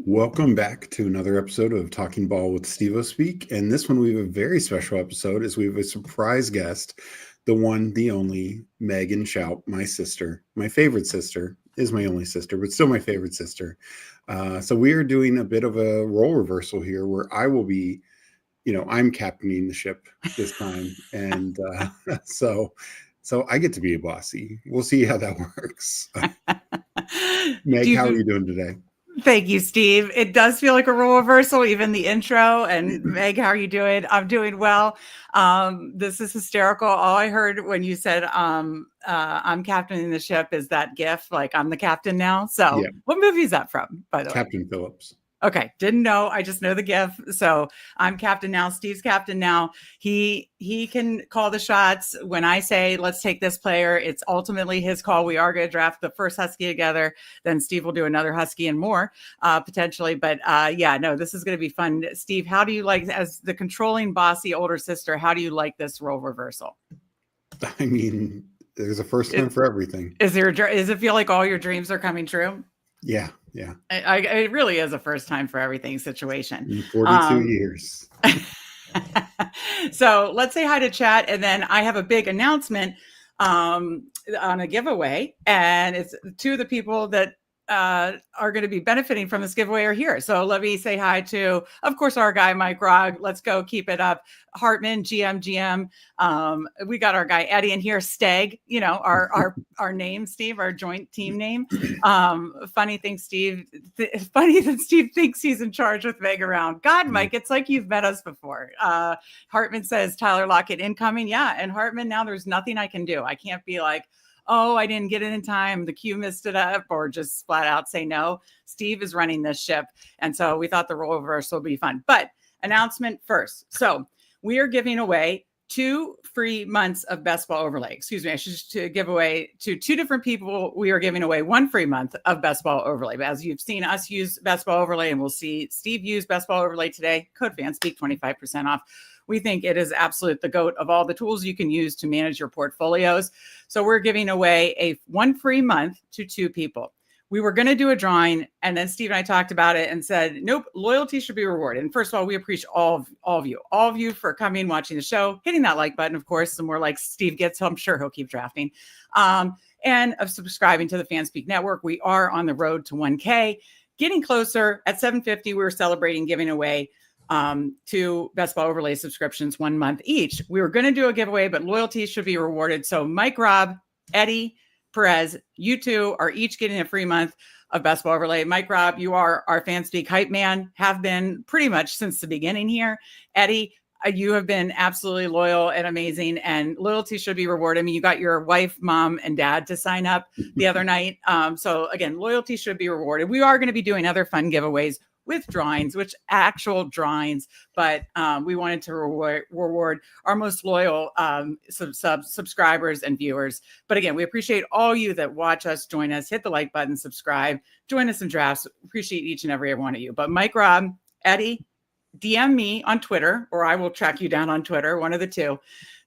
Welcome back to another episode of Talking Ball with Steve Speak. And this one, we have a very special episode as we have a surprise guest, the one, the only, Megan Shout, my sister. My favorite sister is my only sister, but still my favorite sister. So we are doing a bit of a role reversal here where I will be, I'm captaining the ship this time. And so I get to be a bossy. We'll see how that works. Meg, how are you doing today? Thank you, Steve. It does feel like a role reversal, even the intro. And Meg, how are you doing? I'm doing well. This is hysterical. All I heard when you said I'm captaining the ship is that gif, like I'm the captain now. So What movie is that from, by the way? Captain Phillips. Okay, didn't know. I just know the gif. So I'm captain now. Steve's captain now. He can call the shots. When I say, let's take this player, it's ultimately his call. We are going to draft the first Husky together. Then Steve will do another Husky and more potentially. But this is going to be fun. Steve, how do you like, as the controlling bossy older sister, how do you like this role reversal? I mean, there's a first time for everything. Does it feel like all your dreams are coming true? Yeah. It really is a first time for everything situation. In 42 years. So let's say hi to chat. And then I have a big announcement on a giveaway. And it's two of the people that are going to be benefiting from this giveaway are here. So let me say hi to, of course, our guy, Mike Rogg. Let's go. Keep it up. Hartman, GM. We got our guy, Eddie, in here. Steg, our name, Steve, our joint team name. Funny thing, Steve. Funny that Steve thinks he's in charge with Meg around. God, Mike, it's like you've met us before. Hartman says, Tyler Lockett incoming. Yeah. And Hartman, now there's nothing I can do. I can't be like, oh, I didn't get it in time, the queue missed it up, or just flat out say no. Steve is running this ship. And so we thought the role reversal would be fun. But announcement first. So we are giving away 2 free months of Best Ball Overlay. Excuse me, I should to give away to 2 different people. We are giving away 1 free month of Best Ball Overlay. But as you've seen us use Best Ball Overlay, and we'll see Steve use Best Ball Overlay today, code Fanspeak, 25% off. We think it is absolute the GOAT of all the tools you can use to manage your portfolios. So we're giving away 1 free month to 2 people. We were going to do a drawing, and then Steve and I talked about it and said, nope, loyalty should be rewarded. And first of all, we appreciate all of you for coming, watching the show, hitting that like button, of course. The more likes Steve gets, I'm sure he'll keep drafting. And of subscribing to the Fanspeak Network. We are on the road to 1K, getting closer. At 750, we were celebrating giving away 2 Best Ball Overlay subscriptions, 1 month each. We were going to do a giveaway, but loyalty should be rewarded. So Mike, Rob, Eddie, Perez, you 2 are each getting a free month of Best Ball Overlay. Mike, Rob, you are our Fanspeak hype man, have been pretty much since the beginning here. Eddie, you have been absolutely loyal and amazing, and loyalty should be rewarded. I mean, you got your wife, mom, and dad to sign up the other night. So again, loyalty should be rewarded. We are going to be doing other fun giveaways with drawings, which actual drawings, but we wanted to reward our most loyal subscribers and viewers. But again, we appreciate all you that watch us, join us, hit the like button, subscribe, join us in drafts. Appreciate each and every one of you. But Mike, Rob, Eddie, DM me on Twitter, or I will track you down on Twitter, one of the two,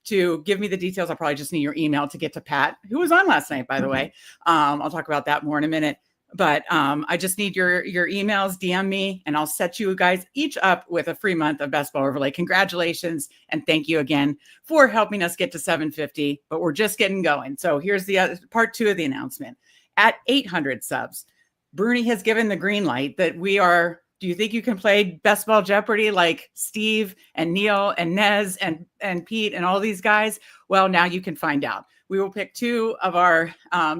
to give me the details. I'll probably just need your email to get to Pat, who was on last night, by the way. I'll talk about that more in a minute. But I just need your emails, DM me, and I'll set you guys each up with a free month of Best Ball Overlay. Congratulations, and thank you again for helping us get to 750, but we're just getting going. So here's the other, part 2 of the announcement. At 800 subs, Bruni has given the green light that we are, do you think you can play Best Ball Jeopardy like Steve and Neil and Nez and Pete and all these guys? Well, now you can find out. We will pick 2 of our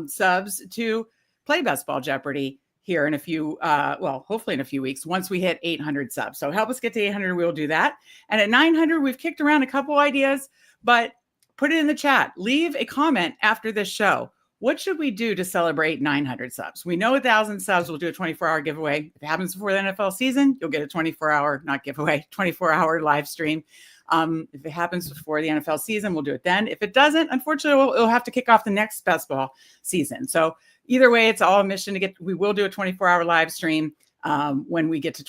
subs to play Best Ball Jeopardy here in a few, hopefully in a few weeks, once we hit 800 subs. So help us get to 800, we'll do that. And at 900, we've kicked around a couple ideas, but put it in the chat. Leave a comment after this show. What should we do to celebrate 900 subs? We know 1,000 subs, we'll do a 24-hour giveaway. If it happens before the NFL season, you'll get a 24-hour, not giveaway, 24-hour live stream. If it happens before the NFL season, we'll do it then. If it doesn't, unfortunately, we'll have to kick off the next Best Ball season. So either way, it's all a mission to get. We will do a 24-hour live stream when we get to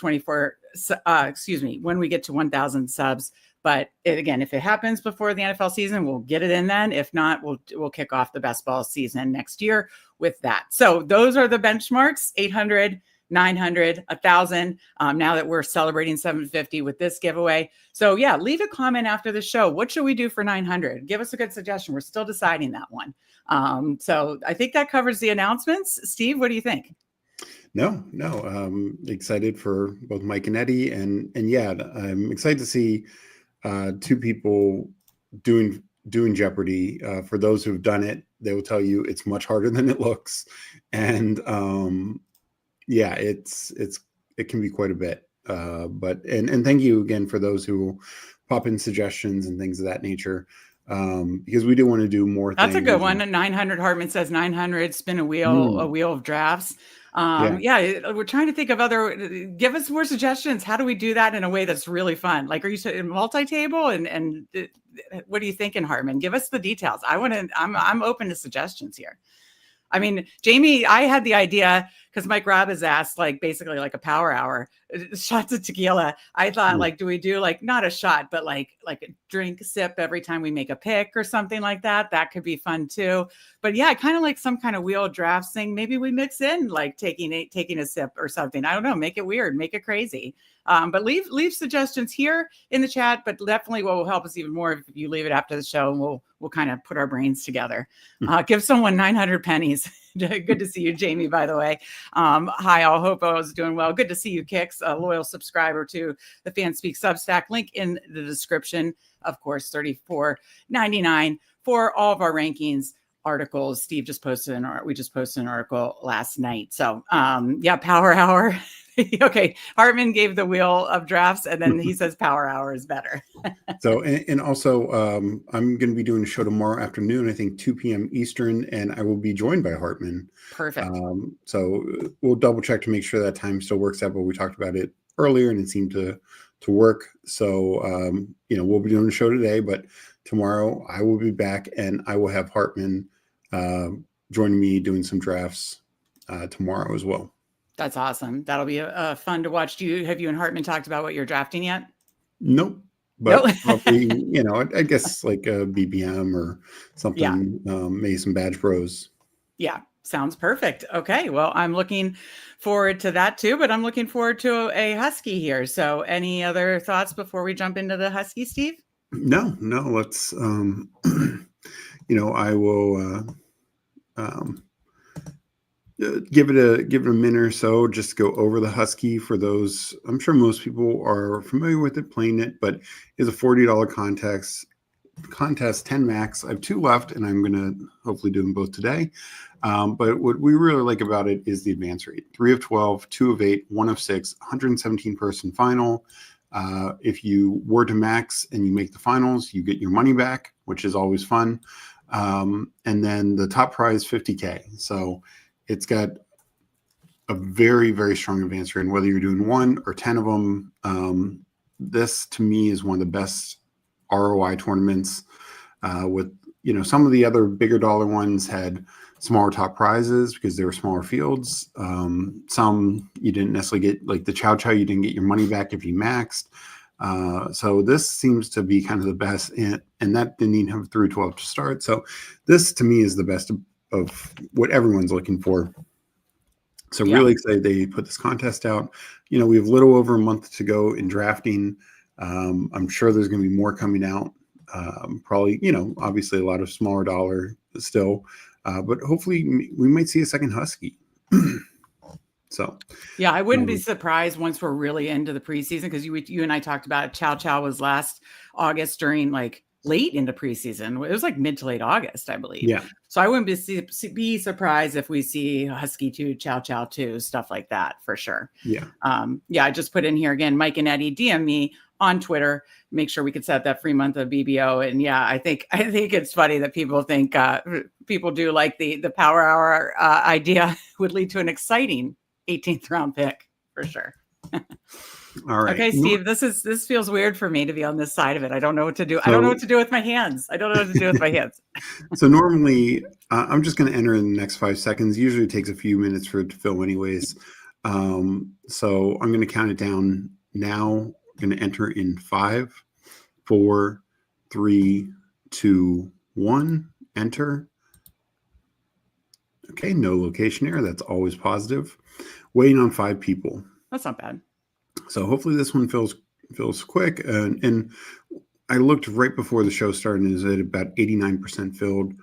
when we get to 1,000 subs. But again, if it happens before the NFL season, we'll get it in then. If not, we'll kick off the Best Ball season next year with that. So those are the benchmarks: 800, 900, 1,000. Now that we're celebrating 750 with this giveaway. So yeah, leave a comment after the show. What should we do for 900? Give us a good suggestion. We're still deciding that one. So I think that covers the announcements. Steve, what do you think? No. Excited for both Mike and Eddie, and yeah, I'm excited to see two people doing Jeopardy. For those who've done it, they will tell you it's much harder than it looks, and yeah, it can be quite a bit. But thank you again for those who pop in suggestions and things of that nature. Because we do want to do more That's things. a good one. 900, Hartman says 900, spin a wheel of drafts. Yeah, we're trying to think of give us more suggestions. How do we do that in a way that's really fun? Like, are you multi-table and what are you thinking, Hartman? Give us the details. I'm open to suggestions here. I mean, Jamie, I had the idea because Mike Robb has asked, like, basically like a power hour, shots of tequila. I thought, like, do we do like not a shot, but like a drink sip every time we make a pick or something like that? That could be fun too. But yeah, kind of like some kind of wheel drafts thing. Maybe we mix in like taking a sip or something. I don't know. Make it weird. Make it crazy. But leave suggestions here in the chat. But definitely, what will help us even more if you leave it after the show, and we'll kind of put our brains together. Give someone 900 pennies. Good to see you, Jamie, by the way. Hi, all. Hope I was doing well. Good to see you, Kix, a loyal subscriber to the Fanspeak Substack. Link in the description. Of course, $34.99 for all of our rankings. Articles. Steve just posted we just posted an article last night. So yeah, power hour. Okay, Hartman gave the wheel of drafts, and then he says power hour is better. So, and also, I'm going to be doing a show tomorrow afternoon, I think 2 p.m. Eastern, and I will be joined by Hartman. Perfect. So we'll double check to make sure that time still works out, but we talked about it earlier and it seemed to work. So, we'll be doing a show today, but tomorrow I will be back and I will have Hartman joining me doing some drafts tomorrow as well. That's awesome. That'll be fun to watch. Have you and Hartman talked about what you're drafting yet? Nope. But probably, I guess like a BBM or something, maybe some Badge Bros. Yeah, sounds perfect. Okay, well, I'm looking forward to that too, but I'm looking forward to a Husky here. So any other thoughts before we jump into the Husky, Steve? No, let's, I will give it a minute or so, just go over the Husky for those. I'm sure most people are familiar with it, playing it, but it's a $40 contest, 10 max. I have 2 left, and I'm going to hopefully do them both today. But what we really like about it is the advance rate. 3 of 12, 2 of 8, 1 of 6, 117 person final. If you were to max and you make the finals, you get your money back, which is always fun. And then the top prize, $50K. So it's got a very, very strong advance rate. And whether you're doing 1 or 10 of them, this to me is one of the best ROI tournaments. With some of the other bigger dollar ones had smaller top prizes because they were smaller fields. Some you didn't necessarily get, like the Chow Chow, you didn't get your money back if you maxed. So this seems to be kind of the best, and that didn't even have 3 12 to start. So this to me is the best of what everyone's looking for. So really excited they put this contest out. We have a little over a month to go in drafting. I'm sure there's going to be more coming out. Probably, obviously a lot of smaller dollar still, but hopefully we might see a second Husky. So yeah, I wouldn't be surprised once we're really into the preseason, because you and I talked about it. Chow Chow was last August during like late into preseason. It was like mid to late August, I believe. Yeah. So I wouldn't be surprised if we see Husky 2, Chow Chow 2, stuff like that for sure. Yeah. I just put in here again, Mike and Eddie, DM me on Twitter. Make sure we could set that free month of BBO. And yeah, I think it's funny that people think people do like the power hour idea would lead to an exciting 18th round pick for sure. All right. Okay, Steve, this feels weird for me to be on this side of it. I don't know what to do. I don't know what to do with my hands. So normally I'm just going to enter in the next 5 seconds. Usually it takes a few minutes for it to fill anyways. So I'm going to count it down now. I'm going to enter in 5, 4, 3, 2, 1. Enter. Okay, no location error. That's always positive. waiting on 5 people. That's not bad. So hopefully this one fills quick. And I looked right before the show started, and is at about 89% filled.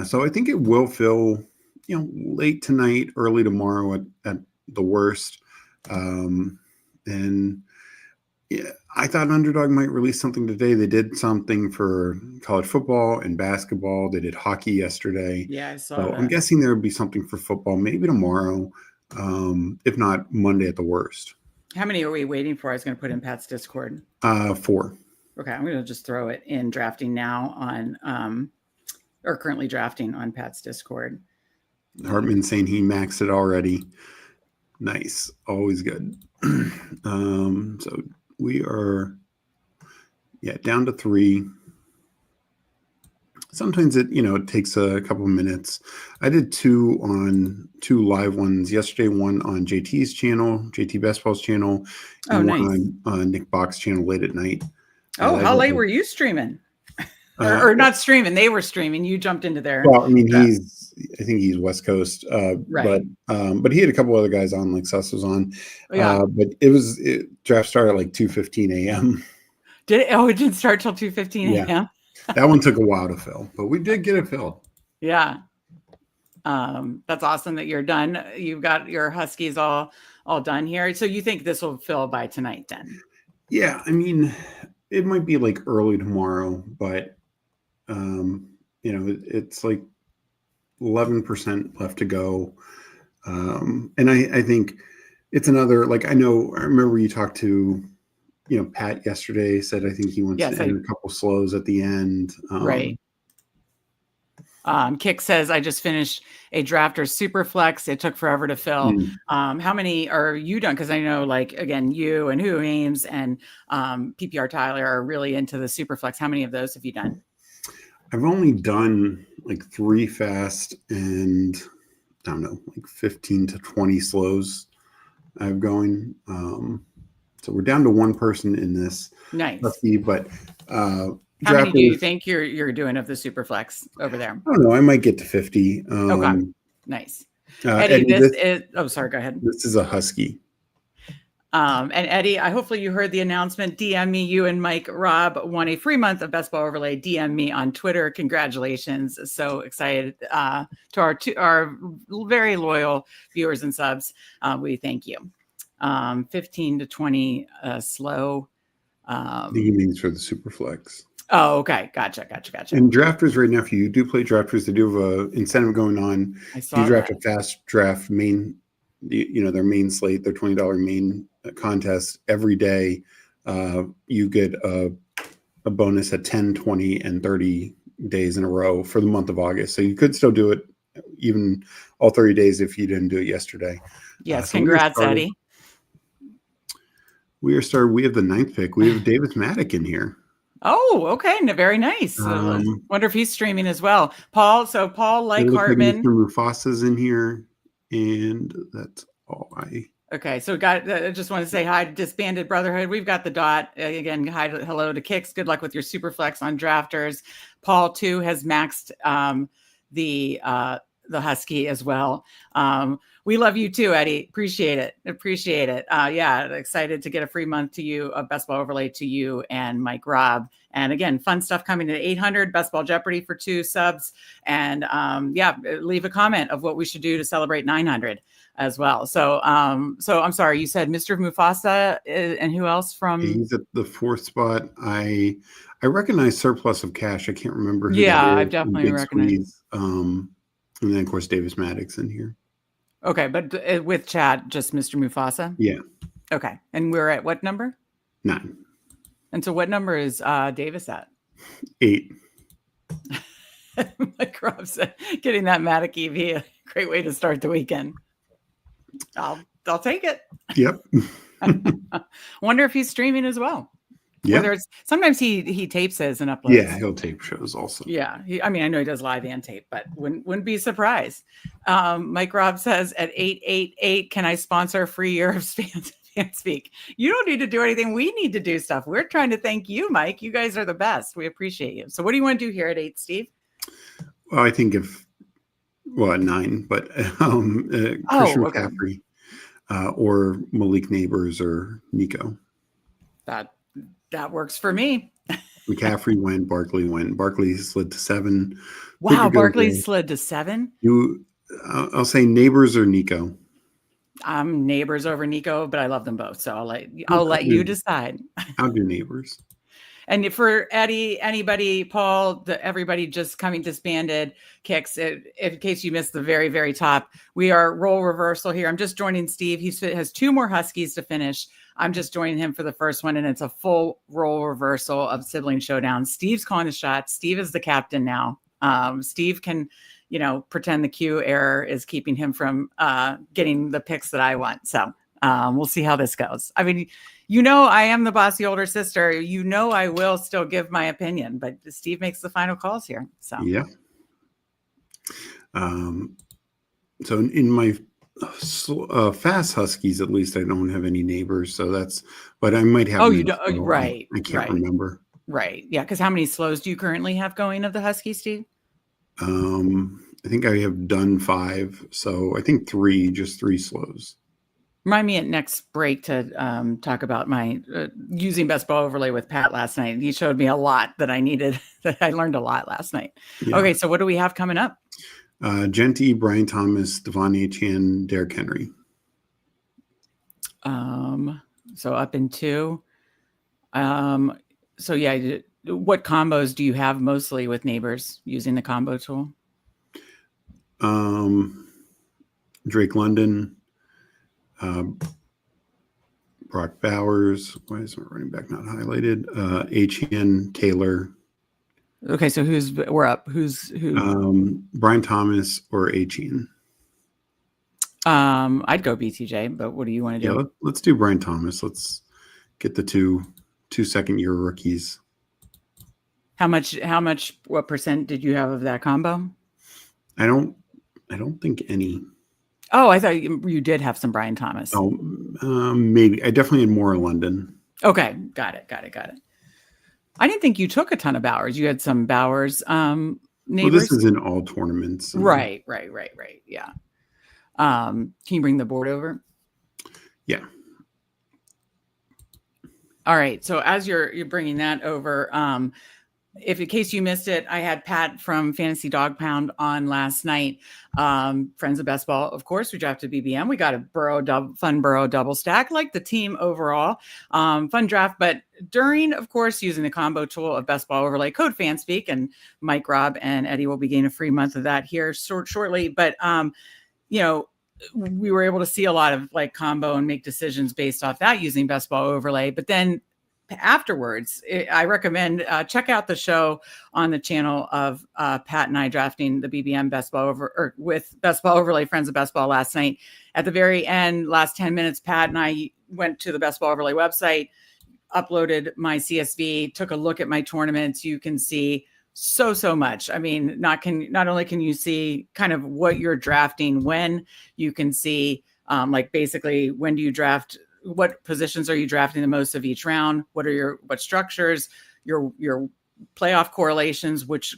So I think it will fill, late tonight, early tomorrow at the worst. And yeah, I thought Underdog might release something today. They did something for college football and basketball. They did hockey yesterday. Yeah, I saw So that. I'm guessing there will be something for football, maybe tomorrow, if not Monday at the worst. How many are we waiting for? I was going to put in Pat's Discord. 4. Okay, I'm going to just throw it in drafting now on, or currently drafting on Pat's Discord. Hartman saying he maxed it already. Nice. Always good. So we are, down to 3. Sometimes it takes a couple of minutes. I did 2 live ones yesterday, one on JT's channel, JT Bestball's channel, and one on Nick Box's channel late at night. Oh, how late were you streaming? or not streaming? They were streaming. You jumped into there. Well, I mean, I think he's West Coast, right? But he had a couple other guys on, like Sus was on. But draft started at like 2:15 a.m. Did it? Oh, it didn't start till 2:15 a.m. Yeah. That one took a while to fill, but we did get it filled. Yeah. That's awesome that you're done. You've got your Huskies all done here. So you think this will fill by tonight then? Yeah. I mean, it might be like early tomorrow, but, it's like 11% left to go. And I think it's another, like, I remember you talked to, Pat yesterday, said, I think he wants to end a couple slows at the end. Right. Kick says, I just finished a drafter super flex. It took forever to fill. How many are you done? Because I know, like, again, you and Who Ames and PPR Tyler are really into the super flex. How many of those have you done? I've only done like 3 fast and I don't know, like 15 to 20 slows I have going. So we're down to 1 person in this. Nice. Husky, but how many do you think you're doing of the super flex over there? I don't know. I might get to 50. Okay. Nice. Eddie, sorry, go ahead. This is a Husky. And Eddie, hopefully you heard the announcement. DM me, you and Mike Robb won a free month of Best Ball Overlay. DM me on Twitter. Congratulations. So excited to our very loyal viewers and subs. We thank you. 15 to 20 slow. He means for the super flex. Oh, okay. Gotcha. And drafters right now, if you do play drafters, they do have an incentive going on. If you draft a fast draft main, their main slate, their $20 main contest every day, you get a bonus at 10, 20, and 30 days in a row for the month of August. So you could still do it even all 30 days if you didn't do it yesterday. Yes, congrats, Eddie. We are started. We have the 9th pick. We have Davis Maddock in here. Oh, okay. Very nice. Wonder if he's streaming as well. Paul, like Hartman. Like Mr. Mufasa's in here, and that's all Okay, so I just want to say hi to Disbanded Brotherhood. We've got the dot. Again, hello to Kicks. Good luck with your super flex on drafters. Paul, too, has maxed the Husky as well. We love you too, Eddie. Appreciate it. Excited to get a free month to you, a Best Ball Overlay to you and Mike Robb. And again, fun stuff coming to 800, Best Ball Jeopardy for 2 subs. And leave a comment of what we should do to celebrate 900 as well. So I'm sorry, you said Mr. Mufasa and who else from? He's at the 4th spot. I recognize Surplus of Cash. I can't remember. I definitely recognize. And then, of course, Davis Maddox in here. Okay, but with chat, just Mr. Mufasa? Yeah. Okay. And we're at what number? 9. And so what number is Davis at? 8. Like Rob said, getting that Maddox EV, a great way to start the weekend. I'll take it. Yep. Wonder if he's streaming as well. Yeah. Sometimes he tapes his and uploads. Yeah, he'll tape shows also. Yeah. I know he does live and tape, but wouldn't be surprised. Mike Robb says at 888, can I sponsor a free year of Fanspeak? You don't need to do anything. We need to do stuff. We're trying to thank you, Mike. You guys are the best. We appreciate you. So what do you want to do here at 8, Steve? Well, I think at 9, but Christian McCaffrey. or Malik Neighbors or Nico. That works for me. McCaffrey went. Barkley went. Barkley slid to 7. Wow, Barkley slid to 7. I'll say Neighbors or Nico. I'm Neighbors over Nico, but I love them both. So I'll let you decide. I'll do Neighbors. And for Eddie, anybody, Paul, everybody just coming disbanded kicks. In case you missed the very, very top, we are role reversal here. I'm just joining Steve. He has 2 more Huskies to finish. I'm just joining him for the first one, and it's a full role reversal of sibling showdown. Steve's calling the shots. Steve is the captain now. Steve can, pretend the cue error is keeping him from getting the picks that I want. So we'll see how this goes. I mean, I am the bossy older sister. I will still give my opinion, but Steve makes the final calls here. So yeah. So in my fast Huskies, at least I don't have any Neighbors. So but I might have. Oh, you don't. Right. I can't remember. Right. Yeah. Because how many slows do you currently have going of the Husky, Steve? I think I have done 5. So I think 3 slows. Remind me at next break to talk about my using best ball overlay with Pat last night. He showed me a lot that I needed, that I learned a lot last night. Yeah. Okay, so what do we have coming up? Genty, Brian Thomas, Devon Achane, Derrick Henry. So up in 2. So yeah, what combos do you have mostly with Neighbors using the combo tool? Drake London. Brock Bowers. Why is my running back not highlighted? Achane, Taylor. Okay, so we're up? Who? Brian Thomas or Achane. I'd go BTJ, but what do you want to do? Yeah, let's do Brian Thomas. Let's get the two second-year rookies. What percent did you have of that combo? I don't think any. Oh, I thought you did have some Brian Thomas. Oh, maybe. I definitely had more London. Okay, got it. I didn't think you took a ton of Bowers. You had some Bowers. Neighbors. Well, this is in all tournaments. Right. Yeah. Can you bring the board over? Yeah. All right. So as you're bringing that over, if in case you missed it, I had Pat from Fantasy Dog Pound on last night. Friends of Best Ball, of course, we drafted BBM. We got a fun Burrow double stack, like the team overall. Fun draft, but during, of course, using the combo tool of Best Ball Overlay, code Fanspeak, and Mike, Rob, and Eddie will be getting a free month of that here shortly. But we were able to see a lot of combo and make decisions based off that using Best Ball Overlay. But then afterwards, I recommend check out the show on the channel of Pat and I drafting the BBM Best Ball with Best Ball Overlay, Friends of Best Ball last night. At the very end, last 10 minutes, Pat and I went to the Best Ball Overlay website, uploaded my CSV, took a look at my tournaments. You can see so much. I mean, not only can you see kind of what you're drafting, when you can see basically when do you draft, what positions are you drafting the most of each round? What structures, your playoff correlations, which,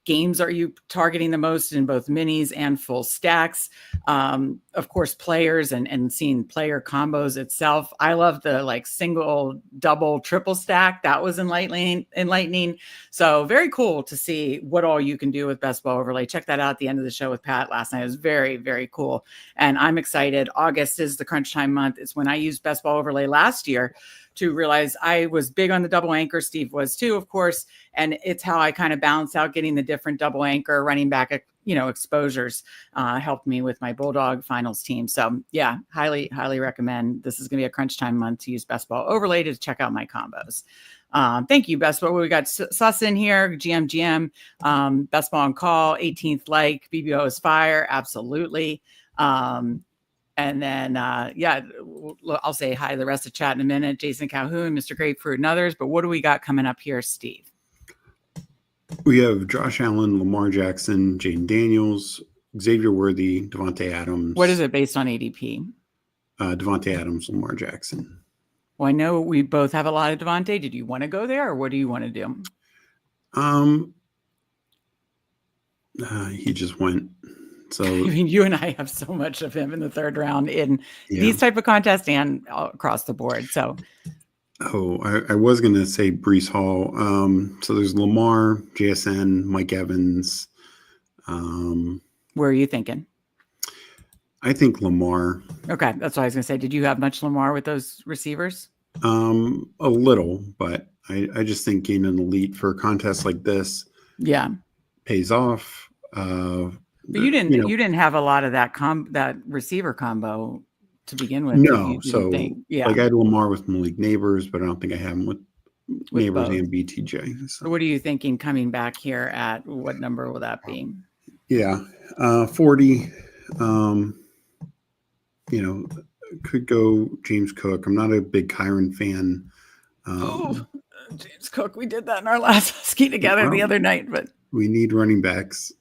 games are you targeting the most in both minis and full stacks? Of course, players and seeing player combos itself. I love the single, double, triple stack. That was enlightening. So very cool to see what all you can do with Best Ball Overlay. Check that out at the end of the show with Pat last night. It was very, very cool. And I'm excited. August is the crunch time month. It's when I used Best Ball Overlay last year to realize I was big on the double anchor. Steve was too, of course. And it's how I kind of balance out getting the different double anchor running back, exposures, helped me with my Bulldog finals team. So yeah, highly, highly recommend. This is going to be a crunch time month to use Best Ball Overlay to check out my combos. Thank you, Best Ball. We got Sus in here, GM, Best Ball on call, 18th BBO is fire. Absolutely. And then, I'll say hi to the rest of chat in a minute. Jason Calhoun, Mr. Grapefruit, and others. But what do we got coming up here, Steve? We have Josh Allen, Lamar Jackson, Jaden Daniels, Xavier Worthy, Devontae Adams. What is it based on ADP? Devontae Adams, Lamar Jackson. Well, I know we both have a lot of Devontae. Did you want to go there, or what do you want to do? He just went So I mean, you and I have so much of him in the third round in yeah. these type of contests and across the board. So, I was going to say Brees Hall. So there's Lamar, JSN, Mike Evans. where are you thinking? I think Lamar. Okay, that's what I was going to say. Did you have much Lamar with those receivers? A little, but I just think getting an elite for a contest like this, pays off. But you didn't have a lot of that receiver combo to begin with. No, so like I had Lamar with Malik Neighbors, but I don't think I have him with Neighbors both. and BTJ. So what are you thinking coming back here at what number will that be? Yeah, 40. Could go James Cook. I'm not a big Kyron fan. James Cook, we did that in our last Husky together the other night, but we need running backs.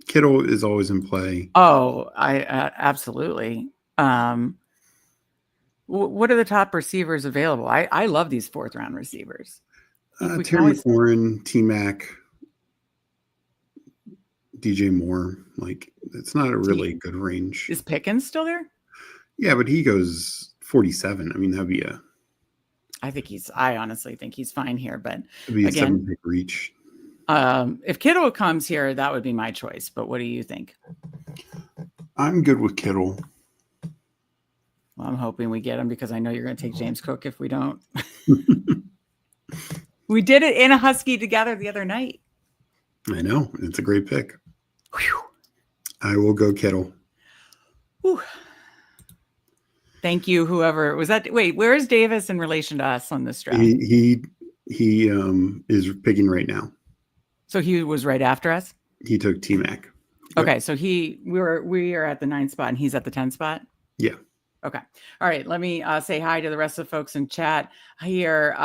Kittle is always in play. Oh, I absolutely. What are the top receivers available? I love these fourth round receivers. Terry McLaurin, T-Mac, DJ Moore. Like, it's not a really good range. Is Pickens still there? Yeah, but he goes 47. I mean, that'd be I honestly think he's fine here, but it'd be again, a 7-pick reach. If Kittle comes here, that would be my choice. But what do you think? I'm good with Kittle. Well, I'm hoping we get him because I know you're going to take James Cook if we don't. We did it in a Husky together the other night. I know. It's a great pick. Whew. I will go Kittle. Whew. Thank you, whoever was that. Wait, where is Davis in relation to us on this draft? He is picking right now. So he was right after us? He took T-Mac. Okay, so we are at the 9th spot and he's at the 10th spot? Yeah. Okay. All right. Let me say hi to the rest of the folks in chat here.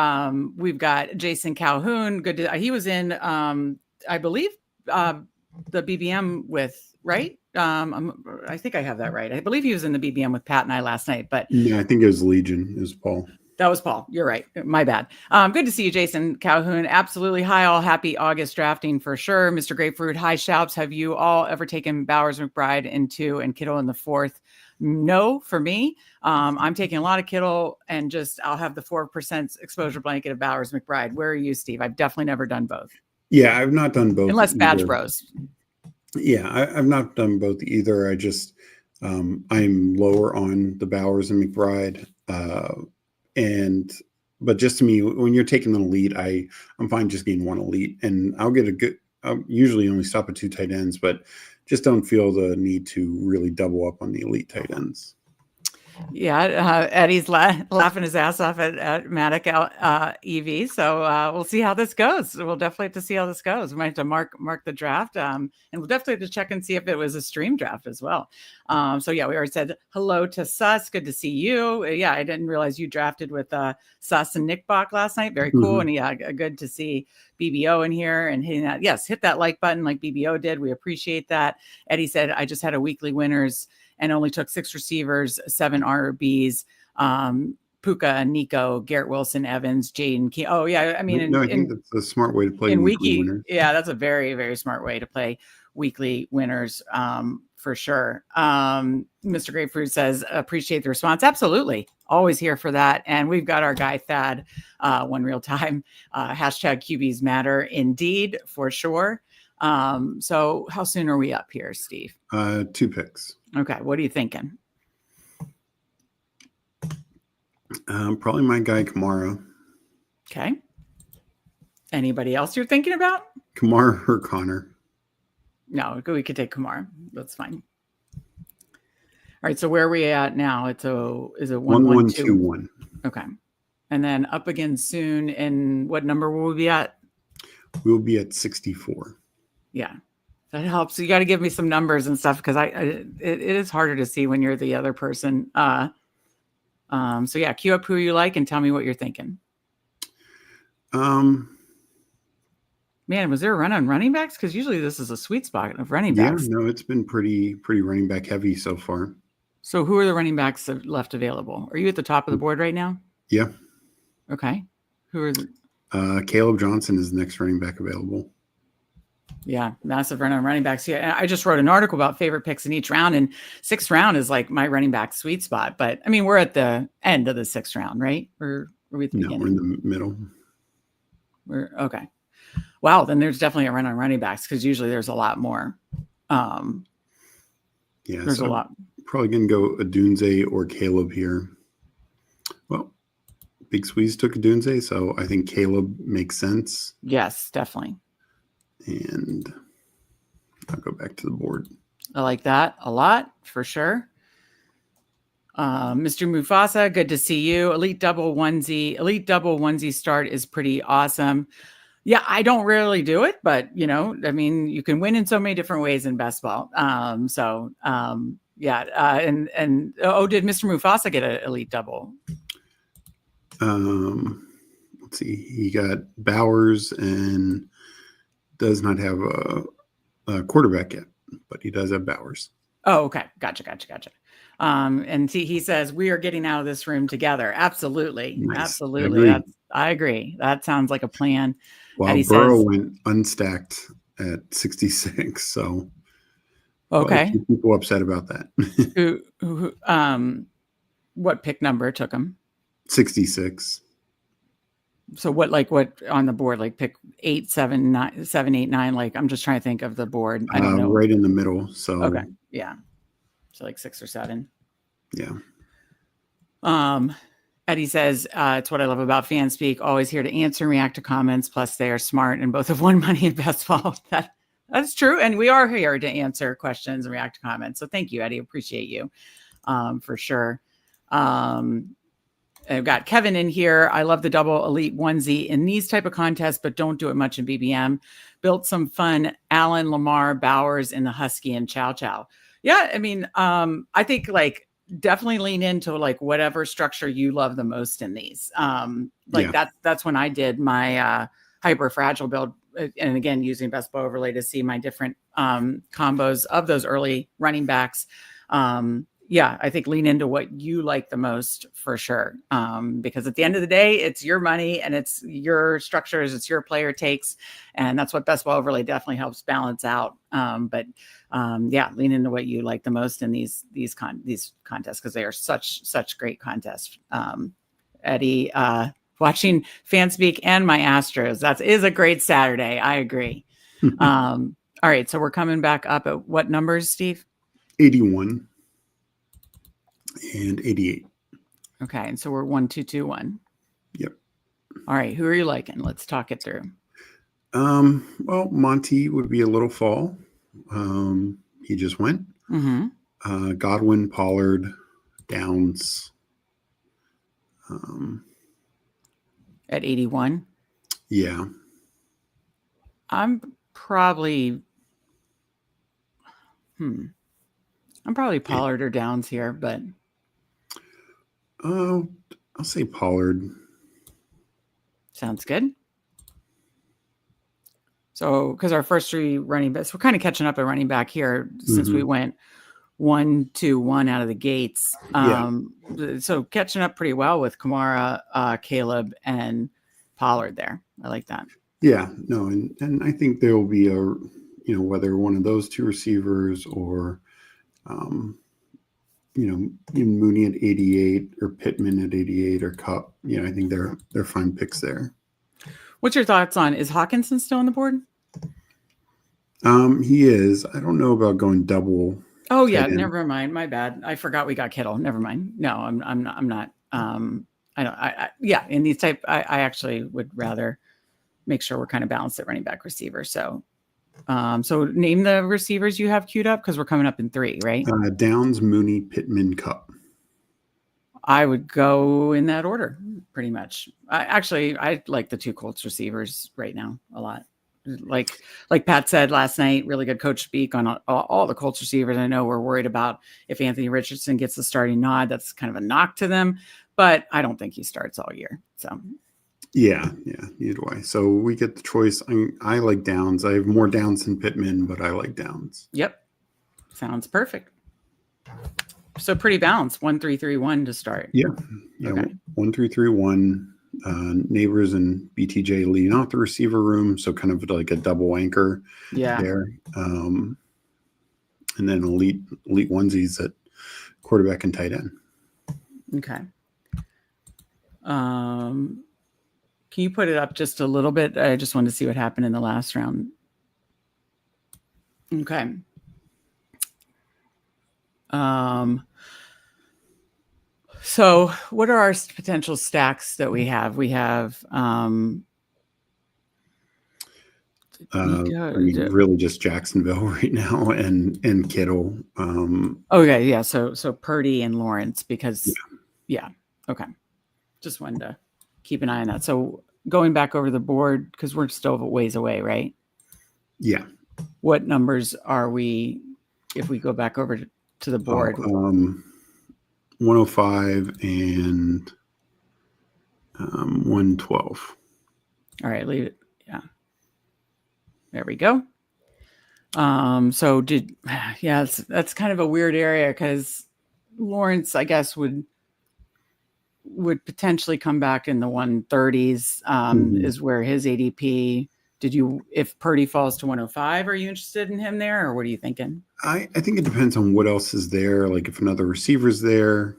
We've got Jason Calhoun. He was in, I believe, the BBM with, right? I think I have that right. I believe he was in the BBM with Pat and I last night, but yeah, I think it was Legion. It was Paul. That was Paul. You're right. My bad. Good to see you, Jason Calhoun. Absolutely. Hi, all. Happy August drafting for sure. Mr. Grapefruit. Hi, Shoups. Have you all ever taken Bowers McBride in 2 and Kittle in the 4th? No, for me. I'm taking a lot of Kittle and I'll have the 4% exposure blanket of Bowers McBride. Where are you, Steve? I've definitely never done both. Yeah, I've not done both. Unless Badge Bros. Yeah, I've not done both either. I just, I'm lower on the Bowers and McBride. But just to me, when you're taking an elite, I'm fine just getting one elite, and I'll usually only stop at 2 tight ends, but just don't feel the need to really double up on the elite tight ends. Yeah, Eddie's laughing his ass off at Matic EV. So we'll see how this goes. We'll definitely have to see how this goes. We might have to mark the draft, and we'll definitely have to check and see if it was a stream draft as well. So yeah, we already said hello to Sus. Good to see you. Yeah, I didn't realize you drafted with Sus and Nick Bach last night. Very cool. And yeah, good to see BBO in here and hitting that. Yes, hit that like button like BBO did. We appreciate that. Eddie said, I just had a weekly winners and only took 6 receivers, 7 RBs, Puka, Nico, Garrett Wilson, Evans, Jaden Key. Oh, yeah. I mean, I think that's a smart way to play weekly winners. Yeah, that's a very, very smart way to play weekly winners for sure. Mr. Grapefruit says, appreciate the response. Absolutely. Always here for that. And we've got our guy Thad, one real time, hashtag QBs matter indeed, for sure. So how soon are we up here, Steve? 2 picks. Okay. What are you thinking? Probably my guy, Kamara. Okay. Anybody else you're thinking about? Kamara or Connor? No, we could take Kamara. That's fine. All right. So where are we at now? Is it 1-1-2-1? Okay. And then up again soon. And what number will we be at? We'll be at 64. Yeah. That helps. You got to give me some numbers and stuff because it is harder to see when you're the other person. So yeah, queue up who you like and tell me what you're thinking. Man, was there a run on running backs? Because usually this is a sweet spot of running backs. Yeah, no, it's been pretty running back heavy so far. So who are the running backs left available? Are you at the top of the board right now? Yeah. Okay. Who are Caleb Johnson is the next running back available. Yeah, massive run on running backs. Yeah, I just wrote an article about favorite picks in each round, and sixth round is like my running back sweet spot. But I mean, we're at the end of the sixth round, right? Or are we at the No, beginning? we're in the middle. We're okay. Wow, then there's definitely a run on running backs because usually there's a lot more. Yeah, There's so a lot. probably going to go Adunze or Caleb here. Well, Big Squeeze took Adunze, so I think Caleb makes sense. Yes, definitely. And I'll go back to the board. I like that a lot for sure. Mr. Mufasa, good to see you. Elite double onesie start is pretty awesome. Yeah, I don't really do it, but I mean, you can win in so many different ways in best ball. Yeah. Did Mr. Mufasa get an elite double? Let's see. He got Bowers and does not have a quarterback yet, but he does have Bowers. Oh, okay. Gotcha. And he says, we are getting out of this room together. Absolutely. Nice. Absolutely. I agree. That sounds like a plan. Well, Burrow went unstacked at 66. So okay. People upset about that. What pick number took him? 66. So what on the board, like pick 8, 7, 9, 7, 8, 9, like I'm just trying to think of the board. I don't know. Right in the middle. So okay. Yeah. So like 6 or 7. Yeah. Eddie says, it's what I love about Fanspeak. Always here to answer and react to comments. Plus they are smart and both have won money in best ball. That's true. And we are here to answer questions and react to comments. So thank you, Eddie. Appreciate you for sure. I've got Kevin in here. I love the double elite onesie in these type of contests, but don't do it much in BBM. Built some fun Allen, Lamar, Bowers in the Husky and Chow Chow. Yeah, I mean, I think like definitely lean into like whatever structure you love the most in these. That's when I did my hyper fragile build, and again using best ball overlay to see my different combos of those early running backs. Yeah, I think lean into what you like the most for sure. Because at the end of the day, it's your money and it's your structures, it's your player takes. And that's what best ball overlay definitely helps balance out. Yeah, lean into what you like the most in these contests because they are such great contests. Eddie, watching Fanspeak and my Astros, that is a great Saturday. I agree. All right, so we're coming back up at what numbers, Steve? 81. And 88. Okay, and so we're 1, 2, 2, 1. Yep. All right, who are you liking? Let's talk it through. Well, Monty would be a little fall. He just went. Mm-hmm. Godwin, Pollard, Downs. At 81. Yeah. I'm probably Pollard or Downs here, but I'll say Pollard. Sounds good. So, because our first 3 running backs, we're kind of catching up at running back here since we went 1, 2, 1 out of the gates. So catching up pretty well with Kamara, Caleb, and Pollard there. I like that. Yeah, no, and I think there will be whether one of those 2 receivers or Mooney at 88 or Pittman at 88 or Cup. I think they're fine picks there. What's your thoughts on, is Hawkinson still on the board? He is. I don't know about going double. Oh yeah, never mind. My bad. I forgot we got Kittle. Never mind. No, I'm not. In these type, I actually would rather make sure we're kind of balanced at running back receiver. So name the receivers you have queued up because we're coming up in 3, right? Downs, Mooney, Pittman, Cup. I would go in that order pretty much. I like the 2 Colts receivers right now a lot. Like Pat said last night, really good coach speak on all the Colts receivers. I know we're worried about if Anthony Richardson gets the starting nod, that's kind of a knock to them, but I don't think he starts all year. So yeah, either way. So we get the choice. I like Downs. I have more Downs than Pittman, but I like Downs. Yep. Sounds perfect. So pretty balanced. 1, 3, 3, 1 to start. Yeah. Okay. 1, 3, 3, 1. Neighbors and BTJ leading off the receiver room, so kind of like a double anchor there. And then elite onesies at quarterback and tight end. Okay. Can you put it up just a little bit? I just wanted to see what happened in the last round. Okay. So what are our potential stacks that we have? We have really just Jacksonville right now and Kittle. Okay, yeah. So Purdy and Lawrence, because yeah. Okay. Just wanted to keep an eye on that. So going back over the board, because we're still a ways away, right? Yeah. What numbers are we if we go back over to the board? 105 and 112. All right, leave it. Yeah. There we go. So that's kind of a weird area because Lawrence, I guess, would potentially come back in the 130s, is where his ADP. If Purdy falls to 105, are you interested in him there, or what are you thinking? I think it depends on what else is there. Like if another receiver's there,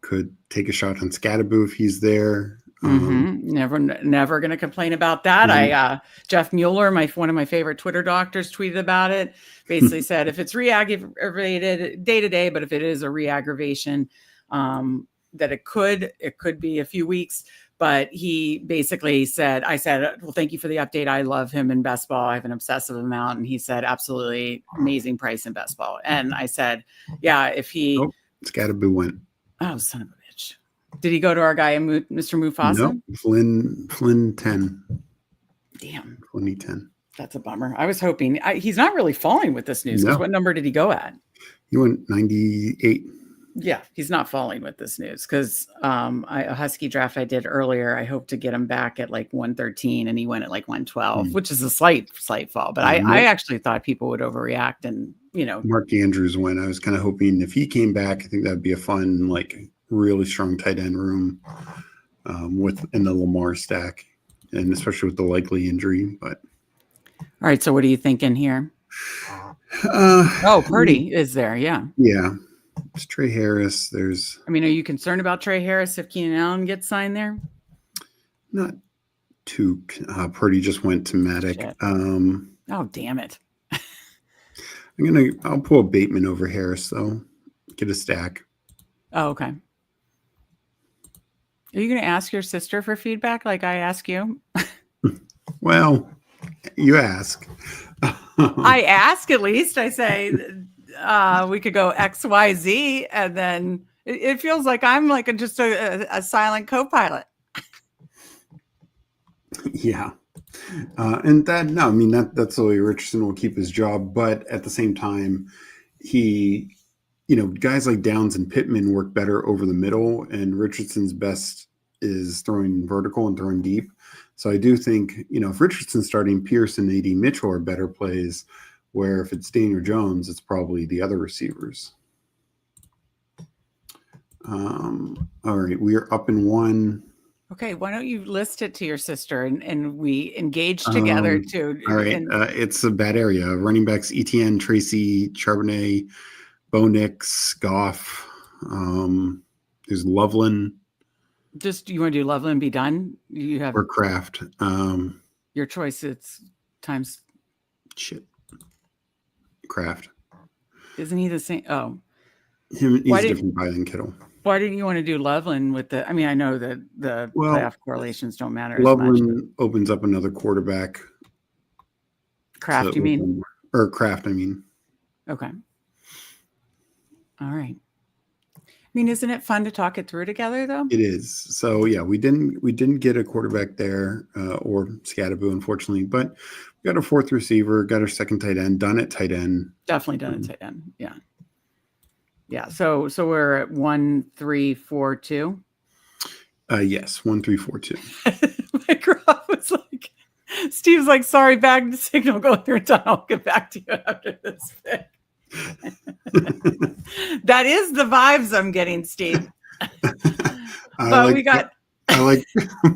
could take a shot on Scatterboo if he's there. Never going to complain about that. Jeff Mueller, one of my favorite Twitter doctors, tweeted about it. Basically said if it's re-aggravated day to day, but if it is a re-aggravation, that it could be a few weeks. But he basically said, I said, well, thank you for the update. I love him in best ball. I have an obsessive amount. And he said, absolutely amazing price in best ball. And I said, yeah, if he... Oh, Scatterboo went. Oh, son of a bitch. Did he go to our guy, Mr. Mufasa? No, Flynn 10. Damn. 2010. That's a bummer. I was hoping. He's not really falling with this news. No. What number did he go at? He went 98. Yeah, he's not falling with this news because a Husky draft I did earlier, I hope to get him back at like 113 and he went at like 112, which is a slight fall. But I actually thought people would overreact and, Mark Andrews went. I was kind of hoping if he came back, I think that'd be a fun, like really strong tight end room in the Lamar stack, and especially with the likely injury. But all right, so what are you thinking here? Purdy is there, yeah. Yeah. There's Trey Harris. Are you concerned about Trey Harris if Keenan Allen gets signed there? Not too. Purdy just went to Matic. Oh, damn it. I'll pull a Bateman over Harris, though. Get a stack. Oh, okay. Are you going to ask your sister for feedback like I ask you? Well, you ask. I ask at least. I say... we could go XYZ, and then it feels like I'm like just a silent co-pilot. Yeah. And that's the way Richardson will keep his job. But at the same time, guys like Downs and Pittman work better over the middle, and Richardson's best is throwing vertical and throwing deep. So I do think, if Richardson's starting, Pierce and A.D. Mitchell are better plays. Where if it's Daniel Jones, it's probably the other receivers. All right, we are up in one. Okay, why don't you list it to your sister and we engage together too? All right, it's a bad area. Running backs: Etienne, Tracy, Charbonnet, Bo Nix, Goff. There's Loveland. Just you want to do Loveland and be done? You have or Kraft. Your choice. It's times. Shit. Kraft. Isn't he the same? Oh, he's a different guy than Kittle. Why didn't you want to do Loveland with the? I mean, I know that the playoff correlations don't matter. Loveland as much, opens up another quarterback. Kraft, you mean? Or Kraft, I mean. Okay. All right. I mean, isn't it fun to talk it through together, though? It is. So yeah, we didn't get a quarterback there or Scatterboo, unfortunately, but we got our fourth receiver, got our second tight end, done at tight end. Definitely done at tight end. Yeah. Yeah. So we're at 1, 3, 4, 2. Yes, 1, 3, 4, 2. My graph was like, Steve's like, sorry, bag signal going through tunnel. I'll get back to you after this pick. That is the vibes I'm getting, Steve. But we got I like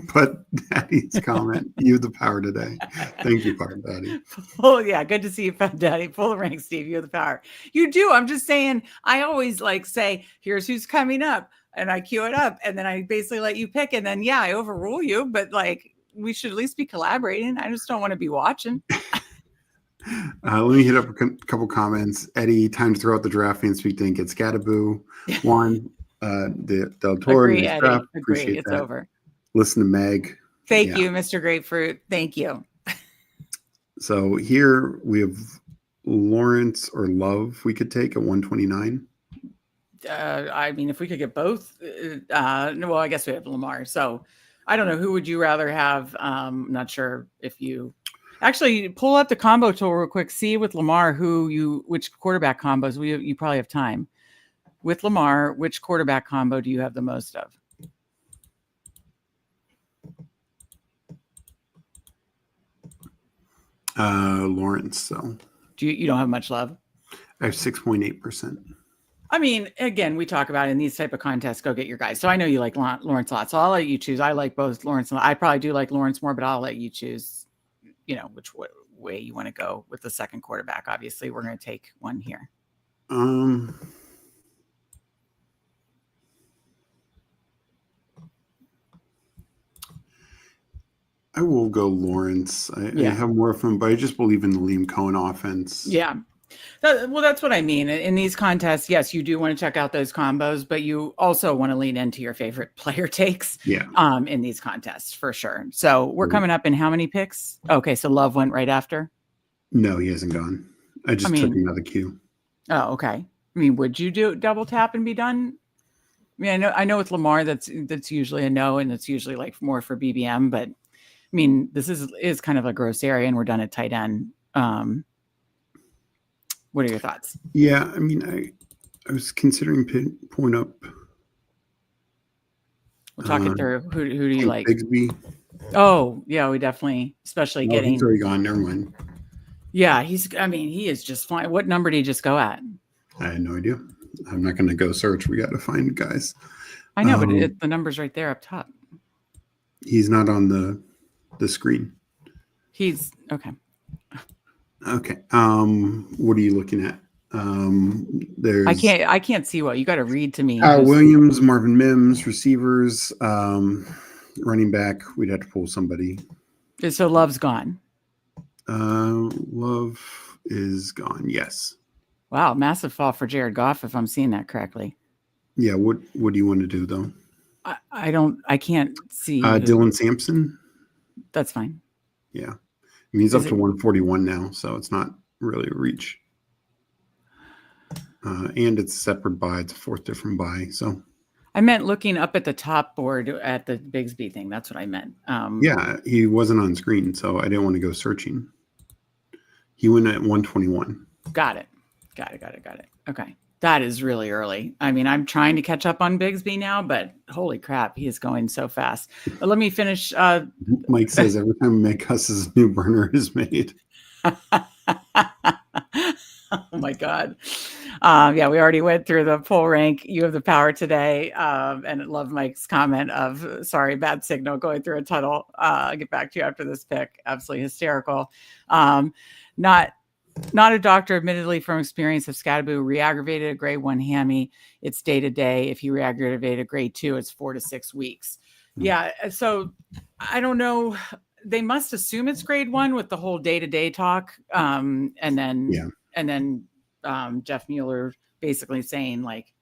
Putt Daddy's comment. You have the power today. Thank you, Putt Daddy. Oh yeah, good to see you, Putt Daddy. Full of rank, Steve. You have the power. You do. I'm just saying. I always like say, "Here's who's coming up," and I cue it up, and then I basically let you pick, and then I overrule you. But like, we should at least be collaborating. I just don't want to be watching. Let me hit up a couple comments. Eddie, time to throw out the draft. Fanspeak didn't get Scataboo. Juan, the Del Toro. Agree, Nice Eddie. draft. Agree. Appreciate It's that. over. Listen to Meg. Thank you, Mr. Grapefruit. Thank you. So here we have Lawrence or Love we could take at 129. I mean, if we could get both, well, I guess we have Lamar. So I don't know. Who would you rather have? I'm not sure if you actually pull up the combo tool real quick. See with Lamar which quarterback combos you probably have time with Lamar. Which quarterback combo do you have the most of? Lawrence. So You don't have much love? I have 6.8%. I mean, again, we talk about in these type of contests, go get your guys. So I know you like Lawrence a lot. So I'll let you choose. I like both Lawrence and I probably do like Lawrence more, but I'll let you choose, which way you want to go with the second quarterback. Obviously, we're going to take one here. I will go Lawrence. I have more of him, but I just believe in the Liam Cohen offense. Yeah. Well, that's what I mean. In these contests, yes, you do want to check out those combos, but you also want to lean into your favorite player takes in these contests for sure. So we're coming up in how many picks? Okay, so Love went right after? No, he hasn't gone. I just took him out of the queue. Oh, okay. I mean, would you do double tap and be done? I mean, I know with Lamar, that's usually a no, and it's usually like more for BBM, but I mean, this is kind of a gross area, and we're done at tight end. What are your thoughts? Yeah, I mean, I was considering point up. We'll talk it through. Who do you like? Bigsby. Oh, yeah, we definitely, especially getting. He's already gone. Never mind. Yeah, he is just fine. What number did he just go at? I had no idea. I'm not going to go search. We got to find guys. I know, but the number's right there up top. He's not on the screen. He's okay. Okay. What are you looking at? There's I can't see what you got to read to me. Williams, Marvin Mims, receivers, running back. We'd have to pull somebody. So Love's gone. Love is gone. Yes. Wow, massive fall for Jared Goff, if I'm seeing that correctly. Yeah. What do you want to do though? I can't see. Dylan Sampson. That's fine. Yeah. I mean, he's up to 141 now, so it's not really a reach. And it's a separate buy. It's a fourth different buy. So I meant looking up at the top board at the Bigsby thing. That's what I meant. Yeah, he wasn't on screen, so I didn't want to go searching. He went at 121. Got it. Okay. That is really early. I mean, I'm trying to catch up on Bigsby now, but holy crap, he is going so fast. But let me finish. Mike says every time Meg cusses, a new burner is made. Oh my God. Yeah, we already went through the poll rank. You have the power today. And I love Mike's comment of, sorry, bad signal going through a tunnel. I'll get back to you after this pick. Absolutely hysterical. Not a doctor, admittedly, from experience. If Scataboo re-aggravated a grade 1 hammy, it's day to day. If he re-aggravated a grade 2, it's 4 to 6 weeks. Yeah. So I don't know. They must assume it's grade 1 with the whole day-to-day talk. And then Jeff Mueller basically saying like,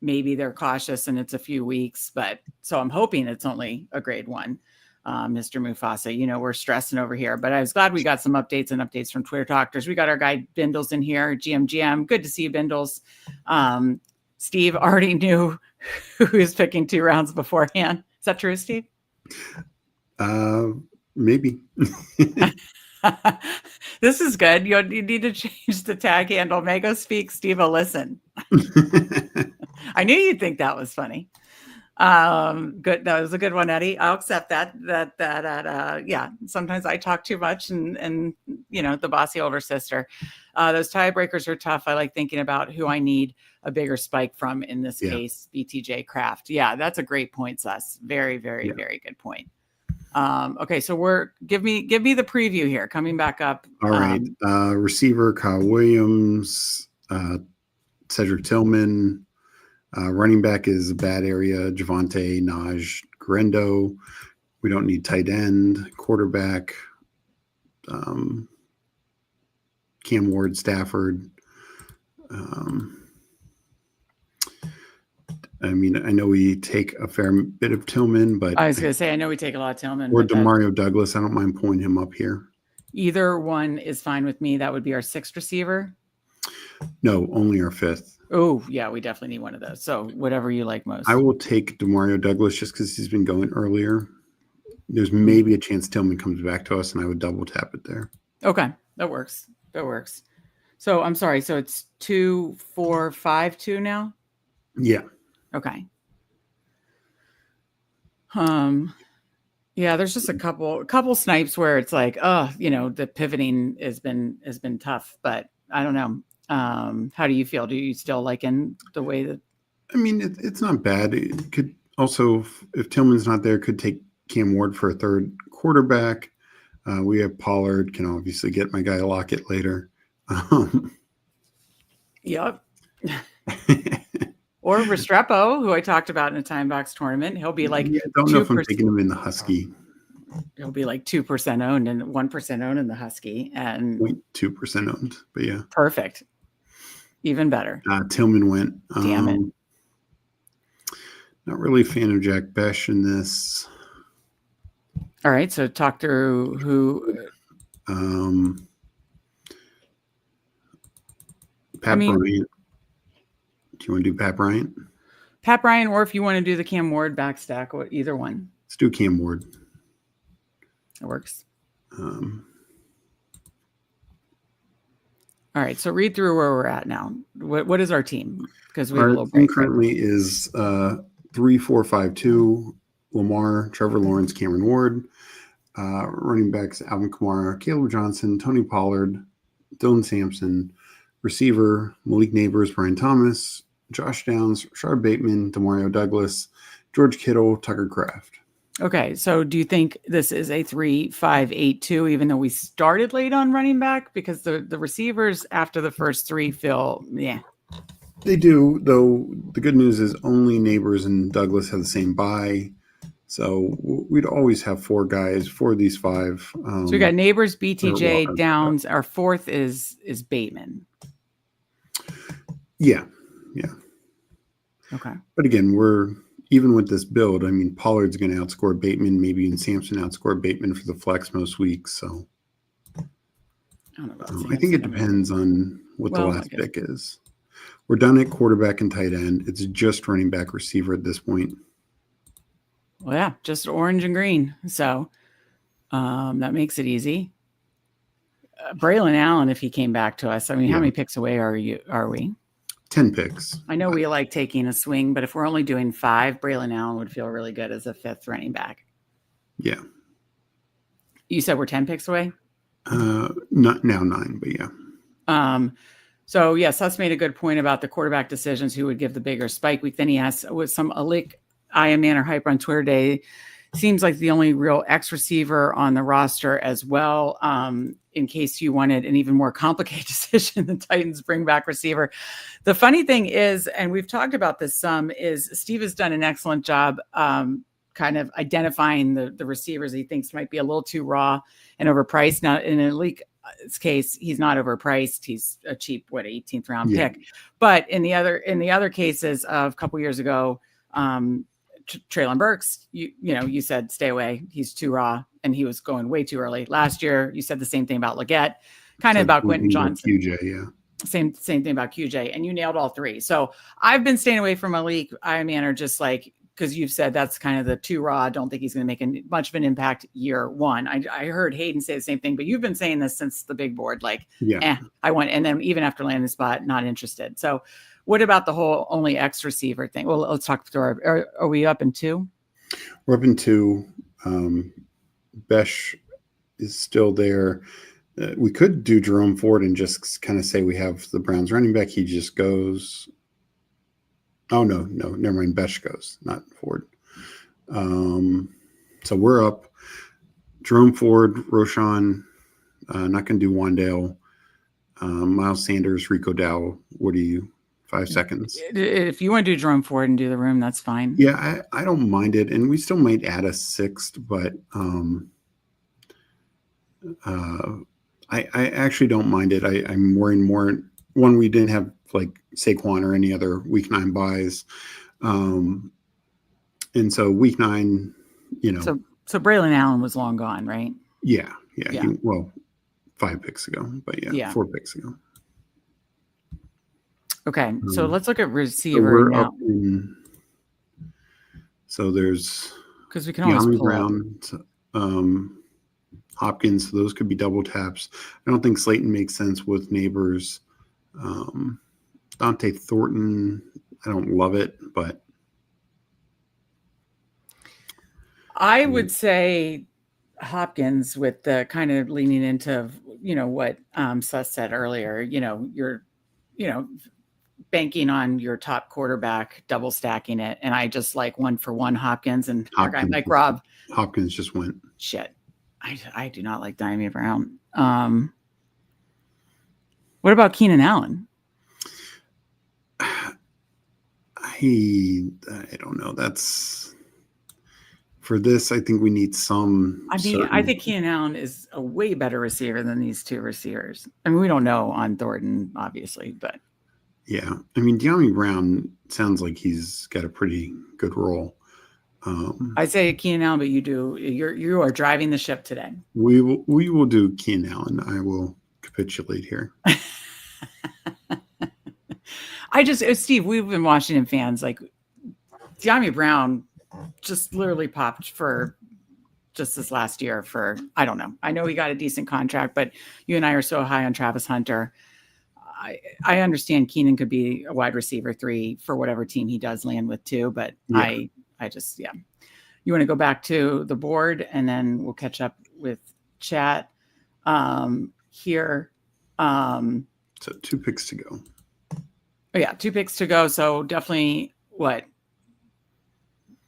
maybe they're cautious and it's a few weeks, but so I'm hoping it's only a grade 1. Mr. Mufasa, we're stressing over here, but I was glad we got some updates from Twitter Talkers. We got our guy Bindles in here, GM. Good to see you, Bindles. Steve already knew who he was picking 2 rounds beforehand. Is that true, Steve? Maybe. This is good. You need to change the tag handle. Mago speak, Steve will listen. I knew you'd think that was funny. Good. That was a good one, Eddie. I'll accept that. Yeah. Sometimes I talk too much, and the bossy older sister. Those tiebreakers are tough. I like thinking about who I need a bigger spike from. In this case, BTJ Craft. Yeah, that's a great point, Sus. Very, very, very good point. Okay, so give me the preview here. Coming back up. All right. Receiver Kyle Williams, Cedric Tillman. Running back is a bad area. Javonte, Najee, Grendo. We don't need tight end. Quarterback, Cam Ward, Stafford. I know we take a fair bit of Tillman, but I was going to say, I know we take a lot of Tillman. Or Demario Douglas. I don't mind pulling him up here. Either one is fine with me. That would be our 6th receiver. No, only our 5th. Oh, yeah, we definitely need one of those. So whatever you like most. I will take Demario Douglas just because he's been going earlier. There's maybe a chance Tillman comes back to us, and I would double tap it there. Okay, that works. So I'm sorry. So it's 2, 4, 5, 2 now? Yeah. Okay. Yeah, there's just a couple snipes where it's like, the pivoting has been tough, but I don't know. How do you feel? Do you still liking the way that? It's not bad. It could also, if Tillman's not there, could take Cam Ward for a 3rd quarterback. We have Pollard. Can obviously get my guy Lockett later. Yep. Or Restrepo, who I talked about in a time box tournament. He'll be like, I don't know if I'm taking him in the Husky. He'll be like 2% owned and 1% owned in the Husky, and 0.2% owned. But yeah, perfect. Even better. Tillman went. Damn it. Not really a fan of Jack Besh in this. All right, so talk through who. Pat Bryant. Do you want to do Pat Bryant? Pat Bryant, or if you want to do the Cam Ward back stack, either one. Let's do Cam Ward. It works. All right, so read through where we're at now. What is our team? Because we have a little break. Currently is 3-4-5-2. Lamar, Trevor Lawrence, Cameron Ward. Running backs: Alvin Kamara, Caleb Johnson, Tony Pollard, Dylan Sampson. Receiver: Malik Neighbors, Brian Thomas, Josh Downs, Rashard Bateman, Demario Douglas, George Kittle, Tucker Kraft. Okay, so do you think this is a 3-5-8-2, even though we started late on running back? Because the receivers after the first 3 feel, yeah. They do, though. The good news is only Neighbors and Douglas have the same bye. So we'd always have 4 guys for these 5. So we got Neighbors, BTJ, Downs. Our 4th is Bateman. Yeah. Okay. But again, even with this build, Pollard's going to outscore Bateman. Maybe even Sampson outscore Bateman for the flex most weeks. So I don't know about I think it depends on what the last pick is. We're done at quarterback and tight end. It's just running back, receiver at this point. Well, yeah, just orange and green. So that makes it easy. Braylon Allen, if he came back to us, how many picks away are we? 10 picks. I know we like taking a swing, but if we're only doing 5, Braylon Allen would feel really good as a 5th running back. Yeah. You said we're 10 picks away? Not now 9, but yeah. So yes, Sus made a good point about the quarterback decisions, who would give the bigger spike week. Then he asked with some I am Manor hype on Twitter day. Seems like the only real X receiver on the roster as well. In case you wanted an even more complicated decision, the Titans bring back receiver. The funny thing is, and we've talked about this some, is Steve has done an excellent job kind of identifying the receivers he thinks might be a little too raw and overpriced. Now, in a league's case, he's not overpriced. He's a cheap, 18th round pick. But in the other cases of a couple years ago, Treylon Burks, you said stay away. He's too raw, and he was going way too early. Last year, you said the same thing about Leggett, kind of about Quentin Johnson. QJ, yeah. Same thing about QJ, and you nailed all 3. So I've been staying away from Malik Ironman, just like, because you've said that's kind of the too raw. I don't think he's going to make much of an impact year 1. I heard Hayden say the same thing, but you've been saying this since the big board, I want, and then even after landing the spot, not interested. So What about the whole only X receiver thing? Well, let's talk through are we up in 2? We're up in 2. Besh is still there. We could do Jerome Ford and just kind of say we have the Browns running back. He just goes. Oh, no, never mind. Besh goes, not Ford. So we're up. Jerome Ford, Roshan, not going to do Wandale. Miles Sanders, Rico Dow. What do you? 5 seconds. If you want to do Jerome Ford and do the room, that's fine. Yeah, I don't mind it. And we still might add a 6th, but I actually don't mind it. I'm worrying more. One, we didn't have like Saquon or any other week 9 buys. And so week 9, So Braylon Allen was long gone, right? Yeah. 5 picks ago, but 4 picks ago. Okay, so let's look at receiver now. So there's because we can always pull Brown, Hopkins. So those could be double taps. I don't think Slayton makes sense with Neighbors. Dante Thornton, I don't love it, but I would say Hopkins with the kind of leaning into what Seth said earlier. You're banking on your top quarterback, double stacking it, and I just like 1-for-1 Hopkins and our guy Mike Robb. Hopkins just went. Shit, I do not like Diami Brown. What about Keenan Allen? I don't know. That's for this. I think we need some. I think Keenan Allen is a way better receiver than these 2 receivers. I mean, we don't know on Thornton, obviously, but. Yeah, I mean, Diami Brown sounds like he's got a pretty good role. I say Keenan Allen, but you are driving the ship today. We will do Keenan Allen. I will capitulate here. Steve, we've been Washington fans. Like Diami Brown just literally popped for just this last year for, I don't know. I know he got a decent contract, but you and I are so high on Travis Hunter. I understand Keenan could be a wide receiver 3 for whatever team he does land with too, but yeah. I just, yeah. You want to go back to the board and then we'll catch up with chat here. So 2 picks to go. Oh yeah, 2 picks to go. So definitely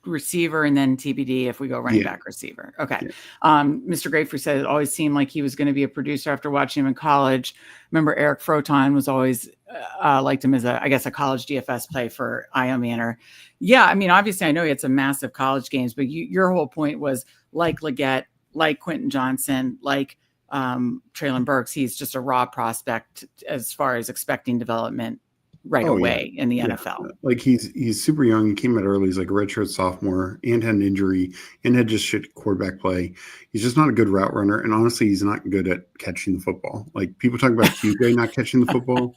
receiver and then TBD if we go running back receiver. Okay. Yeah. Mr. Grapefruit said it always seemed like he was going to be a producer after watching him in college. Remember Eric Froton was always liked him as a college DFS play for Io Manor. Yeah. I mean, obviously I know he had some massive college games, but your whole point was like Leggett, like Quentin Johnson, like Traylon Burks. He's just a raw prospect as far as expecting development away in the NFL. Like he's super young. He came out early. He's like a redshirt sophomore and had an injury and had just shit quarterback play. He's just not a good route runner. And honestly, he's not good at catching the football. Like people talk about QJ not catching the football.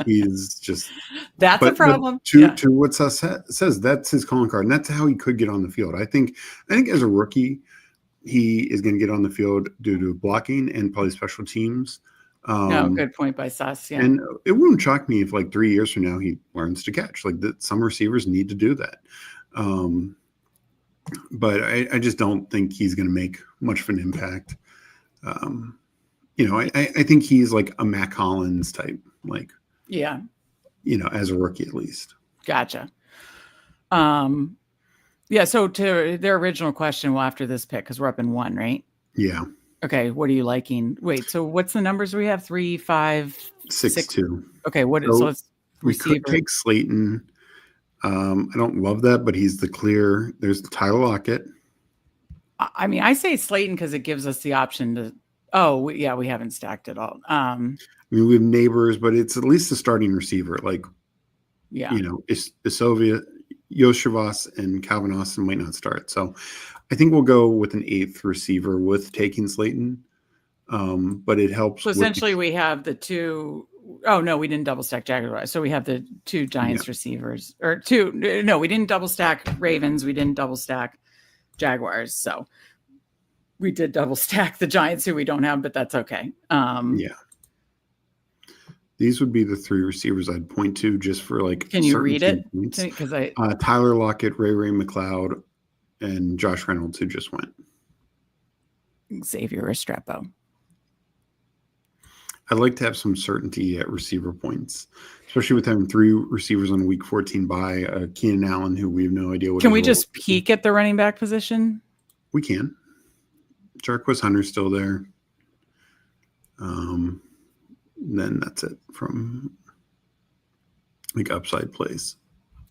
He's just that's a problem. To what Seth says, that's his calling card. And that's how he could get on the field. I think as a rookie, he is going to get on the field due to blocking and probably special teams. No, good point by Sas. Yeah. And it wouldn't shock me if like 3 years from now he learns to catch. Like some receivers need to do that. But I just don't think he's going to make much of an impact. I think he's like a Mac Hollins type, like, as a rookie at least. Gotcha. So to their original question, well, after this pick, because we're up in 1, right? Yeah. Okay, what are you liking? Wait, so what's the numbers we have? 3, 5, 6, 2. Okay, so let's we could take Slayton. I don't love that, but he's the clear. There's the Tyler Lockett. I mean, I say Slayton because it gives us the option to. Oh, we haven't stacked it all. I mean, we have Neighbors, but it's at least a starting receiver. Like, Isovia, Yoshivas, and Calvin Austin might not start. So I think we'll go with an 8th receiver with taking Slayton. But it helps. So essentially we have the 2. Oh no, we didn't double stack Jaguars. So we have the 2 Giants receivers or 2. No, we didn't double stack Ravens. We didn't double stack Jaguars. So we did double stack the Giants who we don't have, but that's okay. These would be the three receivers I'd point to just for like Can you read it? points. Because Tyler Lockett, Ray McLeod, and Josh Reynolds, who just went. Xavier Restrepo. I'd like to have some certainty at receiver points, especially with having three receivers on week 14 by Keenan Allen, who we have no idea what. Can we just peek at the running back position? We can. Jarquez Hunter's still there. Then that's it from like upside plays.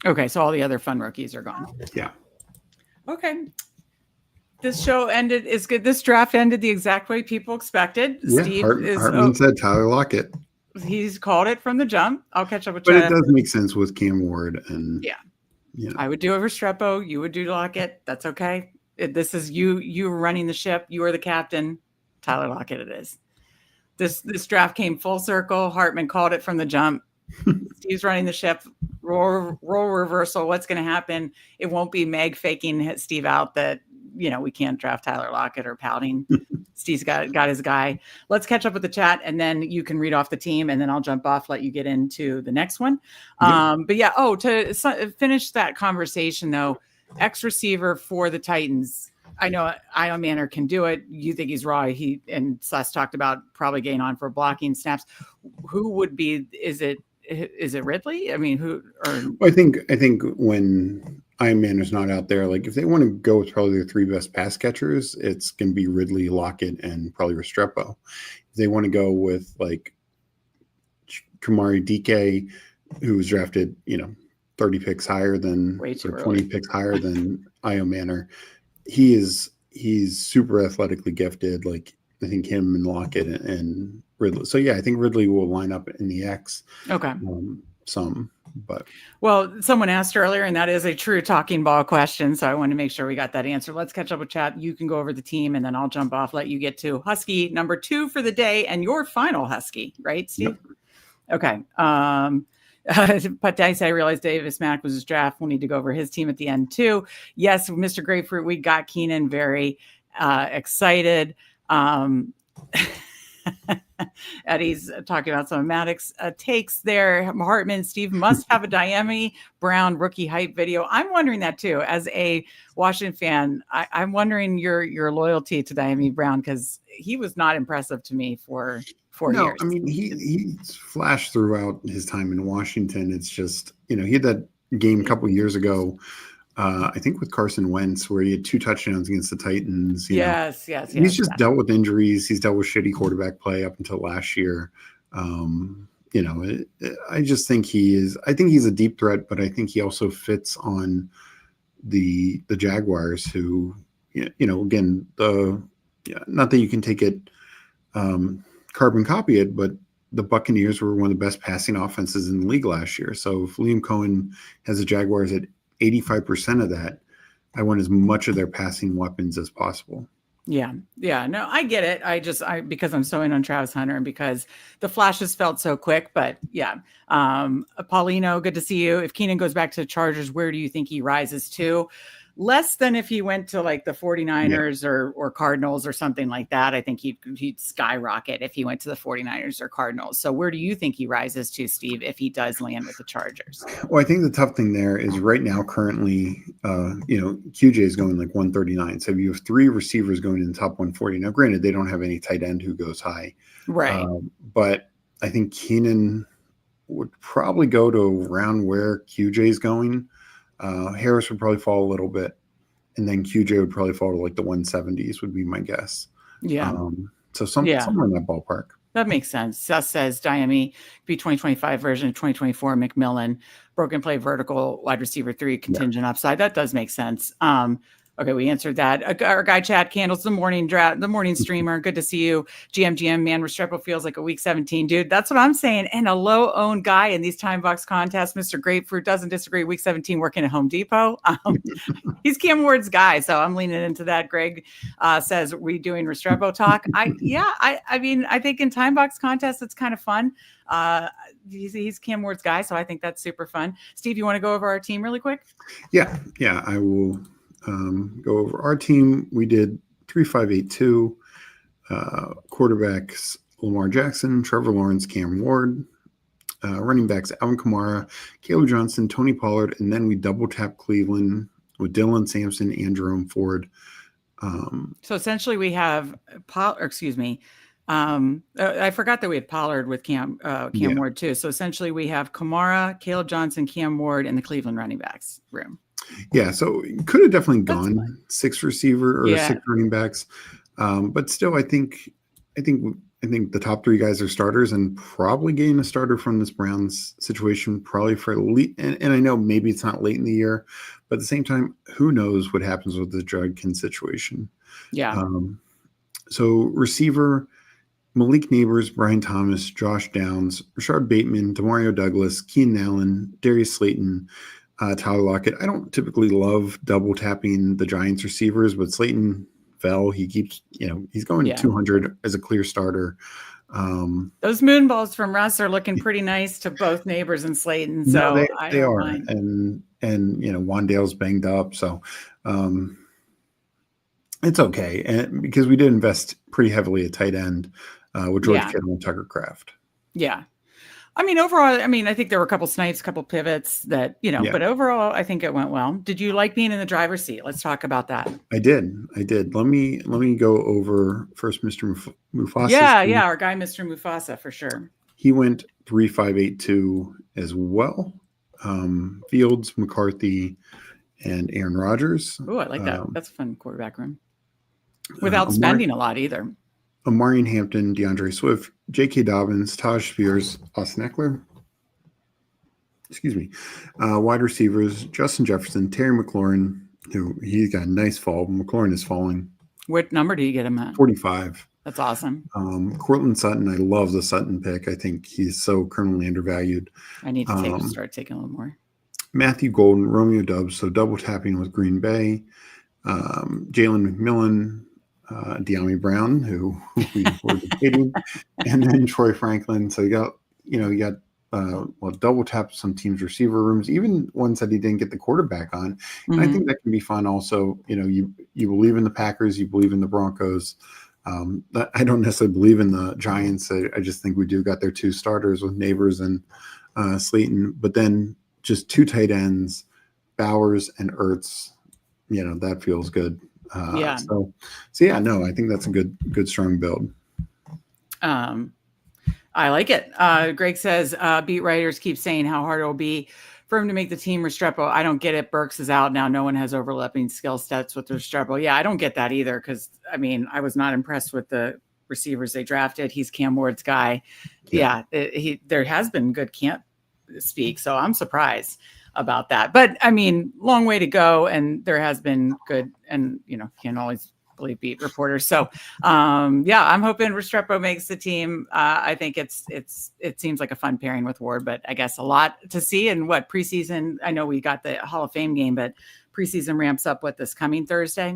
Okay, so all the other fun rookies are gone. Yeah. Okay. This show ended is good. This draft ended the exact way people expected. Yeah, Steve Hartman said Tyler Lockett. He's called it from the jump. I'll catch up with you. But it does make sense with Cam Ward and I would do a Restrepo. You would do Lockett. That's okay. This is you running the ship. You are the captain. Tyler Lockett it is. This draft came full circle. Hartman called it from the jump. Steve's running the ship. Role reversal. What's going to happen? It won't be Meg faking Steve out that we can't draft Tyler Lockett or pouting. Steve's got his guy. Let's catch up with the chat, and then you can read off the team, and then I'll jump off, let you get into the next one. But yeah. Oh, to finish that conversation though, X receiver for the Titans. I know Io Manor can do it. You think he's raw. He and Celeste talked about probably getting on for blocking snaps. Who would be? Is it Ridley? I mean, who? I think when Io Manor's not out there, like if they want to go with probably their three best pass catchers, it's going to be Ridley, Lockett, and probably Restrepo. If they want to go with like Kamari DK, who was drafted, 30 picks higher than or 20 picks higher than Io Manor. He's super athletically gifted. Like I think him and Lockett and Ridley. So yeah, I think Ridley will line up in the X. Okay. But someone asked earlier, and that is a true talking ball question. So I want to make sure we got that answer. Let's catch up with chat. You can go over the team, and then I'll jump off, let you get to Husky number 2 for the day and your final Husky, right, Steve? Yep. Okay. But Dice, I realized Davis Mack was his draft. We'll need to go over his team at the end too. Yes, Mr. Grapefruit, we got Keenan very excited. Eddie's talking about some of Maddox takes there. Hartman, Steve must have a Diami Brown rookie hype video. I'm wondering that too. As a Washington fan, I'm wondering your loyalty to Diami Brown because he was not impressive to me for 4 years. I mean, he's flashed throughout his time in Washington. It's just, he had that game a couple of years ago, I think with Carson Wentz, where he had 2 touchdowns against the Titans. Yes. He's just dealt with injuries. He's dealt with shitty quarterback play up until last year. I just think I think he's a deep threat, but I think he also fits on the Jaguars who, again, not that you can take it, carbon copy it, but the Buccaneers were one of the best passing offenses in the league last year. So if Liam Cohen has the Jaguars at 85% of that, I want as much of their passing weapons as possible. Yeah. No, I get it. Because I'm so in on Travis Hunter and because the flashes felt so quick, but yeah. Paulino, good to see you. If Keenan goes back to the Chargers, where do you think he rises to? Less than if he went to like the 49ers or Cardinals or something like that. I think he'd skyrocket if he went to the 49ers or Cardinals. So where do you think he rises to, Steve, if he does land with the Chargers? Well, I think the tough thing there is right now, currently, QJ is going like 139. So you have 3 receivers going in the top 140. Now, granted, they don't have any tight end who goes high. Right. But I think Keenan would probably go to around where QJ is going. Harris would probably fall a little bit, and then QJ would probably fall to like the 170s would be my guess. Yeah. So somewhere in that ballpark. That makes sense. Seth says Diami be 2025 version of 2024 McMillan, broken play vertical wide receiver 3 contingent upside. That does make sense. Okay, we answered that. Our guy Chad Candles, the morning streamer. Good to see you. GM, man, Restrepo feels like a week 17, dude. That's what I'm saying. And a low-owned guy in these time box contests. Mr. Grapefruit doesn't disagree. Week 17 working at Home Depot. He's Cam Ward's guy, so I'm leaning into that. Greg says, we doing Restrepo talk? I mean, I think in time box contests, it's kind of fun. He's Cam Ward's guy, so I think that's super fun. Steve, you want to go over our team really quick? Yeah, I will. Go over our team. We did 3-5-8-2. Quarterbacks: Lamar Jackson, Trevor Lawrence, Cam Ward. running backs, Alvin Kamara, Caleb Johnson, Tony Pollard, and then we double tap Cleveland with Dylan Sampson and Jerome Ford. So essentially we have I forgot that we had Pollard with Cam Ward too. So essentially we have Kamara, Caleb Johnson, Cam Ward in the Cleveland running backs room. Yeah, so it could have definitely gone 6 receiver or 6 running backs. But still, I think the top 3 guys are starters, and probably getting a starter from this Browns situation probably for and I know maybe it's not late in the year, but at the same time, who knows what happens with the Judkins situation. Yeah. So receiver, Malik Neighbors, Brian Thomas, Josh Downs, Rashard Bateman, Demario Douglas, Keenan Allen, Darius Slayton, Tyler Lockett. I don't typically love double tapping the Giants receivers, but Slayton fell. He keeps, he's going 200 as a clear starter. Those moon balls from Russ are looking pretty nice to both Neighbors and Slayton. So no, they are. Mind. And Wandale's banged up. So it's okay. And because we did invest pretty heavily at tight end with George Kittle and Tucker Kraft. Yeah. I mean, overall, I think there were a couple snipes, a couple pivots that, but overall, I think it went well. Did you like being in the driver's seat? Let's talk about that. I did. Let me go over first Mr. Mufasa. Yeah. Our guy, Mr. Mufasa, for sure. He went 3-5-8-2 as well. Fields, McCarthy, and Aaron Rodgers. Oh, I like that. That's a fun quarterback room. Without spending a lot either. Amarian Hampton, DeAndre Swift, J.K. Dobbins, Taj Spears, Austin Eckler. Wide receivers, Justin Jefferson, Terry McLaurin, who he got a nice fall. McLaurin is falling. What number do you get him at? 45. That's awesome. Cortland Sutton, I love the Sutton pick. I think he's so criminally undervalued. I need to start taking a little more. Matthew Golden, Romeo Doubs, so double tapping with Green Bay. Jalen McMillan, De'Ami Brown, who we were debating, and then Troy Franklin. So you got double tap some teams' receiver rooms, even ones that he didn't get the quarterback on. And I think that can be fun. Also, you believe in the Packers, you believe in the Broncos. I don't necessarily believe in the Giants. I just think we got their 2 starters with Neighbors and Slayton, but then just 2 tight ends, Bowers and Ertz. That feels good. I think that's a good strong build. I like it. Greg says beat writers keep saying how hard it will be for him to make the team. Restrepo, I don't get it. Burks is out now. No one has overlapping skill sets with Restrepo. Yeah, I don't get that either, because I was not impressed with the receivers they drafted. He's Cam Ward's guy. There has been good camp speak, so I'm surprised about that. But long way to go, and there has been good, and can't always believe beat reporters. So I'm hoping Restrepo makes the team. I think it seems like a fun pairing with Ward, but I guess a lot to see. And what preseason, I know we got the Hall of Fame game, but preseason ramps up this coming Thursday.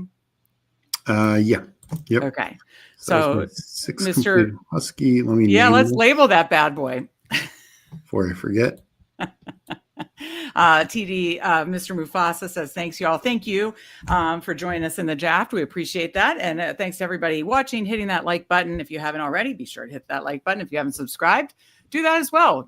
Yep. Okay. So 6 Mr. Husky, let's label that bad boy before I forget. TD Mr. Mufasa says, thanks y'all. Thank you for joining us in the draft. We appreciate that. And thanks to everybody watching, hitting that like button. If you haven't already, be sure to hit that like button. If you haven't subscribed, do that as well.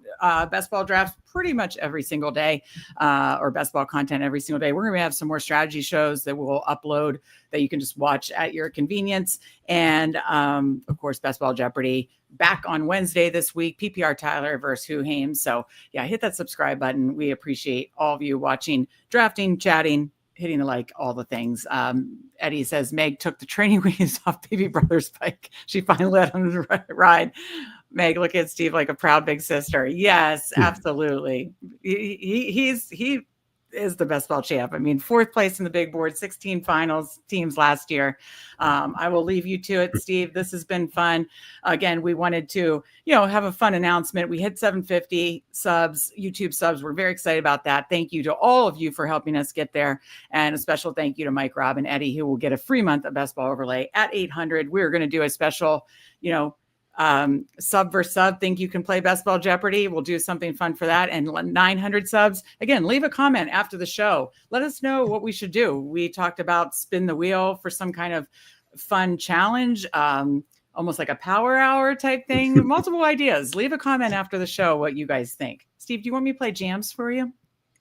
Best ball drafts pretty much every single day, or best ball content every single day. We're going to have some more strategy shows that we'll upload that you can just watch at your convenience. And of course, Best Ball Jeopardy back on Wednesday this week, PPR Tyler versus Who Hames. So hit that subscribe button. We appreciate all of you watching, drafting, chatting, hitting the like, all the things. Eddie says, Meg took the training wheels off baby brother's bike. She finally let him ride. Meg, look at Steve like a proud big sister. Yes, absolutely. He is the best ball champ. 4th place in the big board, 16 finals teams last year. I will leave you to it, Steve. This has been fun. Again, we wanted to, have a fun announcement. We hit 750 subs, YouTube subs. We're very excited about that. Thank you to all of you for helping us get there. And a special thank you to Mike, Rob, and Eddie, who will get a free month of Best Ball Overlay at 800. We're going to do a special, sub versus sub, think you can play Best Ball Jeopardy. We'll do something fun for that. And 900 subs. Again, leave a comment after the show. Let us know what we should do. We talked about spin the wheel for some kind of fun challenge. almost like a power hour type thing. Multiple ideas. Leave a comment after the show what you guys think. Steve, do you want me to play jams for you?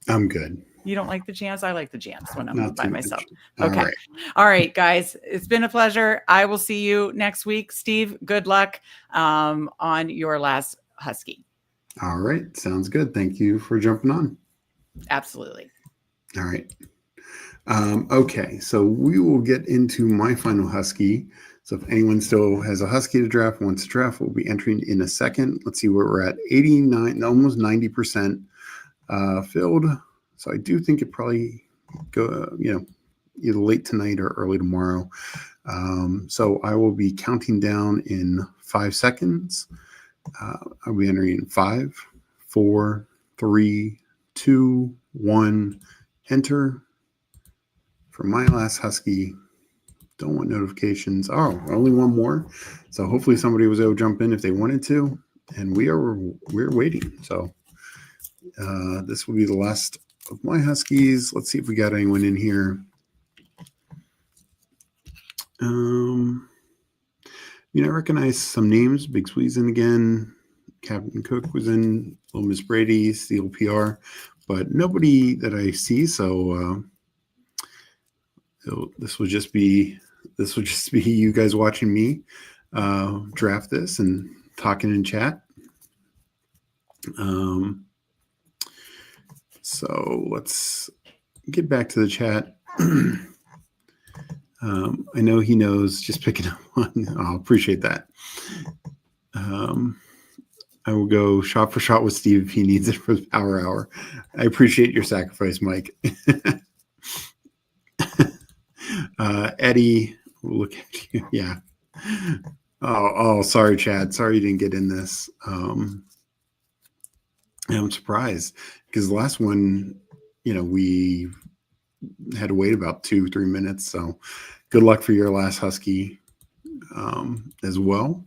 I'm good. You don't like the jams? I like the jams when I'm Not by too myself. much. Okay. All right, guys. It's been a pleasure. I will see you next week. Steve, good luck on your last Husky. All right. Sounds good. Thank you for jumping on. Absolutely. All right. Okay. So we will get into my final Husky. So if anyone still has a Husky to draft, wants to draft, we'll be entering in a second. Let's see where we're at. 89, almost 90% filled. So I do think it probably go, either late tonight or early tomorrow. So I will be counting down in 5 seconds. I'll be entering in 5, 4, 3, 2, 1. Enter. For my last Husky, don't want notifications. Oh, only one more. So hopefully somebody was able to jump in if they wanted to. And we're waiting. So this will be the last of my Huskies. Let's see if we got anyone in here. I recognize some names. Big Swee's in again. Captain Cook was in. Little Miss Brady, Steel PR, but nobody that I see. So this would just be you guys watching me draft this and talking in chat. So let's get back to the chat. I know he knows, just picking up one. I'll appreciate that. I will go shot for shot with Steve if he needs it for the power hour. I appreciate your sacrifice, Mike. Eddie, we'll look at you. Yeah. Oh, sorry, Chad. Sorry you didn't get in this. I'm surprised because the last one, we had to wait about 2-3 minutes. So good luck for your last Husky as well.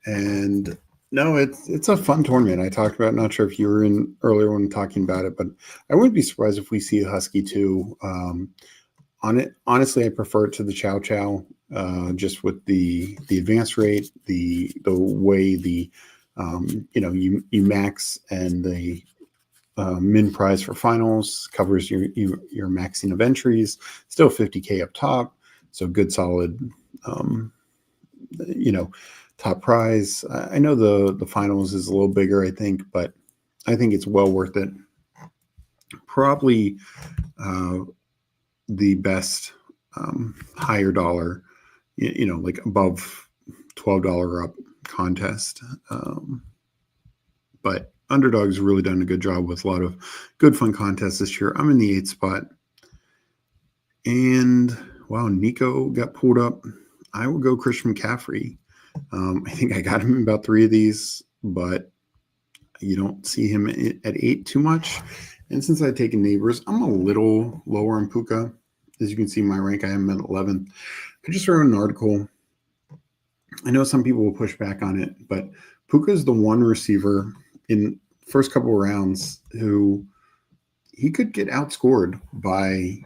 And no, it's a fun tournament. I talked about, not sure if you were in earlier when talking about it, but I wouldn't be surprised if we see a Husky too. On it, honestly, I prefer it to the Chow Chow, just with the advance rate, the way the you max and the min prize for finals covers your maxing of entries, still 50K up top, so good solid top prize. I know the finals is a little bigger, I think, but I think it's well worth it. Probably the best higher dollar, like above $12 up contest. But Underdog's really done a good job with a lot of good fun contests this year. I'm in the 8th spot. And wow, Nico got pulled up. I will go Christian McCaffrey. I think I got him in about 3 of these, but you don't see him at 8 too much. And since I've taken Neighbors, I'm a little lower on Puka. As you can see, my rank, I am at 11th. I just wrote an article. I know some people will push back on it, but Puka is the one receiver in first couple of rounds who he could get outscored by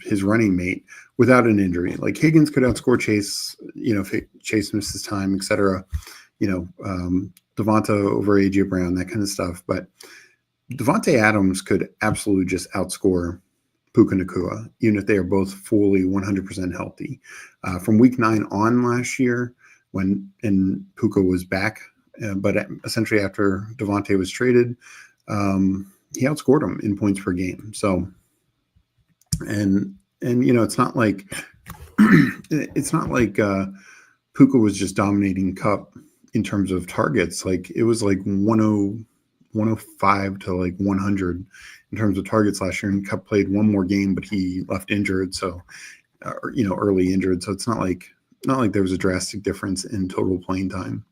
his running mate without an injury. Like Higgins could outscore Chase, if Chase misses time, etc. Devonta over AJ Brown, that kind of stuff. But Devontae Adams could absolutely just outscore Puka Nacua, even if they are both fully 100% healthy. From week 9 on last year, when Puka was back, but essentially after Devontae was traded, he outscored him in points per game. So, and it's not like Puka was just dominating Cup in terms of targets. Like it was like 105 to like 100 in terms of targets last year. And Cup played one more game, but he left injured. So, early injured. So it's not like there was a drastic difference in total playing time.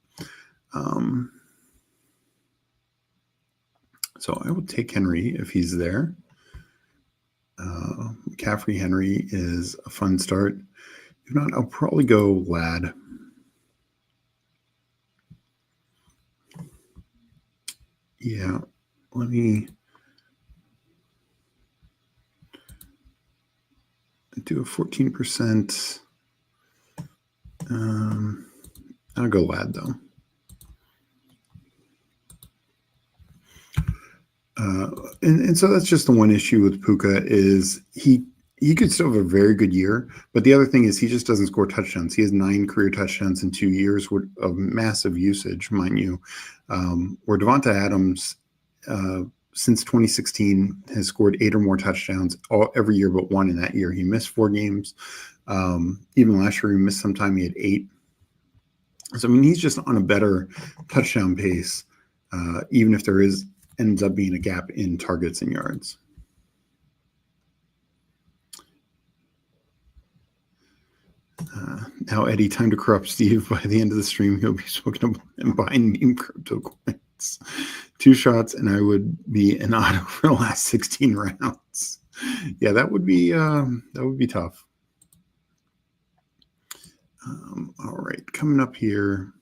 So I will take Henry if he's there. McCaffrey Henry is a fun start. If not, I'll probably go Lad. Yeah, let me do a 14%. I'll go Lad though. And so that's just the one issue with Puka is he could still have a very good year, but the other thing is he just doesn't score touchdowns. He has 9 career touchdowns in 2 years of massive usage, mind you. Where Devonta Adams, since 2016, has scored 8 or more touchdowns every year but one in that year. He missed 4 games. Even last year he missed some time. He had 8. So, I mean, he's just on a better touchdown pace, even if there ends up being a gap in targets and yards. Now, Eddie, time to corrupt Steve. By the end of the stream, he'll be smoking and buying meme crypto coins. 2 shots, and I would be an auto for the last 16 rounds. Yeah, that would be tough. All right, coming up here.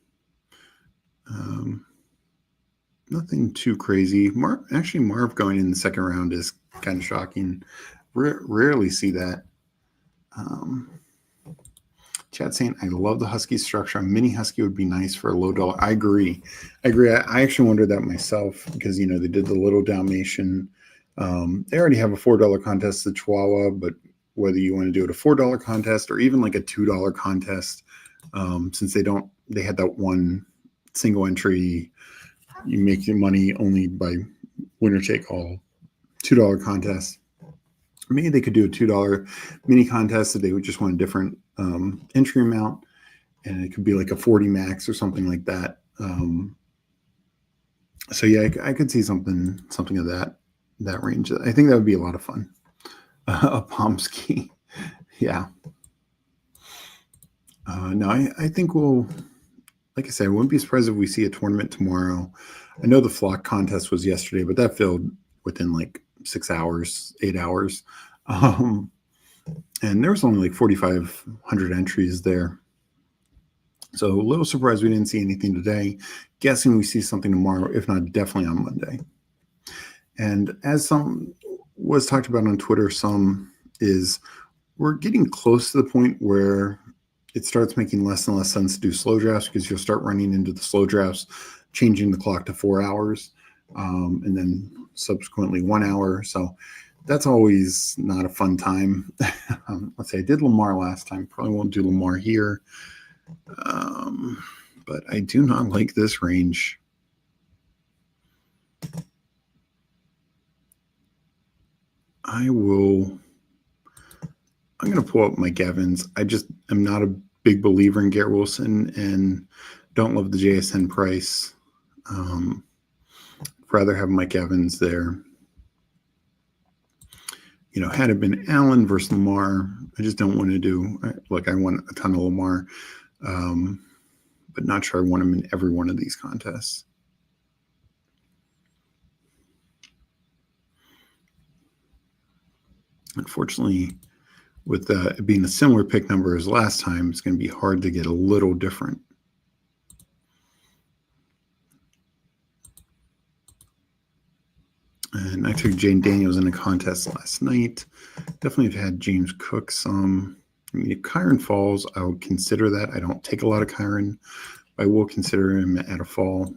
Nothing too crazy. Marv going in the second round is kind of shocking. Rarely see that. Chad saying, I love the Husky structure. A mini Husky would be nice for a low dollar. I agree. I actually wondered that myself because, they did the little Dalmatian. They already have a $4 contest, the Chihuahua, but whether you want to do it a $4 contest or even like a $2 contest, since they had that one single entry, you make your money only by winner take all $2 contest. Maybe they could do a $2 mini contest if they would just want a different entry amount, and it could be like a 40 max or something like that. So yeah, I could see something of that range. I think that would be a lot of fun. A Pomsky, yeah. No, I think we'll. Like I said, I wouldn't be surprised if we see a tournament tomorrow. I know the flock contest was yesterday, but that filled within like 6 hours, 8 hours. And there was only like 4,500 entries there. So a little surprised we didn't see anything today. Guessing we see something tomorrow, if not definitely on Monday. And as some was talked about on Twitter, we're getting close to the point where it starts making less and less sense to do slow drafts because you'll start running into the slow drafts, changing the clock to 4 hours, and then subsequently 1 hour. So that's always not a fun time. Let's say I did Lamar last time. Probably won't do Lamar here. But I do not like this range. I'm going to pull up Mike Evans. I just am not a big believer in Garrett Wilson and don't love the JSN price. Rather have Mike Evans there. Had it been Allen versus Lamar, I just don't want to do, I want a ton of Lamar, but not sure I want him in every one of these contests. Unfortunately, with it being a similar pick number as last time, it's going to be hard to get a little different. And I took Jane Daniels in a contest last night. Definitely have had James Cook some. I mean, if Kyron falls, I would consider that. I don't take a lot of Kyron. I will consider him at a fall.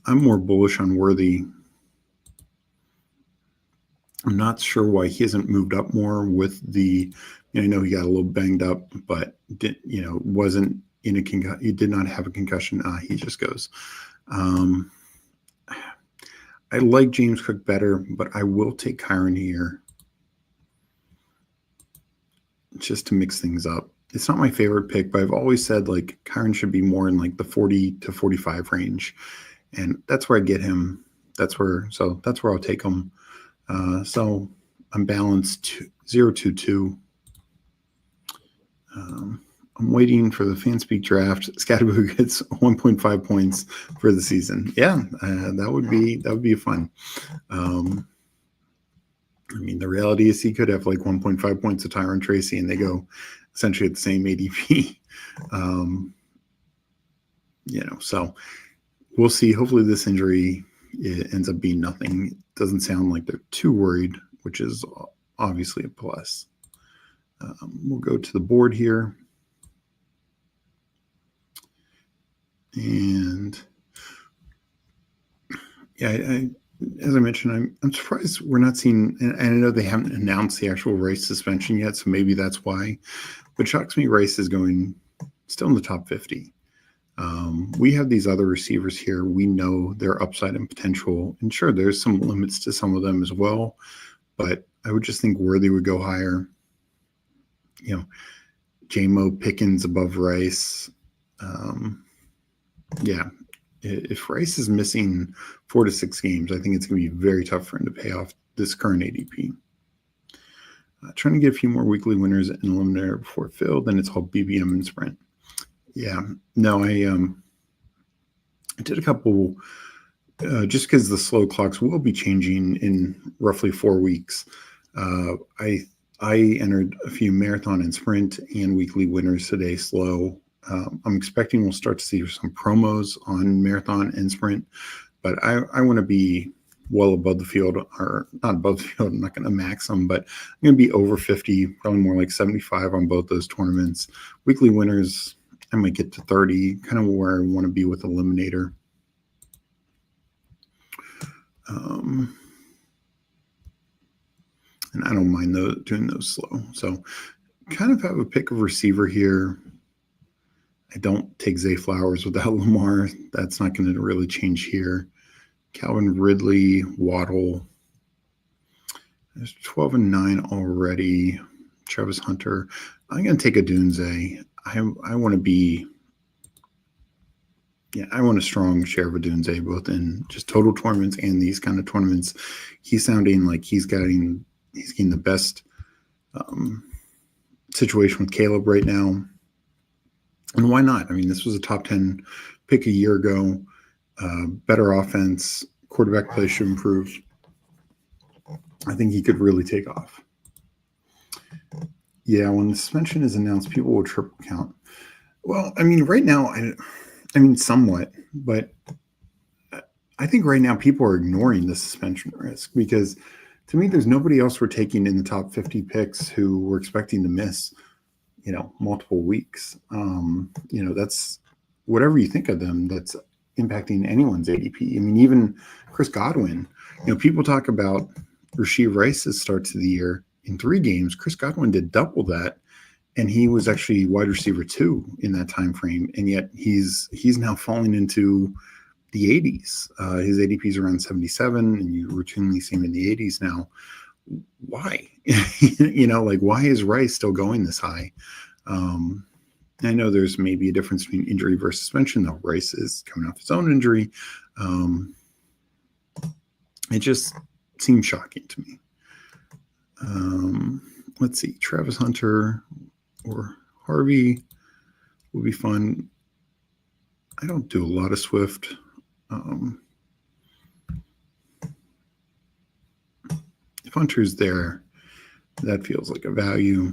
I'm more bullish on Worthy. I'm not sure why he hasn't moved up more with the, I know he got a little banged up, but wasn't in a concussion. He did not have a concussion. He just goes. I like James Cook better, but I will take Kyron here just to mix things up. It's not my favorite pick, but I've always said like Kyron should be more in like the 40 to 45 range, and that's where I get him. That's where I'll take him. So I'm balanced 0-2-2. I'm waiting for the Fanspeak draft. Scatterboo gets 1.5 points for the season. Yeah, that would be fun. I mean, the reality is he could have like 1.5 points of Tyron Tracy, and they go essentially at the same ADP. So we'll see. Hopefully this injury ends up being nothing. It doesn't sound like they're too worried, which is obviously a plus. We'll go to the board here. And yeah, as I mentioned, I'm surprised we're not seeing, and I know they haven't announced the actual Rice suspension yet, so maybe that's why. But shocks me Rice is going still in the top 50. We have these other receivers here. We know their upside and potential. And sure, there's some limits to some of them as well. But I would just think Worthy would go higher. You know, J-Mo Pickens above Rice. Yeah. If Rice is missing 4 to 6 games, I think it's going to be very tough for him to pay off this current ADP. Trying to get a few more weekly winners and eliminator before Phil, then it's all BBM and Sprint. Yeah, no, I did a couple just because the slow clocks will be changing in roughly 4 weeks. I entered a few marathon and sprint and weekly winners today slow. I'm expecting we'll start to see some promos on marathon and sprint, but I want to be well above the field, or not above the field. I'm not going to max them, but I'm going to be over 50, probably more like 75 on both those tournaments. Weekly winners, I might get to 30, kind of where I want to be with Eliminator. And I don't mind doing those slow. So kind of have a pick of receiver here. I don't take Zay Flowers without Lamar. That's not going to really change here. Calvin Ridley, Waddle. There's 12 and 9 already. Travis Hunter. I'm going to take a Dunze. I want to be, I want a strong share of a Dunze, both in just total tournaments and these kind of tournaments. He's sounding like he's getting the best situation with Caleb right now. And why not? I mean, this was a top 10 pick a year ago. Better offense, quarterback play should improve. I think he could really take off. Yeah, when the suspension is announced, people will triple count. Well, I mean, right now, I mean, somewhat, but I think right now people are ignoring the suspension risk because to me, there's nobody else we're taking in the top 50 picks who we're expecting to miss, multiple weeks. That's whatever you think of them, that's impacting anyone's ADP. I mean, even Chris Godwin, people talk about Rashee Rice's start to the year in 3 games. Chris Godwin did double that, and he was actually wide receiver 2 in that time frame, and yet he's now falling into the 80s. His ADP is around 77, and you routinely see him in the 80s now. Why? Why is Rice still going this high? I know there's maybe a difference between injury versus suspension, though Rice is coming off his own injury. It just seems shocking to me. Let's see, Travis Hunter or Harvey will be fun. I don't do a lot of Swift. If Hunter's there, that feels like a value.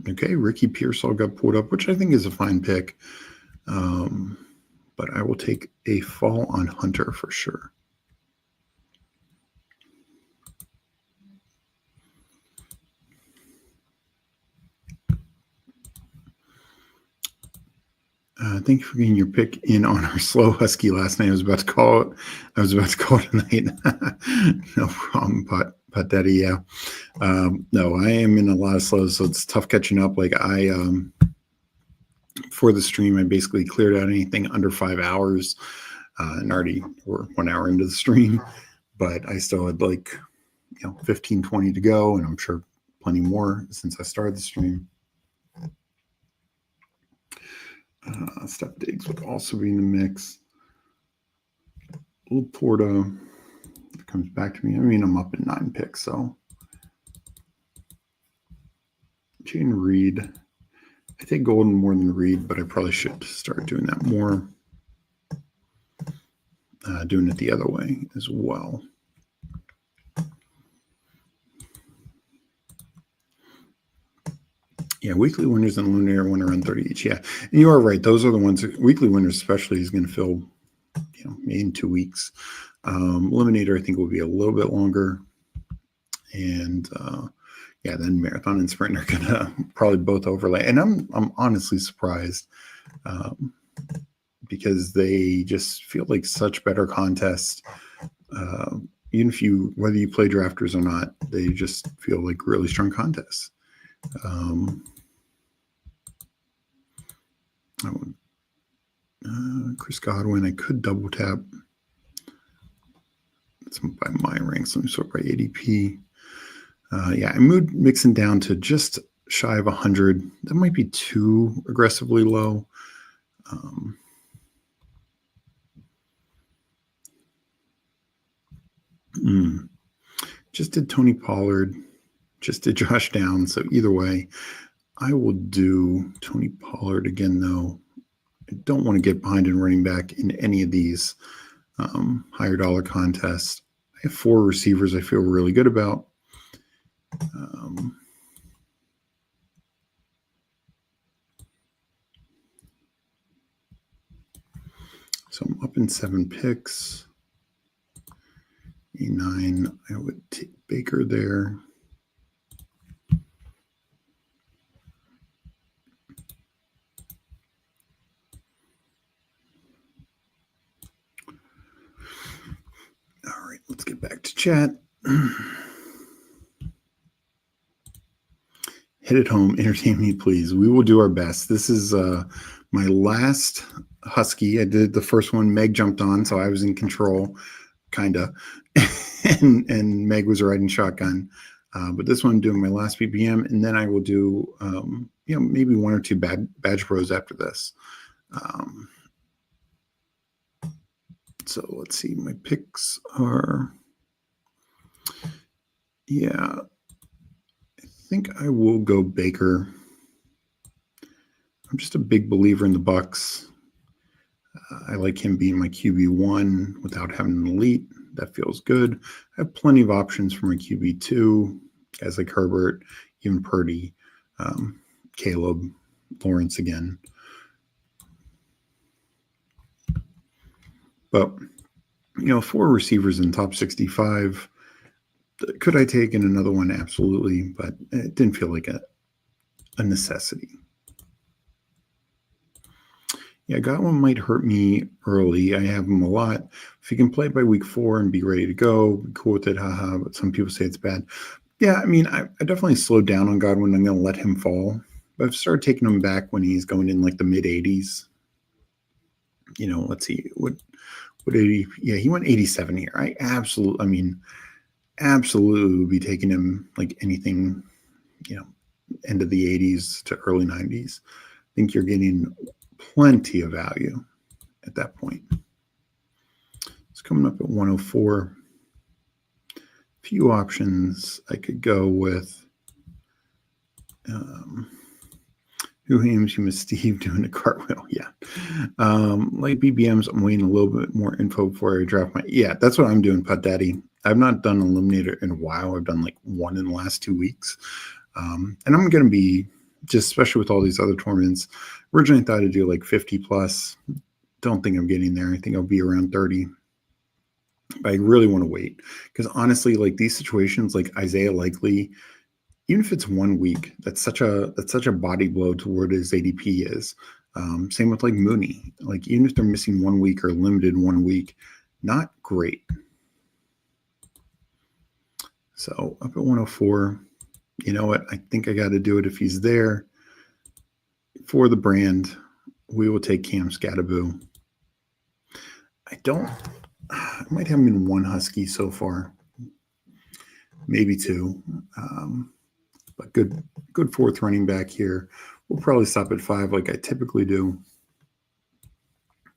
Okay, Ricky Pearsall got pulled up, which I think is a fine pick. But I will take a fall on Hunter for sure. Thank you for getting your pick in on our slow Husky last night. I was about to call it tonight. No problem, Pot Daddy. Yeah. No, I am in a lot of slows, so it's tough catching up. Like for the stream, I basically cleared out anything under 5 hours, and already we're 1 hour into the stream, but I still had 15, 20 to go, and I'm sure plenty more since I started the stream. Steph Diggs would also be in the mix. Laporta comes back to me. I mean, I'm up at 9 picks, so. Jane Reed. I take Golden more than Reed, but I probably should start doing that more. Doing it the other way as well. Yeah, weekly winners and Lunar win around 30 each. Yeah, and you are right. Those are the ones. Weekly winners, especially, is going to fill, in 2 weeks. Eliminator, I think, will be a little bit longer. And yeah, then marathon and sprint are gonna probably both overlay, and I'm honestly surprised because they just feel like such better contests. Even if whether you play drafters or not, they just feel like really strong contests. Chris Godwin, I could double tap. That's by my ranks. Let me sort by ADP. Yeah, I moved Mixon down to just shy of 100. That might be too aggressively low. Just did Tony Pollard, just did Josh Downs. So either way, I will do Tony Pollard again, though. I don't want to get behind in running back in any of these higher dollar contests. I have 4 receivers I feel really good about. So I'm up in 7 picks. E9, I would take Baker there. All right, let's get back to chat. Hit it home, entertain me, please. We will do our best. This is my last Husky. I did the first one. Meg jumped on, so I was in control, kind of. and Meg was riding shotgun. But this one, I'm doing my last BPM, and then I will do, maybe 1 or 2 badge pros after this. So let's see. My picks are, I think I will go Baker. I'm just a big believer in the Bucks. I like him being my QB1 without having an elite. That feels good. I have plenty of options for my QB2, guys like Herbert, even Purdy, Caleb, Lawrence again. But, 4 receivers in top 65. Could I take in another one? Absolutely. But it didn't feel like a necessity. Yeah, Godwin might hurt me early. I have him a lot. If you can play by week 4 and be ready to go, be cool with it, haha. But some people say it's bad. Yeah, I mean, I definitely slowed down on Godwin. I'm going to let him fall. But I've started taking him back when he's going in like the mid 80s. Let's see. What 80? Yeah, he went 87 here. I absolutely would be taking him like anything, end of the 80s to early 90s. I think you're getting plenty of value at that point. It's coming up at 104. Few options I could go with. Who aims you miss Steve doing a cartwheel? Yeah. Like BBMs, I'm waiting a little bit more info before I draft my. Yeah, that's what I'm doing, Putt Daddy. I've not done Eliminator in a while. I've done like 1 in the last 2 weeks. And I'm going to be, just especially with all these other tournaments, originally I thought I'd do like 50 plus. Don't think I'm getting there. I think I'll be around 30. But I really want to wait. Because honestly, like these situations, like Isaiah Likely, even if it's 1 week, that's such a body blow to where his ADP is. Same with like Mooney. Like even if they're missing 1 week or limited 1 week, not great. So up at 104, you know what? I think I got to do it if he's there. For the brand, we will take Cam Scattaboo. I might have him in 1 Husky so far. Maybe 2. But good 4th running back here. We'll probably stop at 5 like I typically do.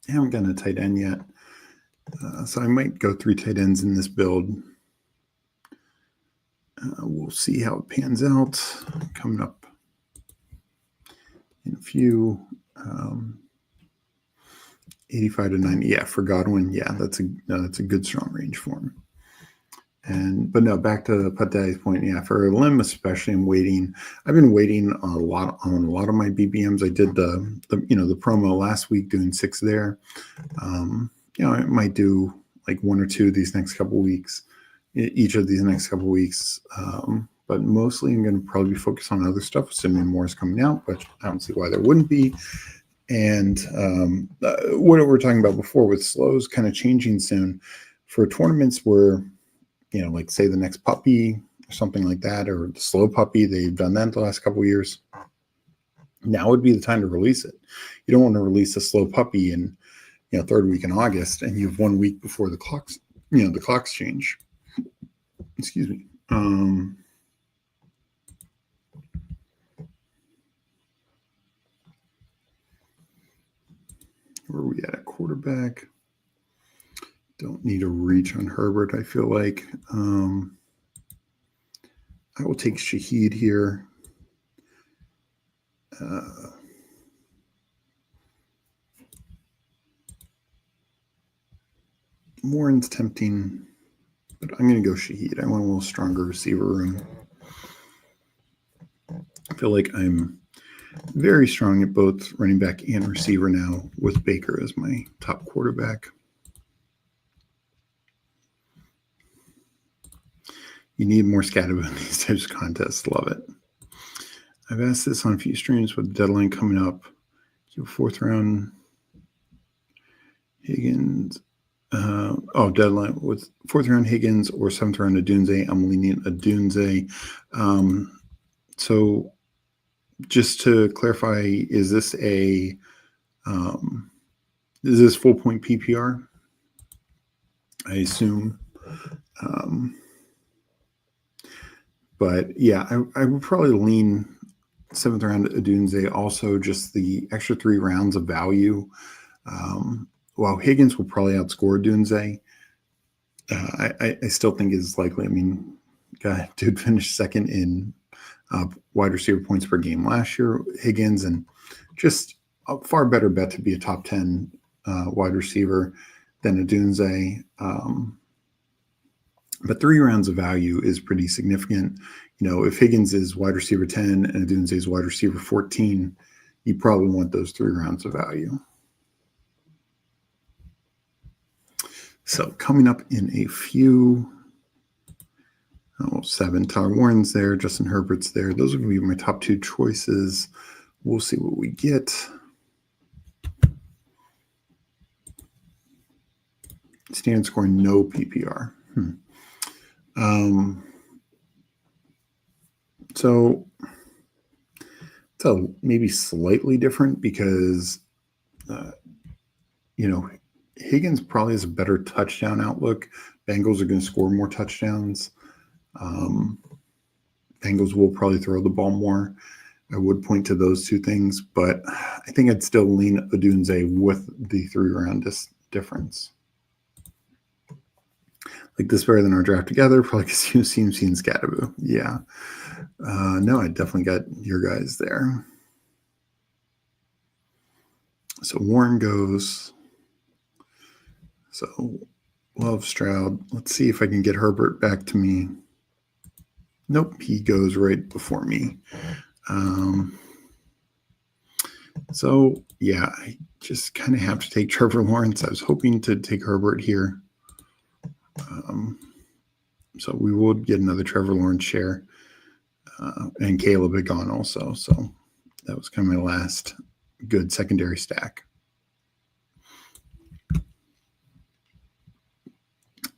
I haven't gotten a tight end yet. So I might go 3 tight ends in this build. We'll see how it pans out. Coming up in a few. 85 to 90. Yeah, for Godwin. Yeah, that's a good strong range for him. But no, back to Putt Daddy's point. Yeah, for a limb especially, I'm waiting. I've been waiting on a lot of my BBMs. I did the promo last week, doing 6 there. I might do like 1 or 2 these next couple weeks. Each of these next couple weeks. but mostly I'm going to probably focus on other stuff, assuming more is coming out, but I don't see why there wouldn't be. And what we're talking about before with slows kind of changing soon for tournaments where, like say the next puppy or something like that, or the slow puppy, they've done that the last couple of years. Now would be the time to release it. You don't want to release a slow puppy in, third week in August, and you have 1 week before the clocks, the clocks change. Excuse me. Where are we at quarterback? Don't need a reach on Herbert, I feel like. I will take Shaheed here. Warren's tempting, but I'm going to go Shaheed. I want a little stronger receiver room. I feel like I'm very strong at both running back and receiver now with Baker as my top quarterback. You need more scatter in these types of contests. Love it. I've asked this on a few streams with the deadline coming up. Fourth round Higgins. Deadline with fourth round Higgins or seventh round Adunze. I'm leaning Adunze. So just to clarify, is this full point PPR? I assume. But yeah, I would probably lean seventh round Adunze. Also, just the extra 3 rounds of value. While Higgins will probably outscore Adunze, I still think is likely. I mean, dude finished second in wide receiver points per game last year, Higgins, and just a far better bet to be a top 10 wide receiver than Adunze. But 3 rounds of value is pretty significant. If Higgins is wide receiver 10 and Adunze is wide receiver 14, you probably want those 3 rounds of value. So coming up in a few, 7. Tyler Warren's there, Justin Herbert's there. Those are going to be my top 2 choices. We'll see what we get. Stand scoring no PPR. So maybe slightly different because, Higgins probably has a better touchdown outlook. Bengals are going to score more touchdowns. Bengals will probably throw the ball more. I would point to those 2 things, but I think I'd still lean Adunze with the 3 round difference. Like this better than our draft together, probably because you've seen Scatterboo. Yeah. No, I definitely got your guys there. So Warren goes. So love Stroud. Let's see if I can get Herbert back to me. Nope, he goes right before me. So yeah, I just kind of have to take Trevor Lawrence. I was hoping to take Herbert here. So we would get another Trevor Lawrence share. And Caleb had gone also. So that was kind of my last good secondary stack.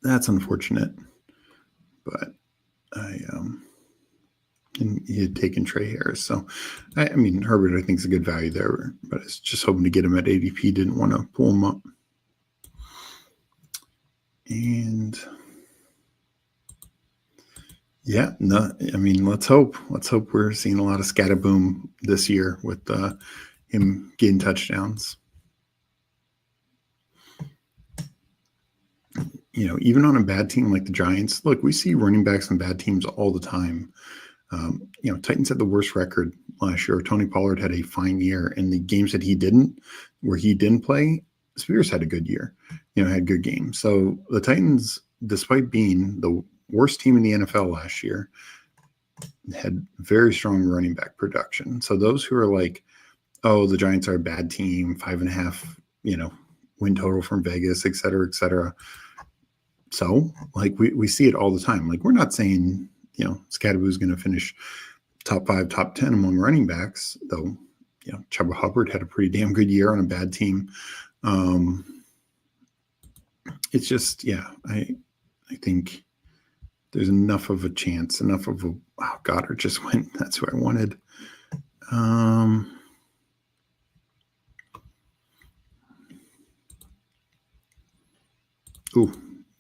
That's unfortunate. But and he had taken Trey Harris. So, I mean, Herbert, I think, is a good value there, but I was just hoping to get him at ADP. Didn't want to pull him up. And yeah, no, I mean, let's hope we're seeing a lot of scataboom this year with him getting touchdowns. Even on a bad team like the Giants, look, we see running backs on bad teams all the time. Titans had the worst record last year. Tony Pollard had a fine year. In the games that he didn't play, Spears had a good year, had good games. So the Titans, despite being the worst team in the NFL last year, had very strong running back production. So those who are like, oh, the Giants are a bad team, 5.5, win total from Vegas, et cetera, et cetera. So like we see it all the time. Like we're not saying Scadaboo's going to finish top 5, top 10 among running backs, though. Chuba Hubbard had a pretty damn good year on a bad team. It's just, I think there's enough of a chance, Goddard just went. That's who I wanted.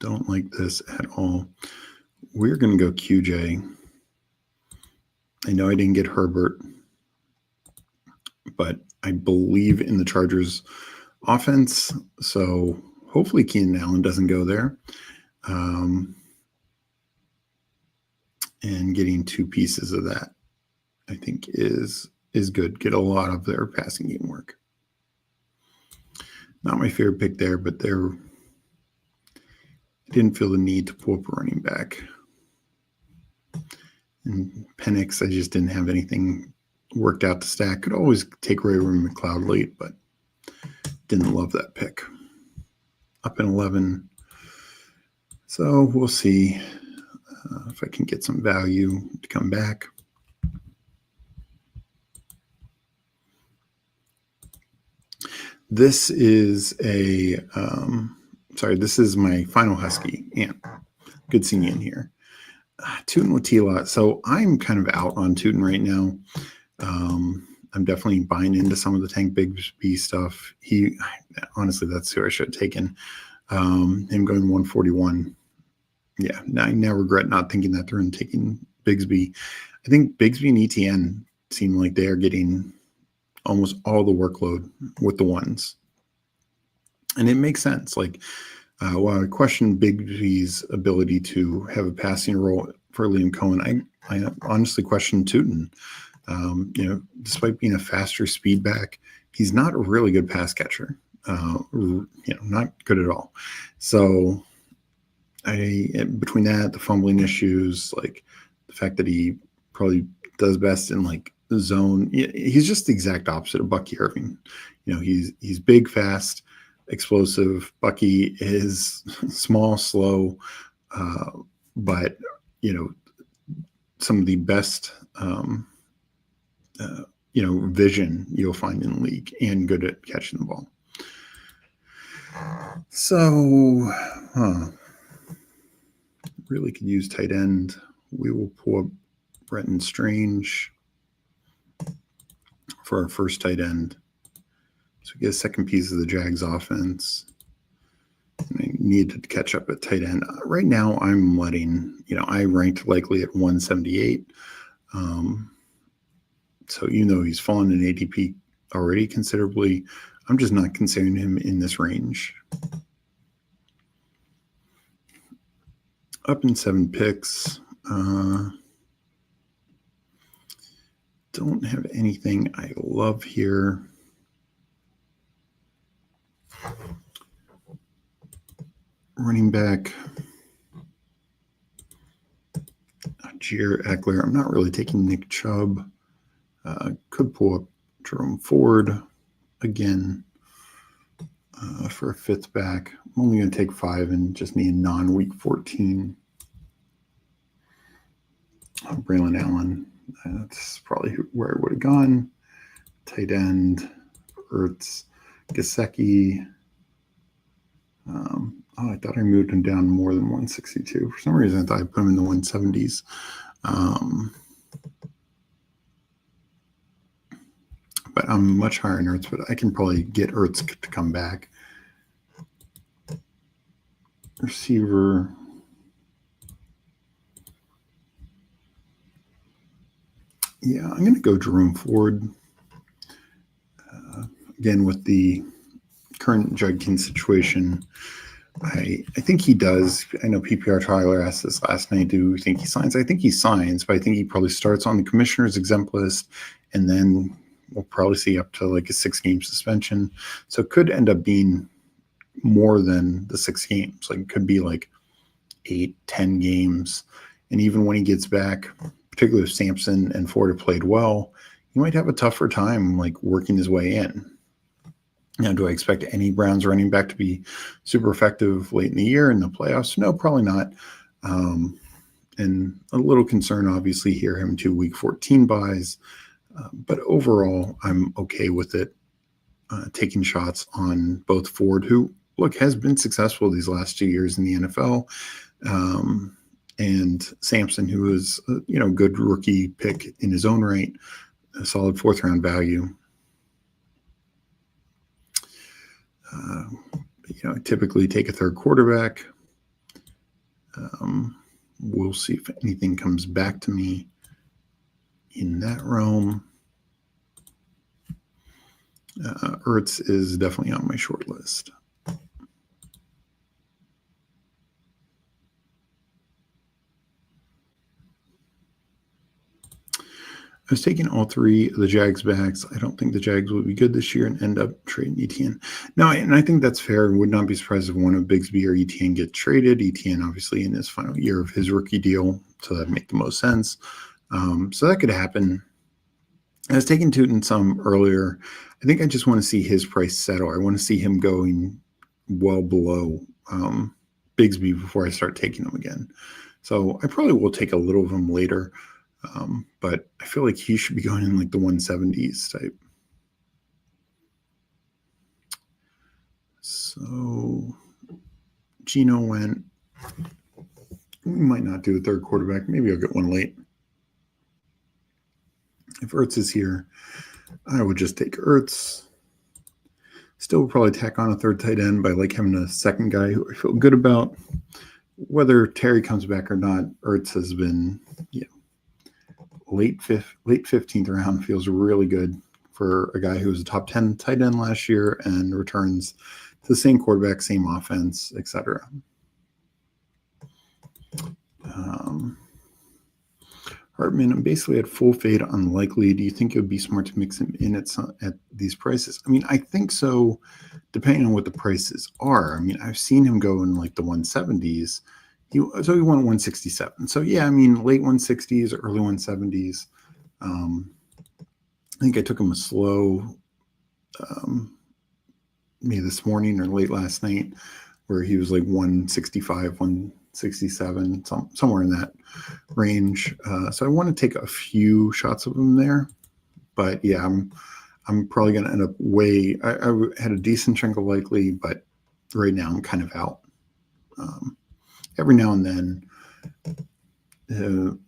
Don't like this at all. We're going to go QJ. I know I didn't get Herbert, but I believe in the Chargers offense. So hopefully Keenan Allen doesn't go there. And getting 2 pieces of that, I think is good. Get a lot of their passing game work. Not my favorite pick there, but I didn't feel the need to pull up a running back. And Penix, I just didn't have anything worked out to stack. Could always take Ray McLeod late, but didn't love that pick. Up in 11. So we'll see if I can get some value to come back. This is this is my final Husky. And good seeing you in here. Tootin with T-Lot. So I'm kind of out on Tootin right now. I'm definitely buying into some of the Tank Bigsby stuff. Honestly, that's who I should have taken. Him going 141. Yeah, I now regret not thinking that through and taking Bigsby. I think Bigsby and ETN seem like they are getting almost all the workload with the ones. And it makes sense. While I question Bigsby's ability to have a passing role for Liam Cohen, I honestly question Tootin. Despite being a faster speed back, he's not a really good pass catcher. Not good at all. So between that, the fumbling issues, the fact that he probably does best in the zone, he's just the exact opposite of Bucky Irving. He's big, fast, explosive. Bucky is small, slow, but some of the best vision you'll find in the league, and good at catching the ball. So really could use tight end. We will pull up Brenton Strange for our first tight end. So we get a second piece of the Jags offense. And I need to catch up at tight end. Right now I'm I ranked likely at 178. So he's fallen in ADP already considerably, I'm just not considering him in this range. Up in 7 picks. Don't have anything I love here. Running back. Jair Eckler. I'm not really taking Nick Chubb. Could pull up Jerome Ford again for a 5th back. I'm only going to take 5 and just need non-week 14. Braylon Allen. That's probably where I would have gone. Tight end. Ertz. Gesicki. I thought I moved him down more than 162. For some reason, I thought I put him in the 170s. But I'm much higher in Ertz, but I can probably get Ertz to come back. Receiver. Yeah, I'm going to go Jerome Ford. Again, with the current Judkins situation, I think he does. I know PPR Tyler asked this last night. Do you think he signs? I think he signs, but I think he probably starts on the commissioner's exempt list, and then we'll probably see up to a 6-game suspension. So it could end up being more than the 6 games. It could be 8, 10 games. And even when he gets back, particularly if Sampson and Ford have played well, he might have a tougher time working his way in. Now, do I expect any Browns running back to be super effective late in the year in the playoffs? No, probably not. And and a little concern, obviously, here having 2 week 14 buys. But overall, I'm okay with it. Taking shots on both Ford, who, look, has been successful these last 2 years in the NFL, and Sampson, who is a good rookie pick in his own right, a solid 4th round value. Typically take a third quarterback. We'll see if anything comes back to me in that realm. Ertz is definitely on my short list. I was taking all 3 of the Jags backs. I don't think the Jags will be good this year and end up trading ETN. No, and I think that's fair. Would not be surprised if one of Bigsby or ETN get traded. ETN, obviously, in his final year of his rookie deal, so that'd make the most sense. So that could happen. I was taking Tootin some earlier. I think I just want to see his price settle. I want to see him going well below Bigsby before I start taking him again. So I probably will take a little of him later. But I feel like he should be going in like the 170s type. So Gino went. We might not do a third quarterback. Maybe I'll get one late. If Ertz is here, I would just take Ertz. Still probably tack on a third tight end, but I like having a second guy who I feel good about. Whether Terry comes back or not, Ertz has been, late 15th round feels really good for a guy who was a top 10 tight end last year and returns to the same quarterback, same offense, etc. Hartman, I'm basically at full fade unlikely. Do you think it would be smart to mix him in at these prices? I mean, I think so, depending on what the prices are. I mean, I've seen him go in like the 170s. He went 167. So, yeah, I mean, late 160s, early 170s. I think I took him a slow maybe this morning or late last night where he was like 165, 167, somewhere in that range. So I want to take a few shots of him there. But, yeah, I'm probably going to end up I had a decent chunk of likely, but right now I'm kind of out. Every now and then,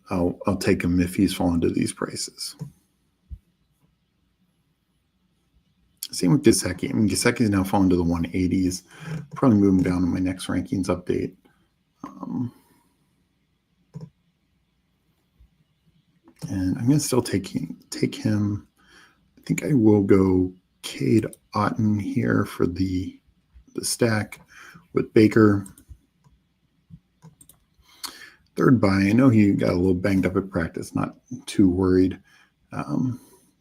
I'll take him if he's fallen to these prices. Same with Gesicki. I mean, Gesicki's now fallen to the 180s. Probably move him down in my next rankings update. And I'm going to still take him. I think I will go Cade Otton here for the stack with Baker. Third buy. I know he got a little banged up at practice. Not too worried.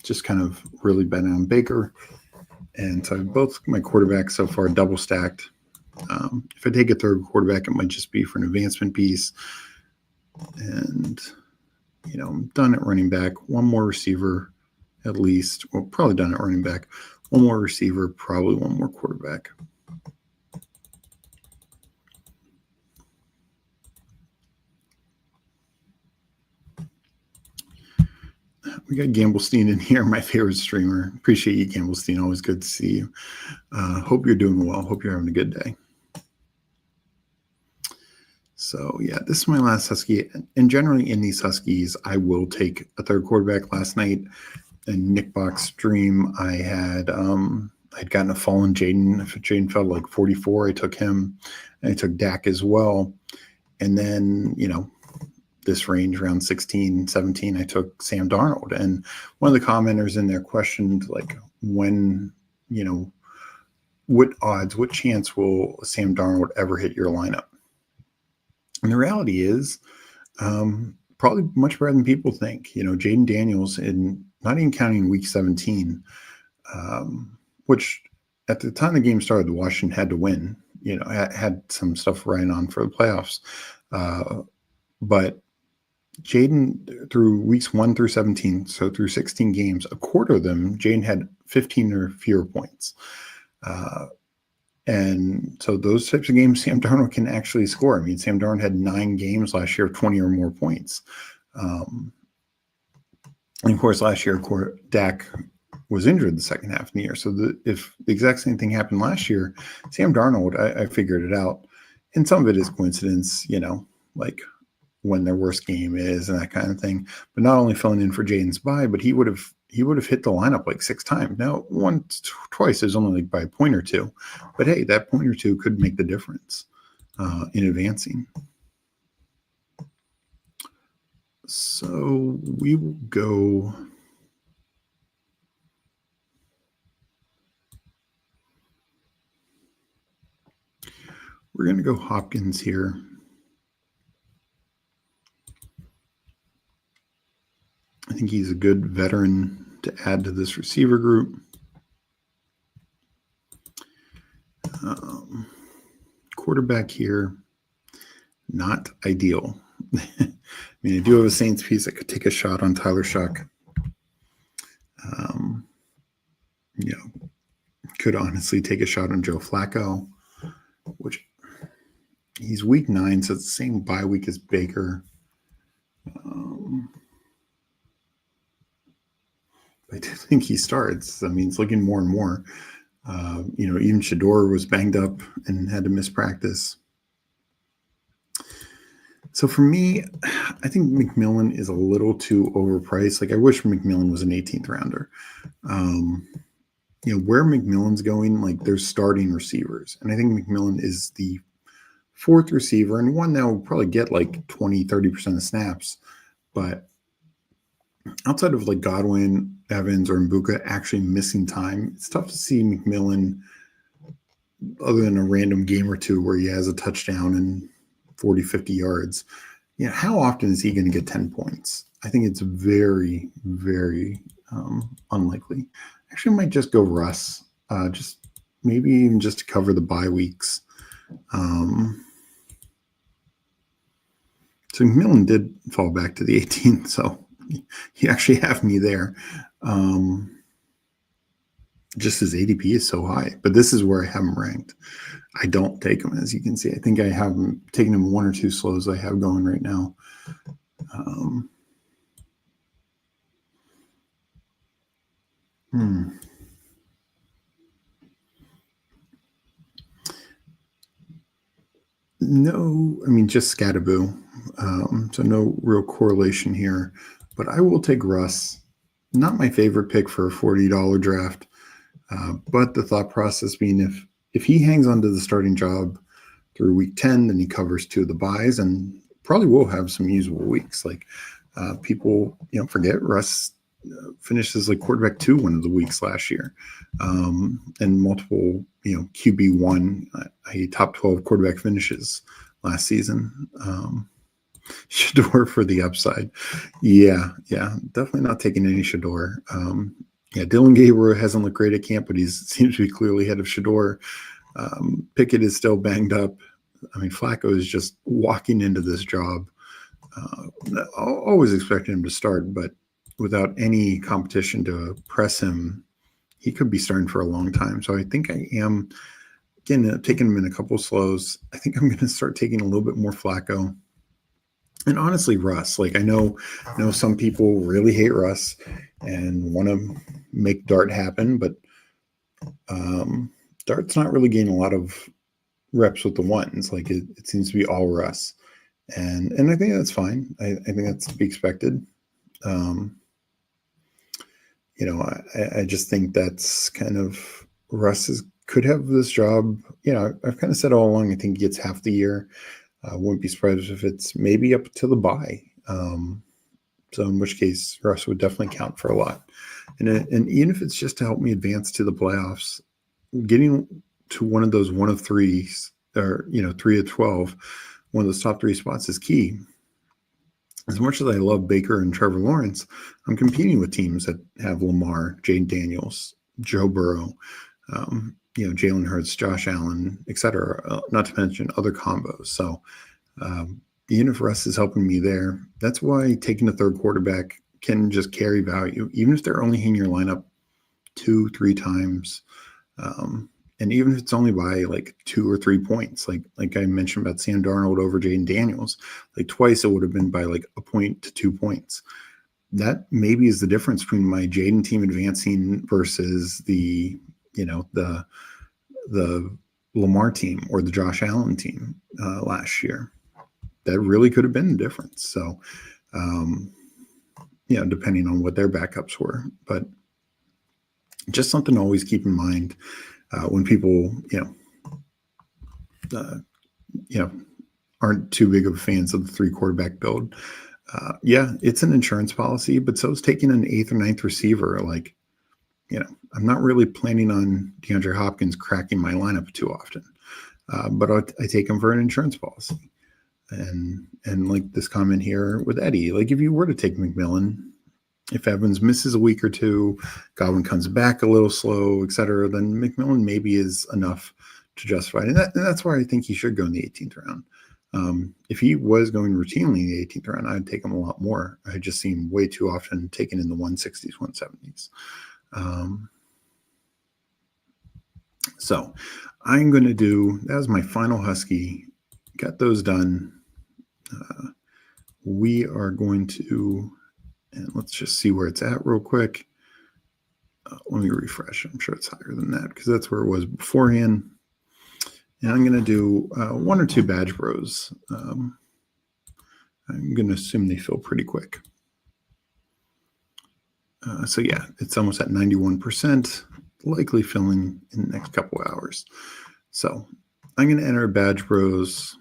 Just kind of really betting on Baker. And so both my quarterbacks so far double stacked. If I take a third quarterback, it might just be for an advancement piece. And, I'm done at running back. One more receiver at least. Well, probably done at running back. One more receiver, probably one more quarterback. We got Gamblestein in here, my favorite streamer. Appreciate you, Gamblestein. Always good to see you. Hope you're doing well. Hope you're having a good day. So, yeah, this is my last Husky. And generally in these Huskies, I will take a third quarterback. Last night in Nick Box stream, I had I'd gotten a fallen Jaden. If Jaden fell like 44, I took him. And I took Dak as well. And then, this range around 16, 17, I took Sam Darnold. And one of the commenters in there questioned, like, when, what odds, what chance will Sam Darnold ever hit your lineup? And the reality is probably much better than people think. Jaden Daniels, not even counting week 17, which at the time the game started, Washington had to win, had some stuff right on for the playoffs. But Jaden, through weeks 1 through 17, so through 16 games, a quarter of them, Jaden had 15 or fewer points. And so those types of games, Sam Darnold can actually score. I mean, Sam Darnold had 9 games last year of 20 or more points. And of course, last year, Dak was injured the second half of the year. So if the exact same thing happened last year, Sam Darnold, I figured it out. And some of it is coincidence, like when their worst game is and that kind of thing. But not only filling in for Jaden's bye, but he would have hit the lineup like 6 times. Now, twice is only like by a point or two. But hey, that point or two could make the difference in advancing. So we will go. We're going to go Hopkins here. I think he's a good veteran to add to this receiver group. Quarterback here, not ideal. I mean, I do have a Saints piece that could take a shot on Tyler Shuck. Could honestly take a shot on Joe Flacco, which he's week 9, so it's the same bye week as Baker. I do think he starts. I mean, it's looking more and more. Even Shador was banged up and had to miss practice. So for me, I think McMillan is a little too overpriced. Like, I wish McMillan was an 18th rounder. Where McMillan's going, like, there's starting receivers. And I think McMillan is the 4th receiver and one that will probably get like 20, 30% of snaps. But outside of like Godwin, Evans, or Mbuka actually missing time, it's tough to see McMillan, other than a random game or two where he has a touchdown and 40, 50 yards. How often is he going to get 10 points? I think it's very, very unlikely. Actually, I might just go Russ, maybe even just to cover the bye weeks. So McMillan did fall back to the 18th, so you actually have me there. Just his ADP is so high, but this is where I have him ranked. I don't take him, as you can see. I think I have taken him 1 or 2 slows I have going right now. No, I mean, just Scatterboo. So no real correlation here, but I will take Russ. Not my favorite pick for a $40 draft, but the thought process being if he hangs on to the starting job through week 10, then he covers 2 of the buys and probably will have some usable weeks. Like people, forget Russ finishes like quarterback 2 one of the weeks last year, and multiple, QB1, a top 12 quarterback finishes last season. Shador for the upside. Yeah, definitely not taking any Shador. Dylan Gabriel hasn't looked great at camp, but he seems to be clearly ahead of Shador. Pickett is still banged up. I mean, Flacco is just walking into this job. Always expected him to start, but without any competition to press him, he could be starting for a long time. So I think I am, again, taking him in a couple slows. I think I'm going to start taking a little bit more Flacco. And honestly, Russ, like I know some people really hate Russ and want to make Dart happen, but Dart's not really getting a lot of reps with the ones. Like it seems to be all Russ. And I think that's fine. I think that's to be expected. I just think that's kind of Russ could have this job. I've kind of said all along, I think he gets half the year. Wouldn't be surprised if it's maybe up to the bye. So in which case, Russ would definitely count for a lot. And even if it's just to help me advance to the playoffs, getting to one of those 1 of 3s or 3 of 12, one of those top 3 spots is key. As much as I love Baker and Trevor Lawrence, I'm competing with teams that have Lamar, Jane Daniels, Joe Burrow, Jalen Hurts, Josh Allen, et cetera, not to mention other combos. So even if Russ is helping me there, that's why taking a third quarterback can just carry value, even if they're only in your lineup 2-3 times. And even if it's only by like 2 or 3 points, like I mentioned about Sam Darnold over Jaden Daniels, like twice it would have been by like a point to 2 points. That maybe is the difference between my Jaden team advancing versus the Lamar team or the Josh Allen team last year. That really could have been the difference. So, depending on what their backups were, but just something to always keep in mind when people, aren't too big of fans of the 3 quarterback build. It's an insurance policy, but so is taking an 8th or 9th receiver. Like, I'm not really planning on DeAndre Hopkins cracking my lineup too often, but I take him for an insurance policy. And like this comment here with Eddie, like if you were to take McMillan, if Evans misses a week or two, Godwin comes back a little slow, etc., then McMillan maybe is enough to justify it. And that's why I think he should go in the 18th round. If he was going routinely in the 18th round, I'd take him a lot more. I just see him way too often taken in the 160s, 170s. So I'm going to that was my final Husky. Got those done. We are going to, and let's just see where it's at real quick. Let me refresh. I'm sure it's higher than that because that's where it was beforehand. And I'm going to do 1 or 2 badge bros. I'm going to assume they fill pretty quick. So yeah, it's almost at 91%, likely filling in the next couple of hours. So I'm going to enter badge bros.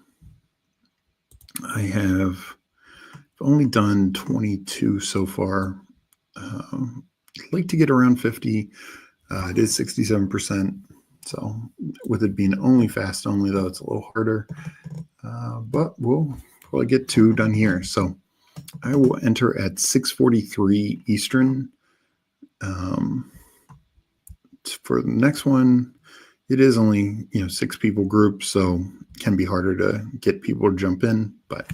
I have only done 22 so far. I'd like to get around 50. It is 67%. So with it being only fast only, though, it's a little harder. But we'll probably get 2 done here. So I will enter at 6:43 Eastern. For the next one, it is only 6 people group, so it can be harder to get people to jump in. But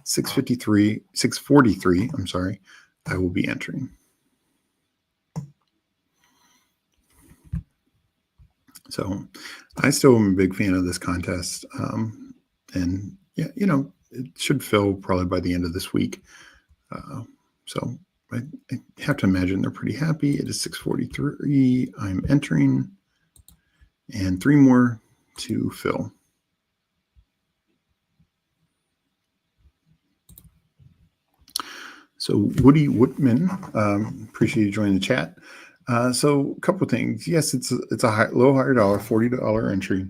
6:43. I'm sorry. I will be entering. So I still am a big fan of this contest. And yeah, it should fill probably by the end of this week. So I have to imagine they're pretty happy. It is 6:43. I'm entering and 3 more to fill. So Woody Woodman, appreciate you joining the chat. So a couple of things. Yes, it's a little higher dollar, $40 entry,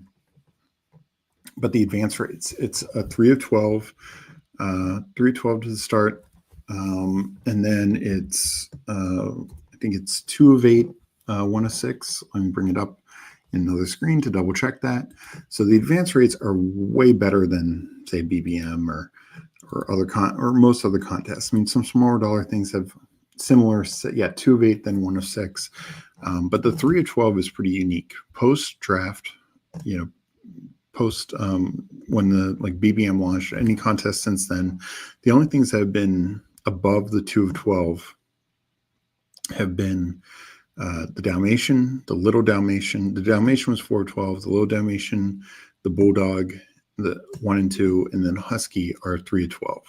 but the advance rates, it's a 3 of 12, 3 of 12 to the start. And then it's, I think it's 2 of 8, 1 of 6. Let me bring it up in another screen to double check that. So the advance rates are way better than say BBM or other or most other contests. I mean, some smaller dollar things have similar, 2 of 8, then 1 of 6. But the 3 of 12 is pretty unique. Post draft, post when the BBM launched, any contest since then, the only things that have been above the 2 of 12 have been the Dalmatian, the Little Dalmatian. The Dalmatian was 4 of 12. The Little Dalmatian, the Bulldog, the 1 and 2, and then Husky are 3 of 12.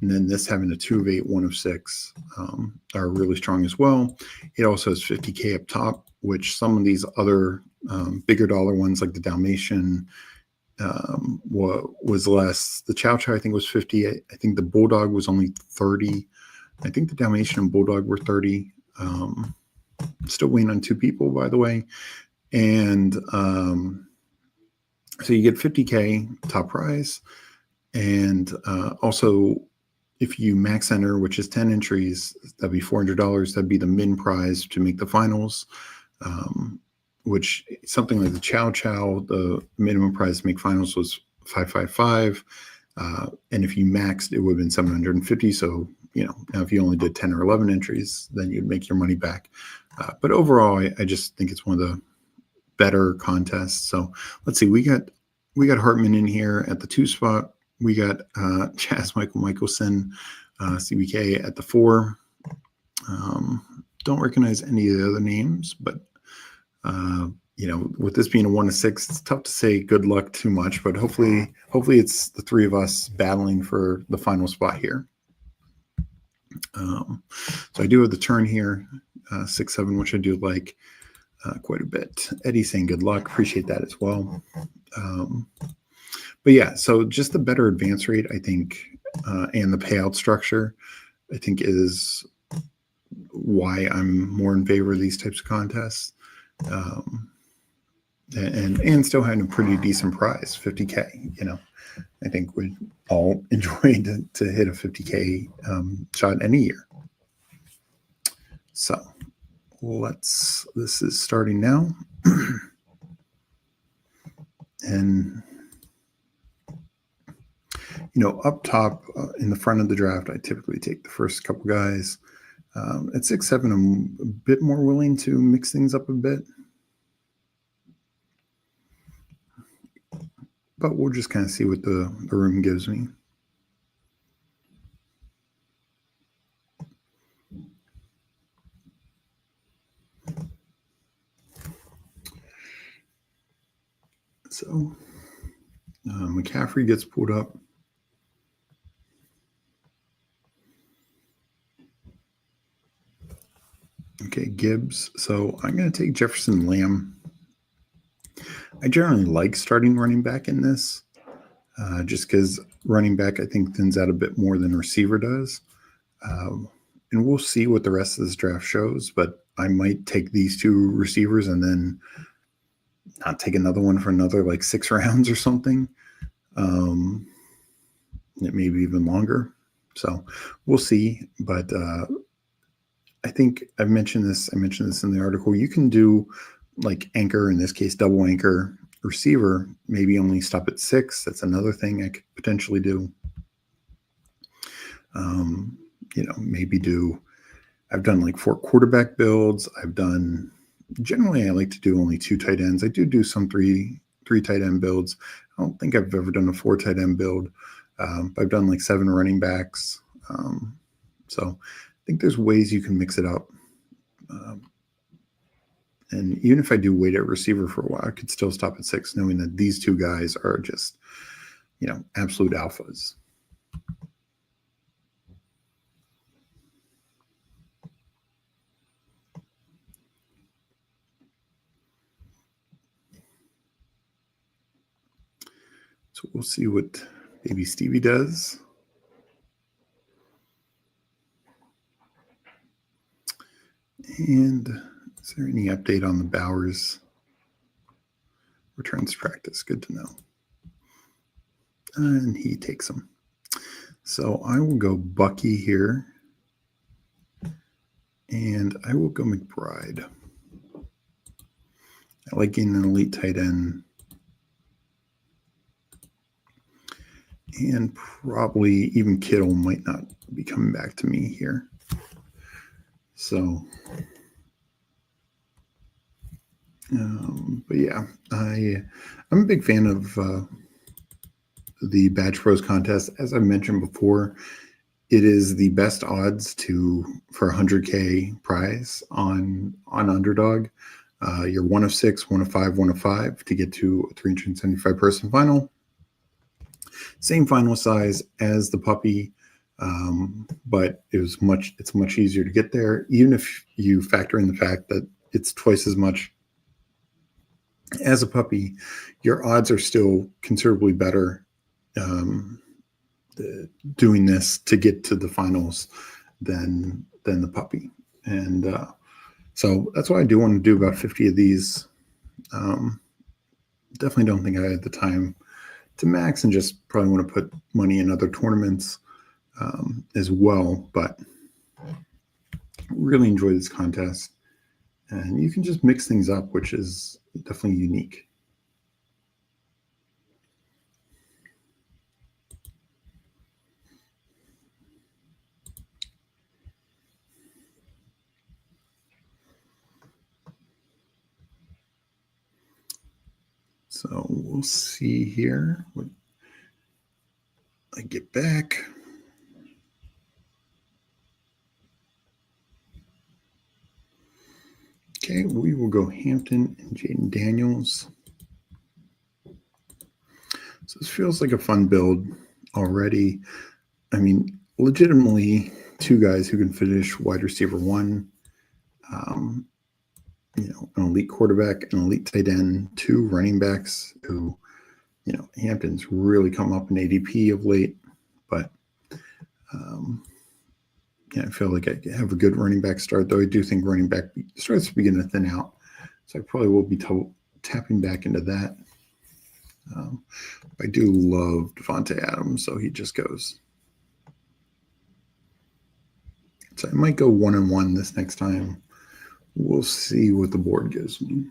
And then this having a 2 of 8, 1 of 6 are really strong as well. It also has 50K up top, which some of these other bigger dollar ones like the Dalmatian was less. The Chow Chow I think was 50. I think the Bulldog was only 30. I think the Dalmatian and Bulldog were 30. Still waiting on 2 people, by the way. And so you get 50K top prize. And also, if you max enter, which is 10 entries, that'd be $400. That'd be the min prize to make the finals, which something like the Chow Chow, the minimum prize to make finals was $555. And if you maxed, it would have been $750. So, now if you only did 10 or 11 entries, then you'd make your money back. But overall, I just think it's one of the better contests. So let's see, we got Hartman in here at the 2 spot. We got Chaz Michelson, CBK at the 4. Don't recognize any of the other names, but with this being a 1-6, it's tough to say good luck too much, but hopefully it's the three of us battling for the final spot here. So I do have the turn here, 6-7, which I do like quite a bit. Eddie saying good luck. Appreciate that as well. But yeah, so just the better advance rate, I think, and the payout structure, I think, is why I'm more in favor of these types of contests. And still having a pretty decent prize, 50K. I think we'd all enjoy to hit a 50K shot any year. So this is starting now. And up top in the front of the draft, I typically take the first couple guys. At 6-7, I'm a bit more willing to mix things up a bit. But we'll just kind of see what the room gives me. So McCaffrey gets pulled up. Okay, Gibbs. So I'm going to take Jefferson Lamb. I generally like starting running back in this, just because running back, I think, thins out a bit more than receiver does. And we'll see what the rest of this draft shows, but I might take these two receivers and then not take another one for another 6 rounds or something. Maybe even longer. So we'll see. But I think I mentioned this in the article. You can do anchor, in this case, double anchor receiver, maybe only stop at 6. That's another thing I could potentially do. Maybe I've done 4 quarterback builds. Generally I like to do only 2 tight ends. I do some three tight end builds. I don't think I've ever done a 4 tight end build. I've done 7 running backs. So I think there's ways you can mix it up. And even if I do wait at receiver for a while, I could still stop at 6, knowing that these 2 guys are just, absolute alphas. So we'll see what baby Stevie does. And is there any update on the Bowers returns practice? Good to know. And he takes them. So I will go Bucky here. And I will go McBride. I like getting an elite tight end. And probably even Kittle might not be coming back to me here. So, but yeah, I'm a big fan of the Badge Pros contest. As I mentioned before, it is the best odds for a 100K prize on Underdog. You're 1 of 6, 1 of 5, 1 of 5 to get to a 375 person final. Same final size as the puppy, but it's much easier to get there, even if you factor in the fact that it's twice as much as a puppy. Your odds are still considerably better doing this to get to the finals than the puppy. And so that's why I do want to do about 50 of these. Definitely don't think I had the time to max, and just probably want to put money in other tournaments as well. But really enjoy this contest, and you can just mix things up, which is definitely unique. So we'll see here what I get back. Okay, we will go Hampton and Jaden Daniels. So this feels like a fun build already. I mean, legitimately, two guys who can finish wide receiver one, an elite quarterback, an elite tight end, two running backs who, Hampton's really come up in ADP of late, but I feel like I have a good running back start, though I do think running back starts to begin to thin out. So I probably will be tapping back into that. I do love Devontae Adams, so he just goes. So I might go 1-1 this next time. We'll see what the board gives me.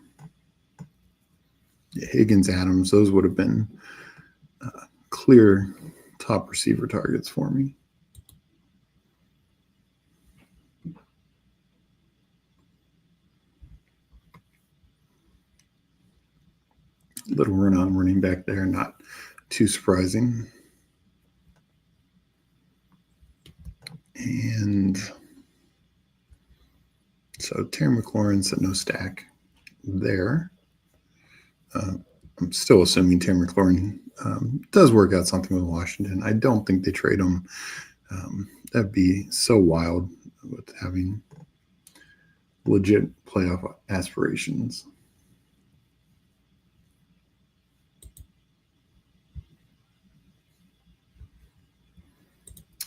Yeah, Higgins, Adams, those would have been clear top receiver targets for me. Little run on running back there, not too surprising. And so Terry McLaurin's at no stack there. I'm still assuming Terry McLaurin does work out something with Washington. I don't think they trade him. That'd be so wild with having legit playoff aspirations.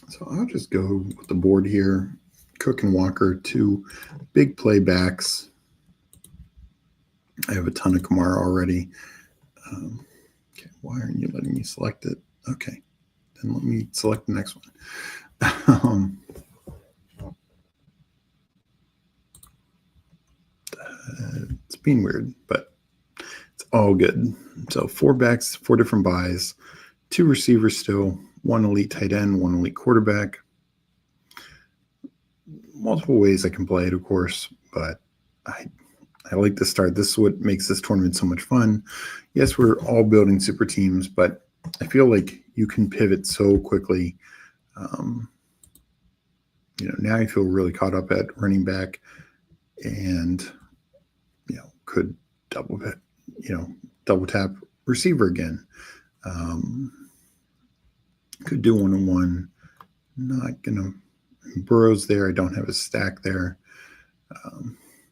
So I'll just go with the board here. Cook and Walker, two big play backs. I have a ton of Kamara already. Okay, why aren't you letting me select it? Okay, then let me select the next one. It's being weird, but it's all good. So 4 backs, 4 different buys, 2 receivers still, 1 elite tight end, 1 elite quarterback. Multiple ways I can play it, of course, but I like to start. This is what makes this tournament so much fun. Yes, we're all building super teams, but I feel like you can pivot so quickly. Now I feel really caught up at running back and, could double tap receiver again. Could do 1-on-1. Not going to. Burrow's there. I don't have a stack there.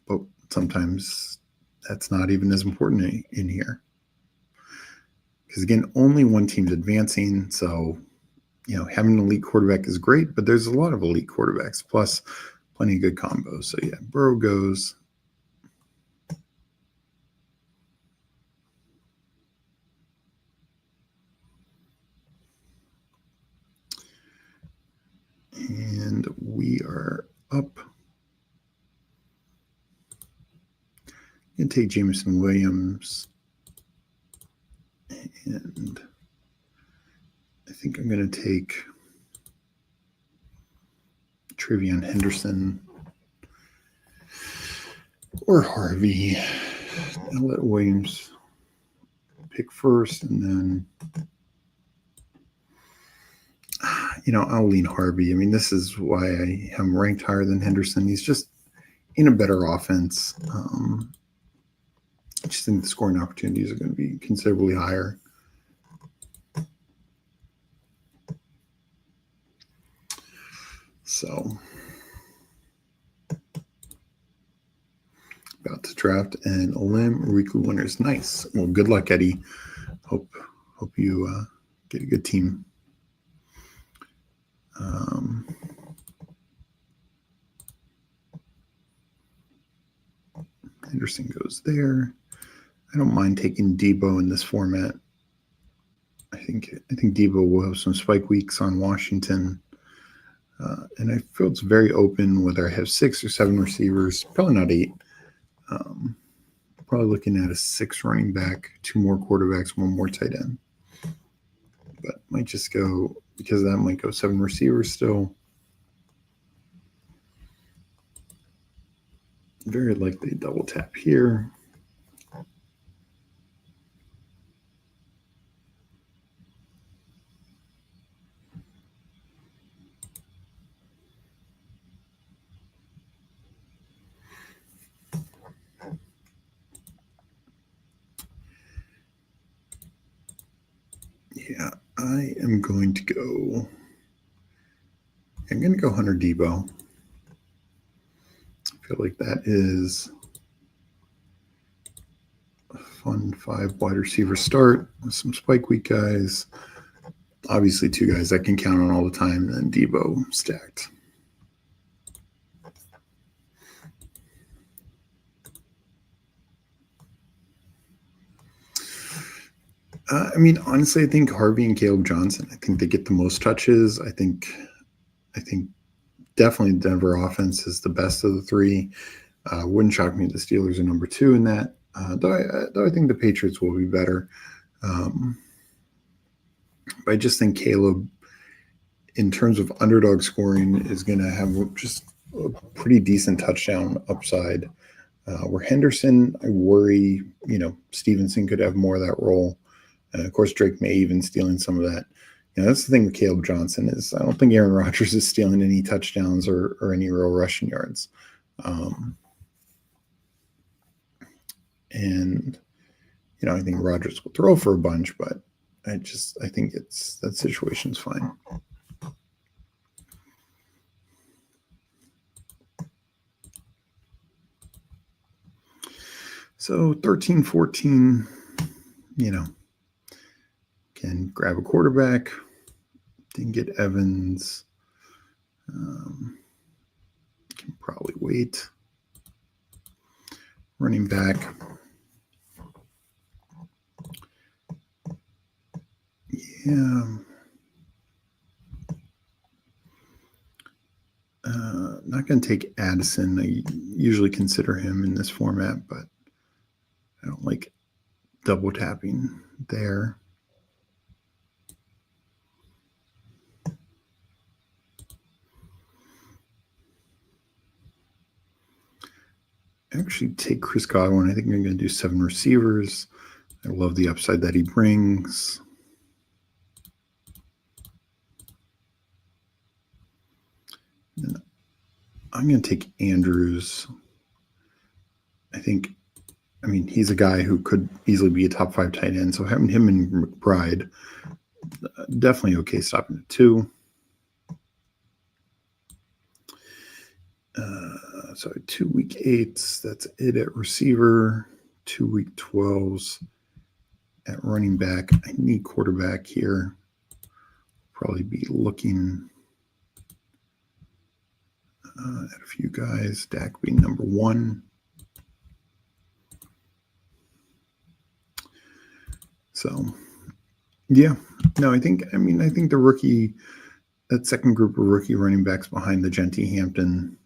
But sometimes that's not even as important in here. Because, again, only one team's advancing. So, having an elite quarterback is great, but there's a lot of elite quarterbacks, plus plenty of good combos. So, yeah, Burrow goes. And we are up. I'm going to take Jameson Williams. And I think I'm going to take Trevion Henderson or Harvey. I'll let Williams pick first, and then I'll lean Harvey. I mean, this is why I am ranked higher than Henderson. He's just in a better offense. I just think the scoring opportunities are going to be considerably higher. So, about to draft and limb weekly winners. Nice. Well, good luck, Eddie. Hope you get a good team. Henderson goes there. I don't mind taking Debo in this format. I think Debo will have some spike weeks on Washington. And I feel it's very open whether I have 6 or 7 receivers, probably not 8. Probably looking at a 6 running back, 2 more quarterbacks, 1 more tight end. But might just go, because of that, might go 7 receivers still. Very likely double tap here. I am going to go. I'm going to go Hunter Debo. I feel like that is a fun 5 wide receiver start with some spike week guys. Obviously, 2 guys I can count on all the time, and then Debo stacked. I mean, honestly, I think Harvey and Caleb Johnson. I think they get the most touches. I think definitely Denver offense is the best of the 3. Wouldn't shock me if the Steelers are number 2 in that. Though I think the Patriots will be better. But I just think Caleb, in terms of underdog scoring, is going to have just a pretty decent touchdown upside. Where Henderson, I worry, Stevenson could have more of that role. Of course, Drake May even stealing some of that. That's the thing with Caleb Johnson is I don't think Aaron Rodgers is stealing any touchdowns or any real rushing yards. And I think Rodgers will throw for a bunch, but I think that situation's fine. So 13, 14, can grab a quarterback. Didn't get Evans. Can probably wait. Running back. Yeah. Not going to take Addison. I usually consider him in this format, but I don't like double tapping there. Actually take Chris Godwin. I think I'm going to do 7 receivers. I love the upside that he brings. And I'm going to take Andrews. He's a guy who could easily be a top 5 tight end. So having him and McBride, definitely okay stopping at 2. So 2 week 8s, that's it at receiver. 2 week 12s at running back. I need quarterback here. Probably be looking at a few guys. Dak being number 1. So, yeah. No, I think the rookie, that second group of rookie running backs behind the Genty Hampton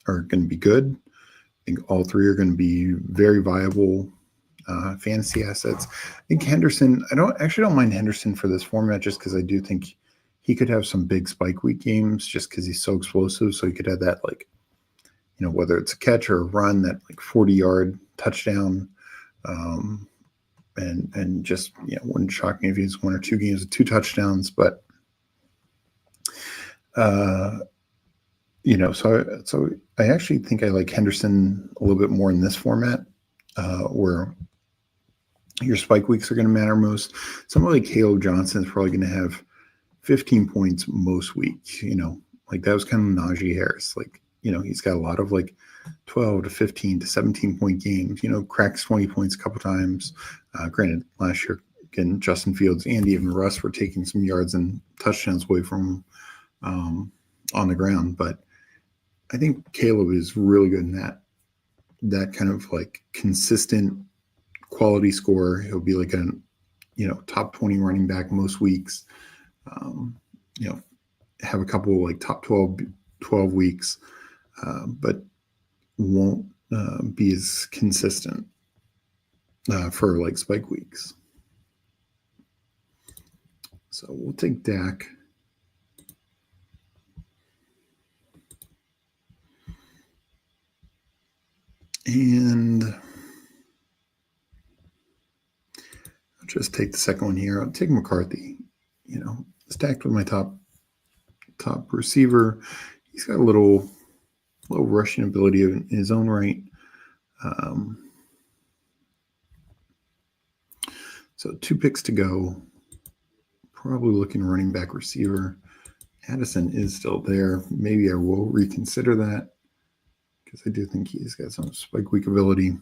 are going to be good. I think all 3 are going to be very viable fantasy assets. I think Henderson, I don't mind Henderson for this format just because I do think he could have some big spike week games just because he's so explosive. So he could have that, whether it's a catch or a run, that 40-yard touchdown. And just, wouldn't shock me if he's 1 or 2 games with 2 touchdowns. But, so I actually think I like Henderson a little bit more in this format where your spike weeks are going to matter most. Somebody like Caleb Johnson is probably going to have 15 points most weeks. That was kind of Najee Harris. He's got a lot of 12 to 15 to 17 point games, cracks 20 points a couple times. Granted, last year, again, Justin Fields and even Russ were taking some yards and touchdowns away from on the ground. But I think Caleb is really good in that kind of consistent quality score. He'll be a top 20 running back most weeks. Have a couple top 12 weeks, but won't be as consistent for spike weeks. So we'll take Dak. And I'll just take the second one here. I'll take McCarthy, stacked with my top receiver. He's got a little rushing ability in his own right. So 2 picks to go. probably looking running back receiver. Addison is still there. Maybe I will reconsider that because I do think he's got some spike week ability.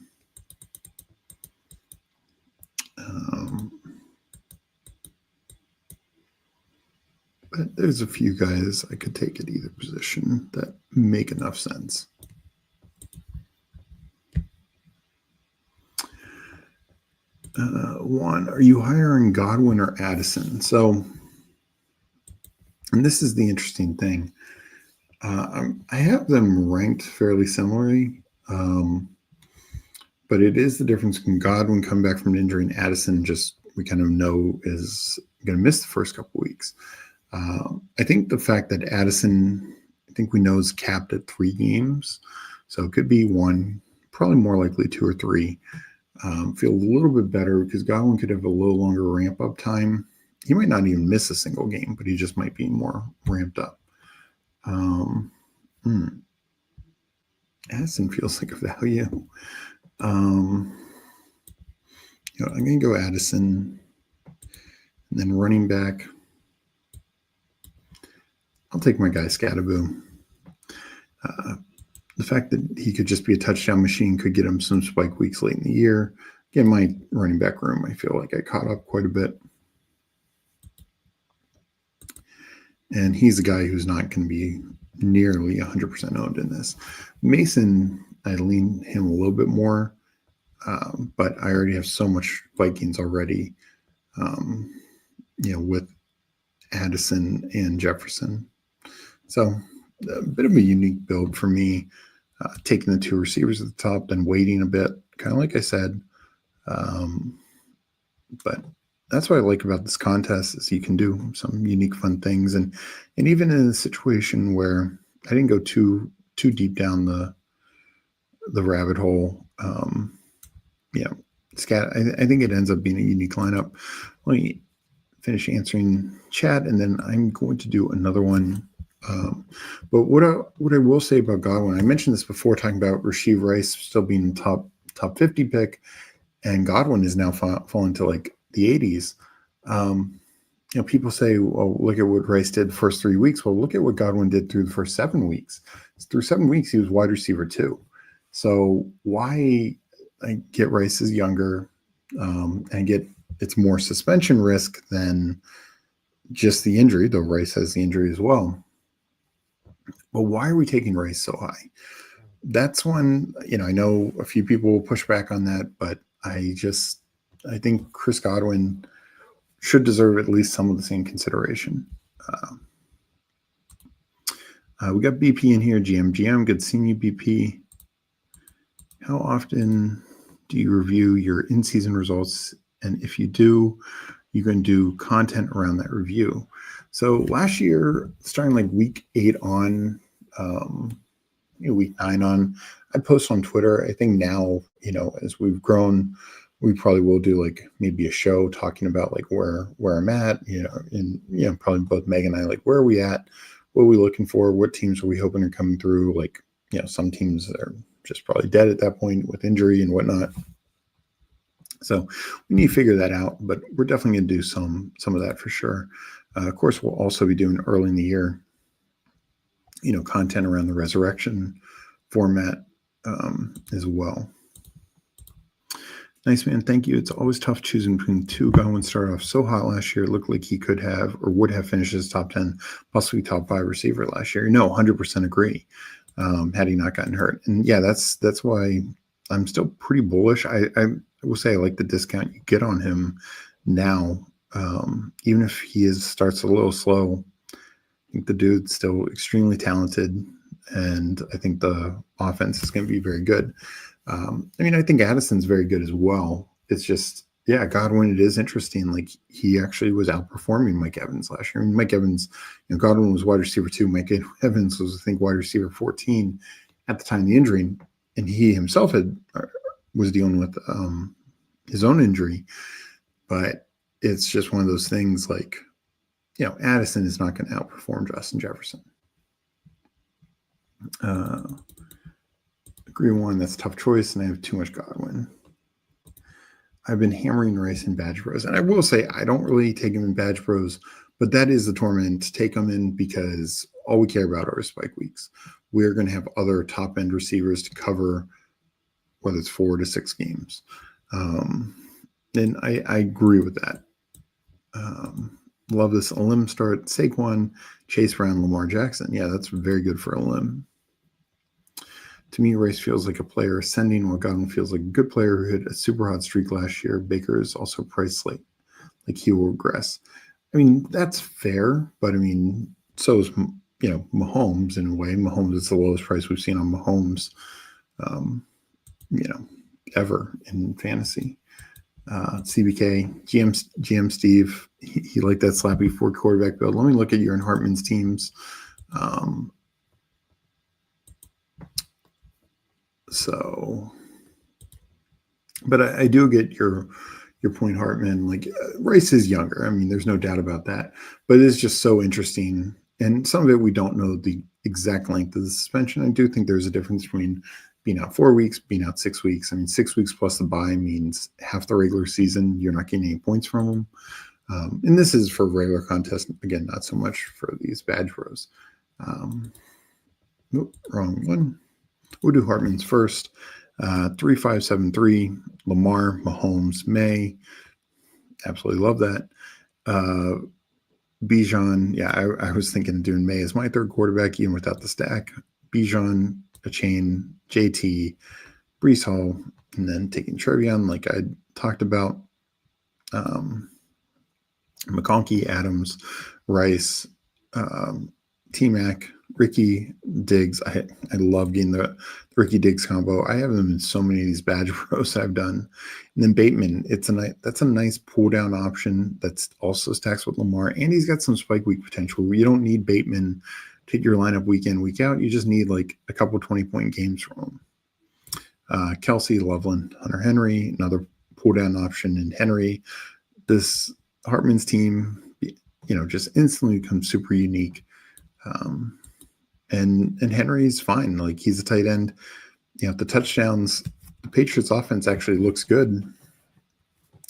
But there's a few guys I could take at either position that make enough sense. One, are you hiring Godwin or Addison? So, and this is the interesting thing. I have them ranked fairly similarly, but it is the difference between Godwin coming back from an injury and Addison just we kind of know is going to miss the first couple weeks. I think the fact that Addison, I think we know is capped at 3 games, so it could be 1, probably more likely 2 or 3. Feel a little bit better because Godwin could have a little longer ramp up time. He might not even miss a single game, but he just might be more ramped up. Addison feels like a value. I'm going to go Addison, and then running back. I'll take my guy Scattaboo. The fact that he could just be a touchdown machine could get him some spike weeks late in the year. Again, my running back room, I feel like I caught up quite a bit. And he's a guy who's not going to be nearly 100% owned in this. Mason, I lean him a little bit more, but I already have so much Vikings already, with Addison and Jefferson. So a bit of a unique build for me, taking the 2 receivers at the top, then waiting a bit, kind of like I said. But that's what I like about this contest is you can do some unique, fun things. And even in a situation where I didn't go too deep down the rabbit hole, Scat, I think it ends up being a unique lineup. Let me finish answering chat, and then I'm going to do another one. But what I will say about Godwin, I mentioned this before, talking about Rashee Rice still being the top 50 pick, and Godwin is now falling to like the 80s. People say, well, look at what Rice did the first 3 weeks. Well, look at what Godwin did through the first 7 weeks. Through 7 weeks, he was wide receiver 2. So why get Rice is younger and get it's more suspension risk than just the injury, though Rice has the injury as well. But why are we taking Rice so high? That's one, I know a few people will push back on that, but I think Chris Godwin should deserve at least some of the same consideration. We got BP in here, GM. Good seeing you, BP. How often do you review your in-season results? And if you do, you can do content around that review. So last year, starting like week 8 on, week 9 on, I'd post on Twitter. I think now, as we've grown, we probably will do like maybe a show talking about like where I'm at, and probably both Meg and I, like where are we at? What are we looking for? What teams are we hoping are coming through? Like, some teams are just probably dead at that point with injury and whatnot. So we need to figure that out, but we're definitely going to do some of that for sure. Of course, we'll also be doing early in the year, content around the resurrection format as well. Nice, man. Thank you. It's always tough choosing between 2. Godwin started off so hot last year. It looked like he could have or would have finished as top 10, possibly top 5 receiver last year. No, 100% agree. Had he not gotten hurt. And yeah, that's why I'm still pretty bullish. I will say I like the discount you get on him now. Even if he starts a little slow, I think the dude's still extremely talented, and I think the offense is going to be very good. I think Addison's very good as well. It's just, Godwin, it is interesting. Like, he actually was outperforming Mike Evans last year. Mike Evans, Godwin was wide receiver 2. Mike Evans was, I think, wide receiver 14 at the time of the injury, and he himself was dealing with his own injury. But it's just one of those things like, Addison is not going to outperform Justin Jefferson. Agree 1, that's a tough choice, and I have too much Godwin. I've been hammering Rice in Badge Bros. And I will say, I don't really take him in Badge Bros, but that is the tournament to take him in because all we care about are spike weeks. We're going to have other top end receivers to cover, whether it's 4 to 6 games. And I agree with that. Love this Elim start. Saquon, Chase Brown, Lamar Jackson. Yeah, that's very good for Elim. To me, Rice feels like a player ascending, while Godwin feels like a good player who hit a super hot streak last year. Baker is also priced like he will regress. I mean, that's fair, but I mean, so is Mahomes in a way. Mahomes is the lowest price we've seen on Mahomes, ever in fantasy. CBK, GM Steve, he liked that slappy 4 quarterback build. Let me look at your and Hartman's teams. But I do get your point, Hartman. Like Rice is younger. I mean, there's no doubt about that. But it is just so interesting. And some of it we don't know the exact length of the suspension. I do think there's a difference between being out 4 weeks, being out 6 weeks. I mean, 6 weeks plus the bye means half the regular season, you're not getting any points from them. And this is for regular contest. Again, not so much for these Badge Bros. Nope, wrong one. We'll do Hartman's first. 3573, Lamar, Mahomes, May. Absolutely love that. Bijan, yeah, I was thinking of doing May as my third quarterback, even without the stack. Bijan, Achane, JT, Brees Hall, and then taking Trevion, like I talked about. McConkey, Adams, Rice, T-Mac, Ricky, Diggs. I love getting the Ricky Diggs combo. I have them in so many of these Badge Bros I've done. And then Bateman, that's a nice pull down option that's also stacks with Lamar, and he's got some spike week potential. You don't need Bateman to hit your lineup week in, week out. You just need like a couple 20-point games from him. Kelsey, Loveland, Hunter Henry, another pull down option in Henry. This Hartman's team, just instantly becomes super unique. And Henry's fine. Like he's a tight end. The touchdowns, the Patriots offense actually looks good.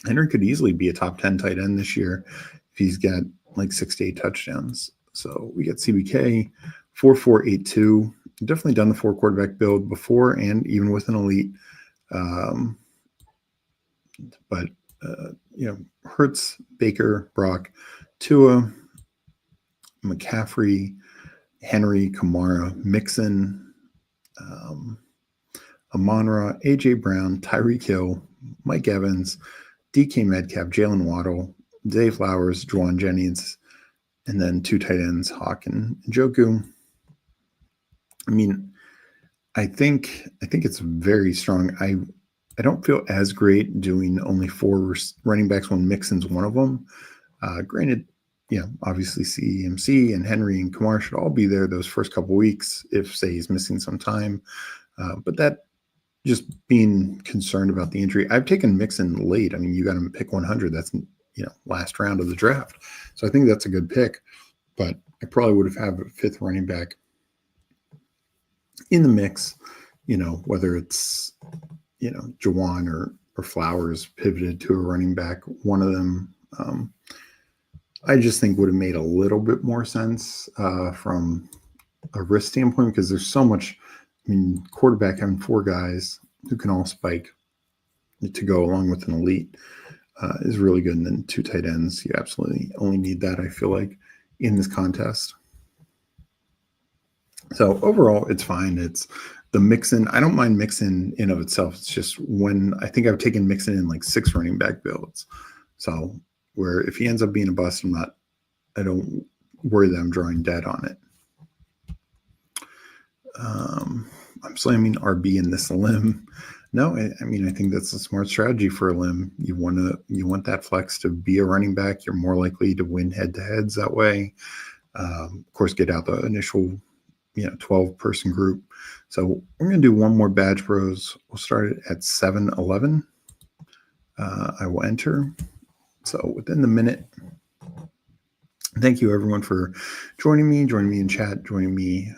Henry could easily be a top 10 tight end this year if he's got like 6 to 8 touchdowns. So we get CBK 4482. Definitely done the 4 quarterback build before and even with an elite. But Hurts, Baker, Brock, Tua, McCaffrey, Henry, Kamara, Mixon, Amon-Ra, A.J. Brown, Tyreek Hill, Mike Evans, DK Metcalf, Jalen Waddle, Zay Flowers, Juwan Jennings, and then 2 tight ends, Hawk and Njoku. I mean, I think it's very strong. I don't feel as great doing only 4 running backs when Mixon's one of them. Granted, obviously CMC and Henry and Kamar should all be there those first couple weeks if, say, he's missing some time. But that just being concerned about the injury. I've taken Mixon late. I mean, you got him pick 100. That's, last round of the draft. So I think that's a good pick. But I probably would have had a 5th running back in the mix, whether it's, Juwan or Flowers pivoted to a running back. One of them, I just think would have made a little bit more sense from a risk standpoint because there's so much. I mean, quarterback having 4 guys who can all spike to go along with an elite is really good. And then 2 tight ends, you absolutely only need that, I feel like, in this contest. So overall, it's fine. It's the Mixon. I don't mind Mixon in of itself. It's just when I think I've taken Mixon in like 6 running back builds. So where if he ends up being a bust, I don't worry that I'm drawing dead on it. I'm slamming RB in this limb. No, I mean, I think that's a smart strategy for a limb. You want that flex to be a running back. You're more likely to win head-to-heads that way. Of course, get out the initial 12-person group. So we're going to do one more Badge Bros. We'll start it at 7:11. I will enter. So within the minute, thank you everyone for joining me in chat, joining me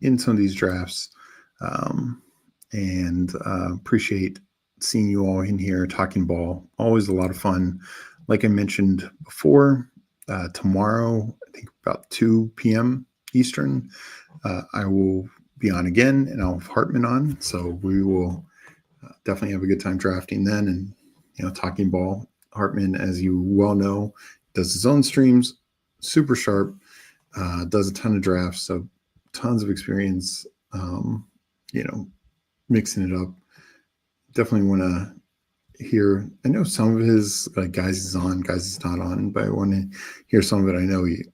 in some of these drafts, and appreciate seeing you all in here talking ball. Always a lot of fun. Like I mentioned before, tomorrow, I think about 2 p.m. Eastern, I will be on again, and I'll have Hartman on. So we will definitely have a good time drafting then, and talking ball. Hartman, as you well know, does his own streams, super sharp, does a ton of drafts, so tons of experience. Mixing it up. Definitely want to hear. I know some of his guys is on, guys is not on, but I want to hear some of it. I know he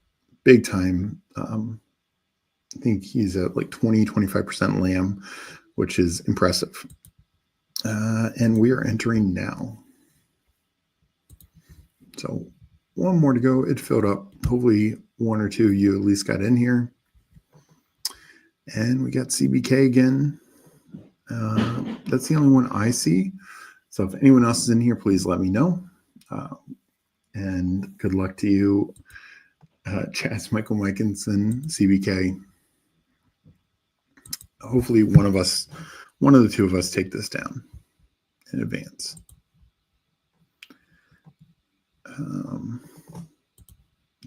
big time. I think he's at like 20-25% lamb, which is impressive. And we are entering now. So one more to go. It filled up. Hopefully one or two of you at least got in here. And we got CBK again. That's the only one I see. So if anyone else is in here, please let me know. And good luck to you, Chaz, Michael Mikinson, CBK. Hopefully one of the two of us take this down in advance.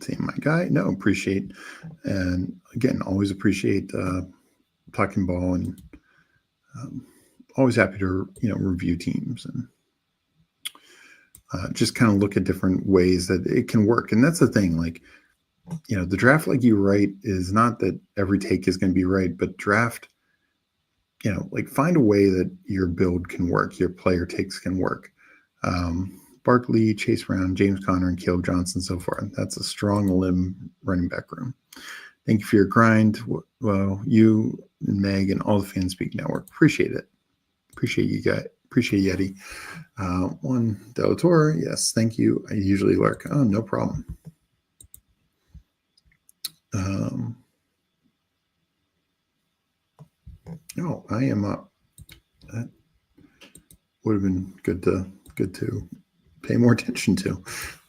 Seeing my guy. No, appreciate. And again, always appreciate talking ball, and always happy to review teams and just kind of look at different ways that it can work. And that's the thing, the draft like you write is not that every take is going to be right, but draft, find a way that your build can work, your player takes can work. Barkley, Chase Brown, James Conner, and Caleb Johnson so far. That's a strong limb running back room. Thank you for your grind. Well, you and Meg and all the Fanspeak network. Appreciate it. Appreciate you guys. Appreciate Yeti. One Delator. Yes, thank you. I usually lurk. Oh, no problem. I am up. That would have been good to pay more attention to,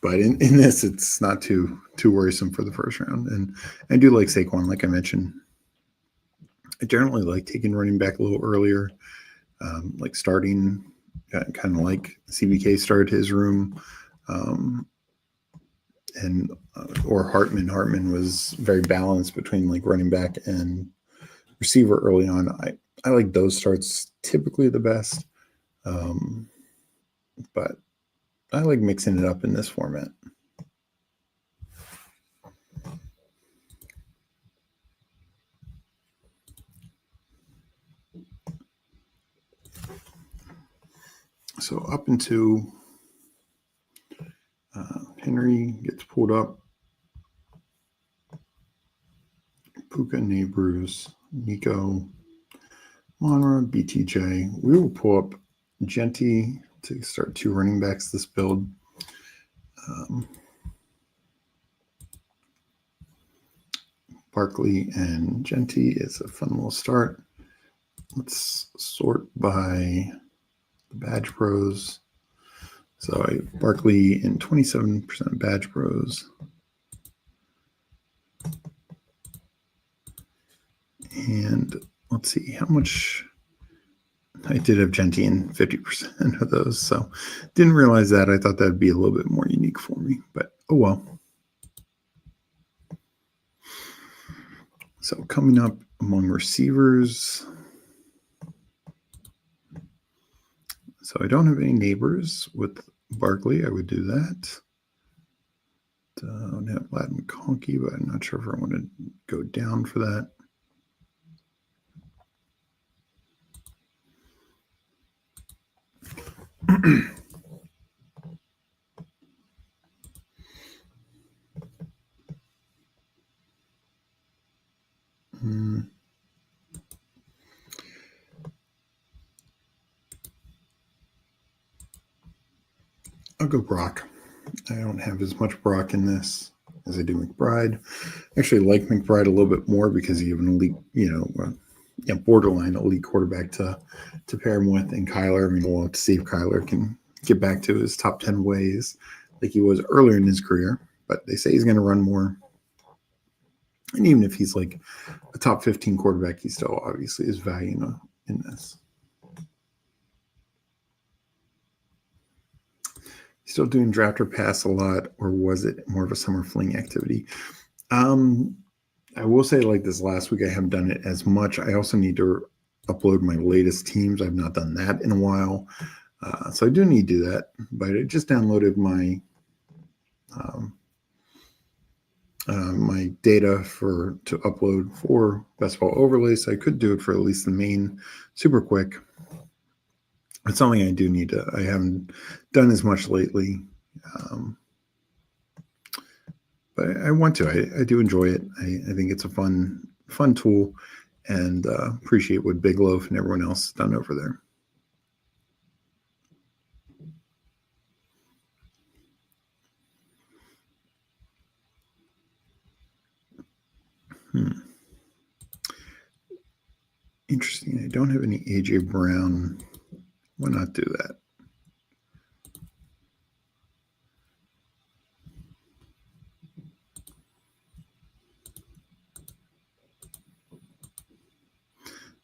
but in this, it's not too worrisome for the first round. And I do like Saquon, like I mentioned. I generally like taking running back a little earlier, like starting kind of like CBK started his room, or Hartman. Hartman was very balanced between like running back and receiver early on. I like those starts typically the best, but I like mixing it up in this format. So up into Henry gets pulled up. Puka, Neighbors, Nico, Monra, BTJ. We will pull up Genty to start 2 running backs this build. Barkley and Genty is a fun little start. Let's sort by the Badge Bros. So Barkley in 27% Badge Bros. And let's see how much I did have Genty in 50% of those. So didn't realize that. I thought that'd be a little bit more unique for me, but oh well. So coming up among receivers. So I don't have any Neighbors with Barkley. I would do that. Don't have Latin McConkey, but I'm not sure if I want to go down for that. I'll go Brock. I don't have as much Brock in this as I do McBride. I actually like McBride a little bit more because you have an elite, borderline elite quarterback to pair him with. And Kyler, we'll have to see if Kyler can get back to his top 10 ways like he was earlier in his career. But they say he's going to run more. And even if he's like a top 15 quarterback, he still obviously is value in this. Still doing draft or pass a lot, or was it more of a summer fling activity? I will say, like this last week, I haven't done it as much. I also need to upload my latest teams. I've not done that in a while. So I do need to do that. But I just downloaded my my data to upload for best ball overlays. So I could do it for at least the main super quick. It's something I do need to. I haven't done as much lately. But I want to. I do enjoy it. I think it's a fun tool, and appreciate what Big Loaf and everyone else has done over there. Interesting. I don't have any AJ Brown. Why not do that?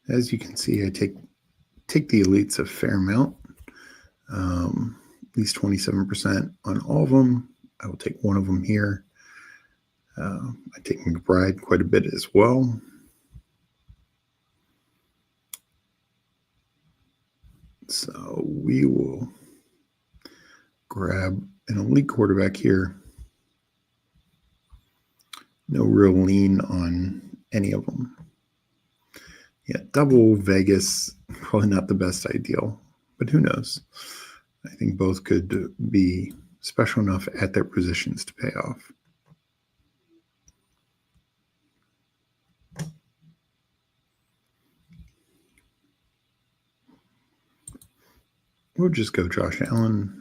As you can see, I take the elites a fair amount, at least 27% on all of them. I will take one of them here. I take McBride quite a bit as well. So we will grab an elite quarterback here. No real lean on any of them. Yeah, double Vegas, probably not the best ideal, but who knows? I think both could be special enough at their positions to pay off. We'll just go Josh Allen.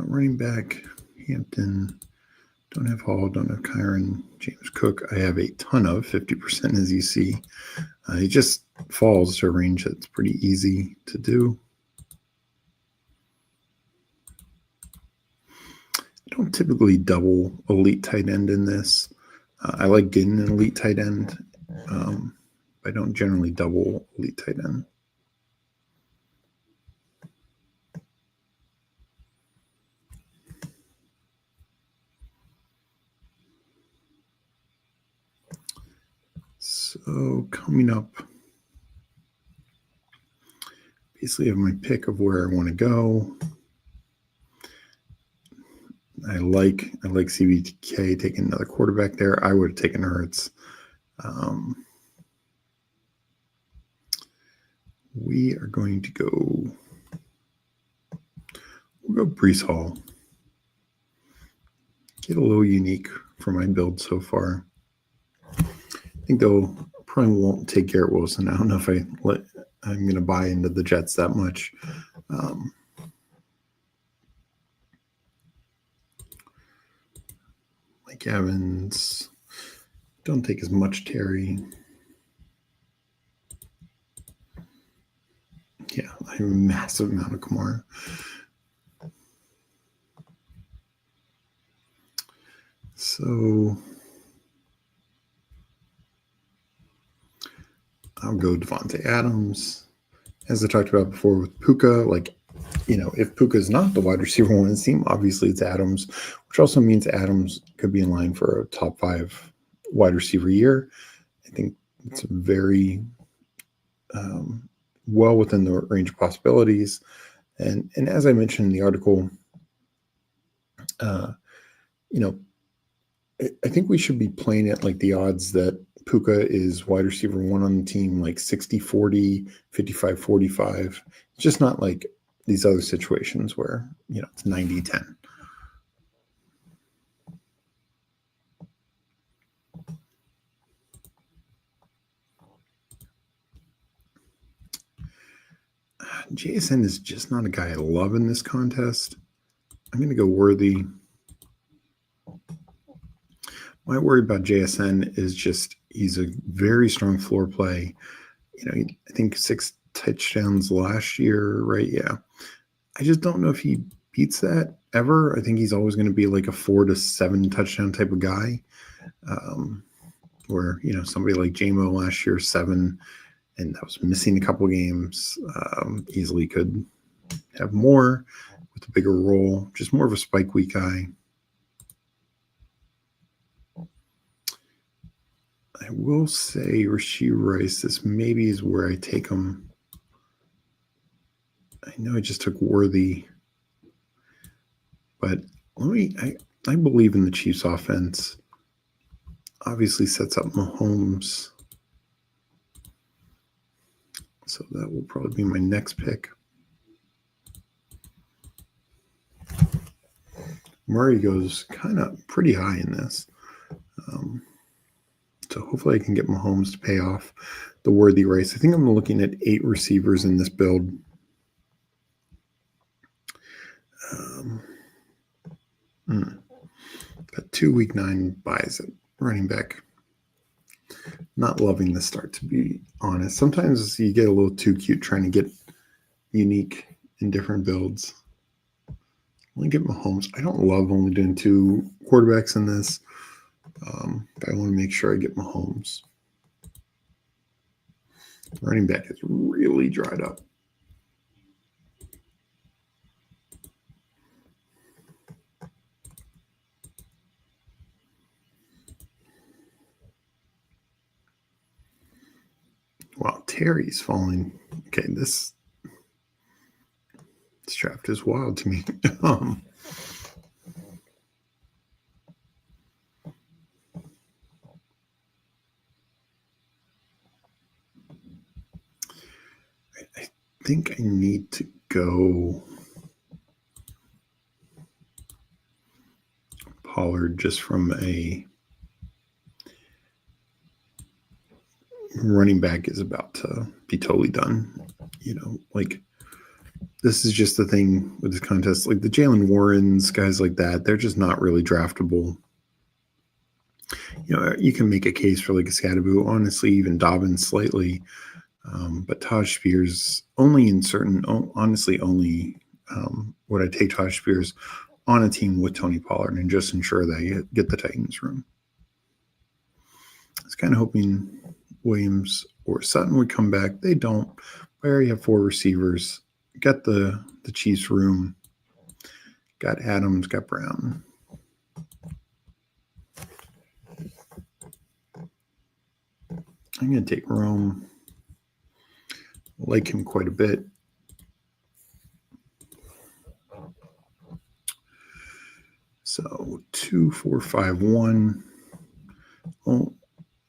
Running back, Hampton. Don't have Hall, don't have Kyron. James Cook, I have a ton of, 50% as you see. He just falls to a range that's pretty easy to do. I don't typically double elite tight end in this. I like getting an elite tight end. I don't generally double elite tight end. So coming up, basically I have my pick of where I want to go. I like CBK taking another quarterback there. I would have taken Hurts. We are going to go. We'll go Breece Hall. Get a little unique for my build so far. I think they'll probably won't take Garrett Wilson. I don't know if I'm going to buy into the Jets that much. Mike Evans. Don't take as much Terry. Yeah, I have a massive amount of Kamara. So I'll go Devontae Adams. As I talked about before with Puka, if Puka is not the wide receiver one in the team, obviously it's Adams, which also means Adams could be in line for a top 5 wide receiver year. I think it's very well within the range of possibilities. And as I mentioned in the article, I think we should be playing at like the odds that Puka is wide receiver one on the team, like 60-40, 55-45. It's just not like these other situations where, it's 90-10. JSN is just not a guy I love in this contest. I'm going to go Worthy. My worry about JSN is just he's a very strong floor play. I think 6 touchdowns last year, right? Yeah. I just don't know if he beats that ever. I think he's always going to be like a 4 to 7 touchdown type of guy. Where, somebody like JMO last year, 7, and that was missing a couple games. Easily could have more with a bigger role, just more of a spike week guy. I will say Rashee Rice, this maybe is where I take him. I know I just took Worthy, but I believe in the Chiefs offense. Obviously sets up Mahomes. So that will probably be my next pick. Murray goes kind of pretty high in this. So hopefully I can get Mahomes to pay off the Worthy Rice. I think I'm looking at 8 receivers in this build. Got 2 week 9 buys at running back. Not loving the start, to be honest. Sometimes you get a little too cute trying to get unique in different builds. Only get Mahomes. I don't love only doing 2 quarterbacks in this. But I want to make sure I get Mahomes. Running back has really dried up. Wow, Terry's falling. Okay, this draft is wild to me. I think I need to go Pollard just from a running back is about to be totally done. You know, like this is just the thing with this contest. Like the Jalen Warrens, guys like that, they're just not really draftable. You know, you can make a case for like a Scadaboo, honestly, even Dobbins slightly. But Taj Spears only in certain, honestly, only would I take Taj Spears on a team with Tony Pollard and just ensure that you get the Titans room. I was kind of hoping Williams or Sutton would come back. They don't. I already have 4 receivers. Got the Chiefs room. Got Adams, got Brown. I'm going to take Rome. Like him quite a bit. So 2, 4, 5, 1. Oh,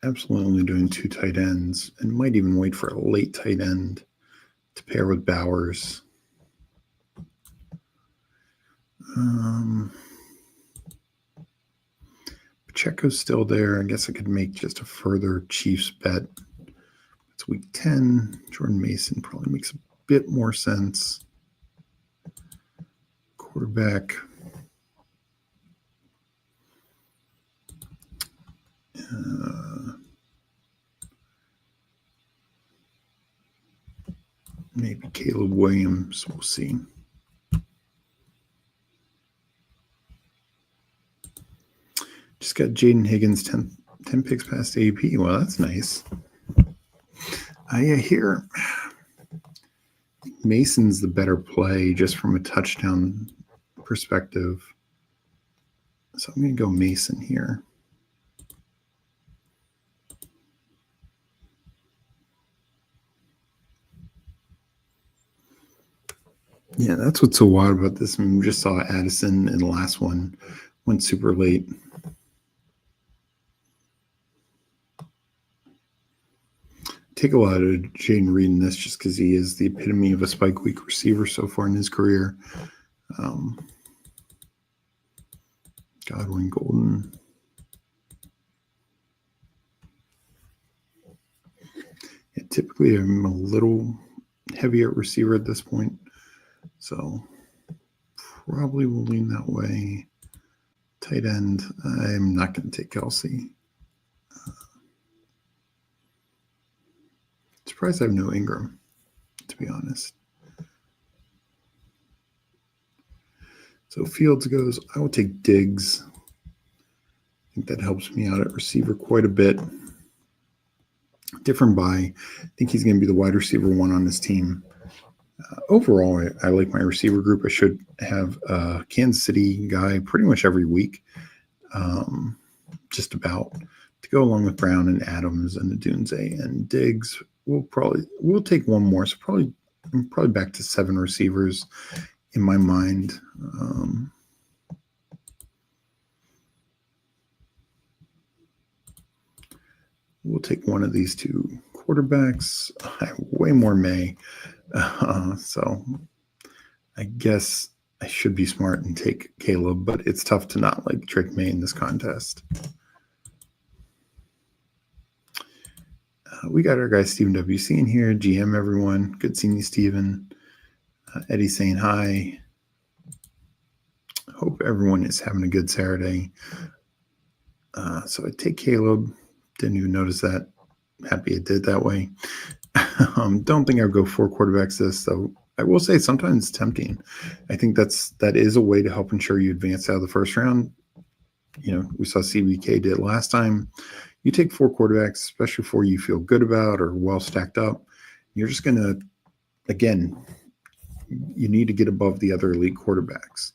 absolutely only doing 2 tight ends, and might even wait for a late tight end to pair with Bowers. Pacheco's still there. I guess I could make just a further Chiefs bet. It's week 10. Jordan Mason probably makes a bit more sense. Quarterback. Maybe Caleb Williams. We'll see. Just got Jaden Higgins 10 picks past AP. Well, that's nice. I hear Mason's the better play just from a touchdown perspective. So I'm going to go Mason here. Yeah, that's what's so wild about this. I mean, we just saw Addison in the last one. Went super late. Take a lot of Jaden Reed in this just because he is the epitome of a spike week receiver so far in his career. Godwin, Golden. Yeah, typically, I'm a little heavier at receiver at this point. So probably will lean that way. Tight end, I'm not going to take Kelsey. Surprised I have no Ingram, to be honest. So Fields goes, I will take Diggs. I think that helps me out at receiver quite a bit. different buy. I think he's going to be the wide receiver one on this team. Overall, I like my receiver group. I should have a Kansas City guy pretty much every week, just about, to go along with Brown and Adams and Adunze and Diggs. We'll take one more. So I'm probably back to 7 receivers in my mind. We'll take one of these 2 quarterbacks. I have way more May. So I guess I should be smart and take Caleb, but it's tough to not like Drake May in this contest. We got our guy Stephen WC in here. GM, everyone. Good seeing you, Stephen. Eddie saying hi. Hope everyone is having a good Saturday. So I take Caleb. Didn't even notice that. Happy it did that way. Don't think I'll go 4 quarterbacks this, though. I will say sometimes it's tempting. I think that is a way to help ensure you advance out of the first round. We saw CBK did last time. You take 4 quarterbacks, especially 4 you feel good about or well stacked up. You're just going to, again, you need to get above the other elite quarterbacks.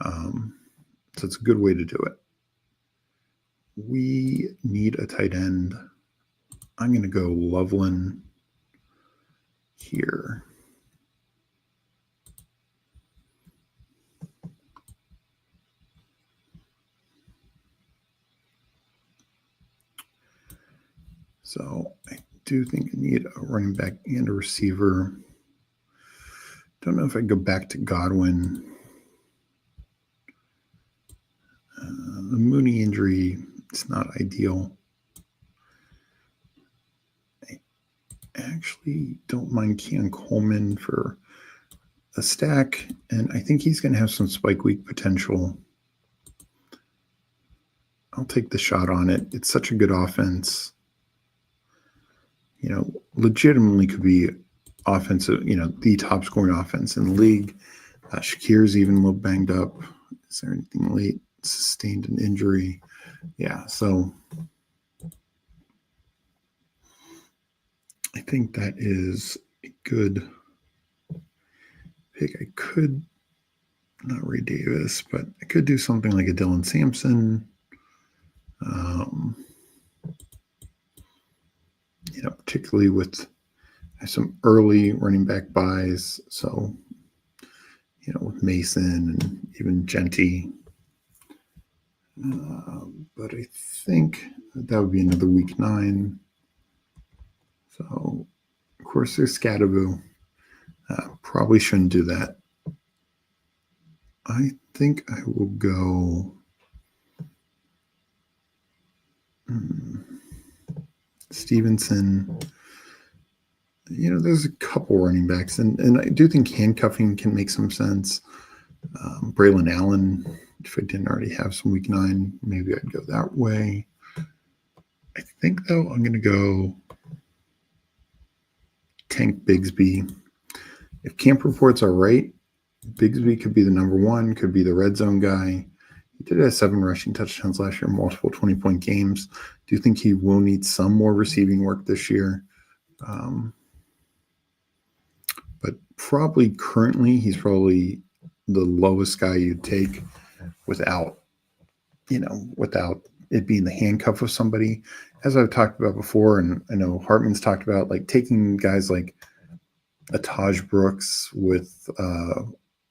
So it's a good way to do it. We need a tight end. I'm going to go Loveland here. So I do think I need a running back and a receiver. Don't know if I go back to Godwin. The Mooney injury, it's not ideal. I actually don't mind Keon Coleman for a stack, and I think he's going to have some spike week potential. I'll take the shot on it. It's such a good offense. Legitimately could be offensive, the top scoring offense in the league. Shakir's even a little banged up. Is there anything late? Sustained an injury. Yeah, so I think that is a good pick. I could, not Ray Davis, but I could do something like a Dylan Sampson. Particularly with some early running back buys. So, with Mason and even Genty. But I think that would be another week 9. So, of course, there's Scatterboo. Probably shouldn't do that. I think I will go Stevenson. There's a couple running backs, and I do think handcuffing can make some sense. Braylon Allen, if I didn't already have some week 9, maybe I'd go that way. I think, though, I'm going to go Tank Bigsby. If camp reports are right, Bigsby could be the number 1, could be the red zone guy. He did have 7 rushing touchdowns last year, multiple 20-point games. Do you think he will need some more receiving work this year? But probably currently, he's probably the lowest guy you'd take without it being the handcuff of somebody. As I've talked about before, and I know Hartman's talked about, like taking guys like a Taj Brooks with,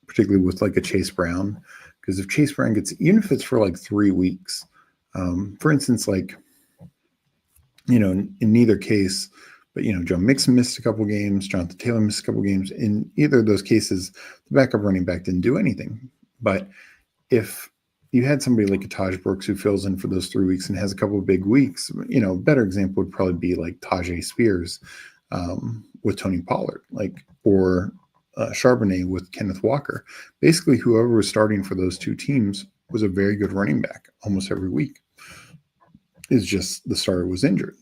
particularly with like a Chase Brown, because if Chase Brown gets, even if it's for like 3 weeks, for instance, like, in neither case, but, Joe Mixon missed a couple games, Jonathan Taylor missed a couple games. In either of those cases, the backup running back didn't do anything. But if you had somebody like a Taj Brooks who fills in for those 3 weeks and has a couple of big weeks, a better example would probably be like Tajay Spears with Tony Pollard, or Charbonnet with Kenneth Walker. Basically, whoever was starting for those 2 teams was a very good running back almost every week. It's just the starter was injured,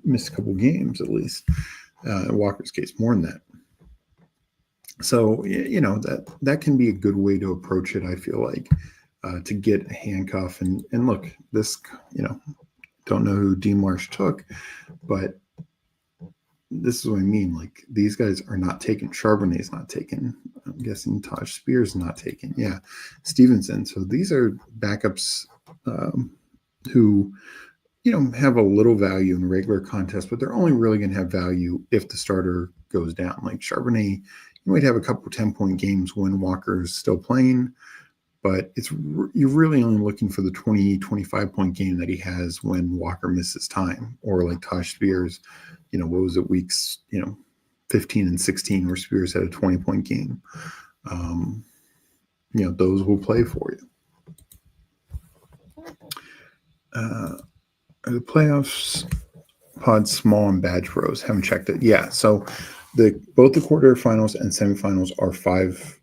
missed a couple games at least. In Walker's case, more than that. So, that can be a good way to approach it, I feel like, to get a handcuff. And look, this, don't know who Dean Marsh took, but this is what I mean. Like, these guys are not taken. Charbonnet's not taken. I'm guessing Taj Spears not taken. Yeah, Stevenson. So these are backups who, have a little value in regular contests, but they're only really going to have value if the starter goes down. Like Charbonnet, you might have a couple 10-point games when Walker's still playing, but you're really only looking for the 20-25-point game that he has when Walker misses time, or like Taj Spears, what was it, weeks 15 and 16 where Spears had a 20-point game. Those will play for you. The playoffs pods small and badge bros. Haven't checked it. Yeah, so both the quarterfinals and semifinals are five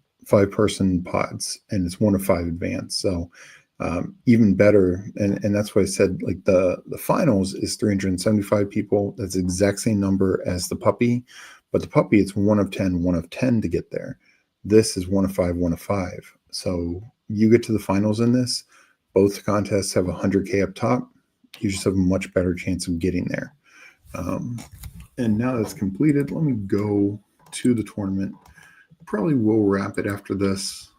person pods, and it's 1 of 5 advanced. So even better, and that's why I said, like, the finals is 375 people. That's the exact same number as the puppy, but the puppy, it's 1 of 10 to get there. This is 1 of 5, 1 of 5. So you get to the finals in this. Both contests have 100K up top. You just have a much better chance of getting there. And now that's completed, let me go to the tournament. Probably will wrap it after this,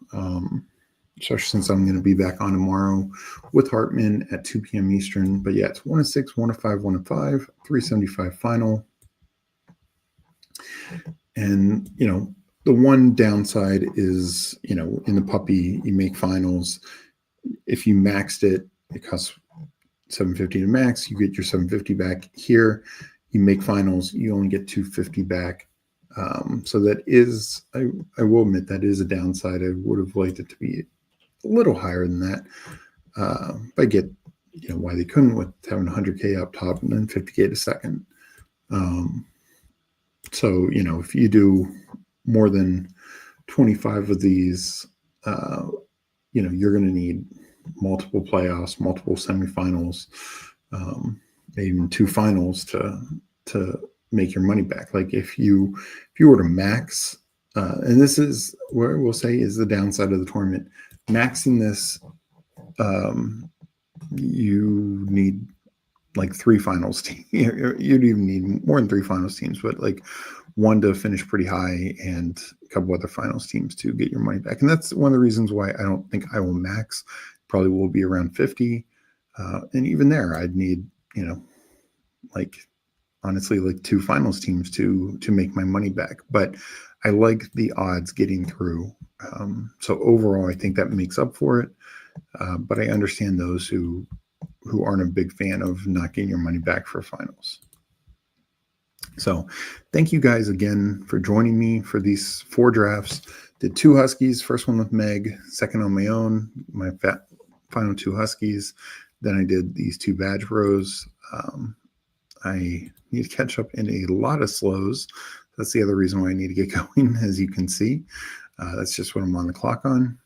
especially since I'm going to be back on tomorrow with Hartman at 2 p.m. Eastern. But yeah, it's 1 of 6, 1 of 5, 1 of 5, 375 final. And, the one downside is, in the puppy, you make finals. If you maxed it, it costs $750 to max. You get your $750 back. Here, you make finals, you only get $250 back. So that is, I will admit, that is a downside. I would have liked it to be a little higher than that. But I get, why they couldn't, with having 100K up top and then 50K to second. So, if you do more than 25 of these, you're going to need multiple playoffs, multiple semifinals, even 2 finals to make your money back. Like if you were to max, and this is where we'll say is the downside of the tournament, maxing this, you need like 3 finals teams. You'd even need more than 3 finals teams, but like 1 to finish pretty high and a couple other finals teams to get your money back. And that's one of the reasons why I don't think I will max. Probably will be around 50. And even there, I'd need, like, honestly, like 2 finals teams to make my money back. But I like the odds getting through. So overall, I think that makes up for it. But I understand those who aren't a big fan of not getting your money back for finals. So thank you guys again for joining me for these 4 drafts. Did 2 Huskies, first one with Meg, second on my own, my final 2 Huskies. Then I did these 2 badge bros. I need to catch up in a lot of slows. That's the other reason why I need to get going, as you can see. That's just what I'm on the clock on.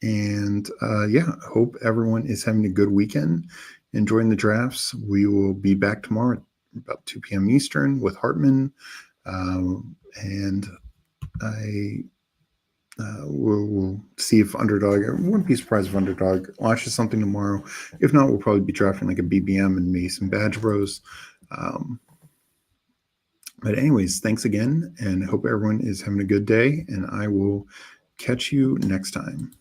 And yeah, I hope everyone is having a good weekend, enjoying the drafts. We will be back tomorrow at about 2 p.m. Eastern with Hartman. And I we'll see if Underdog, I wouldn't be surprised if Underdog launches something tomorrow. If not, we'll probably be drafting like a BBM and maybe some badge bros. But anyways, thanks again, and I hope everyone is having a good day, and I will catch you next time.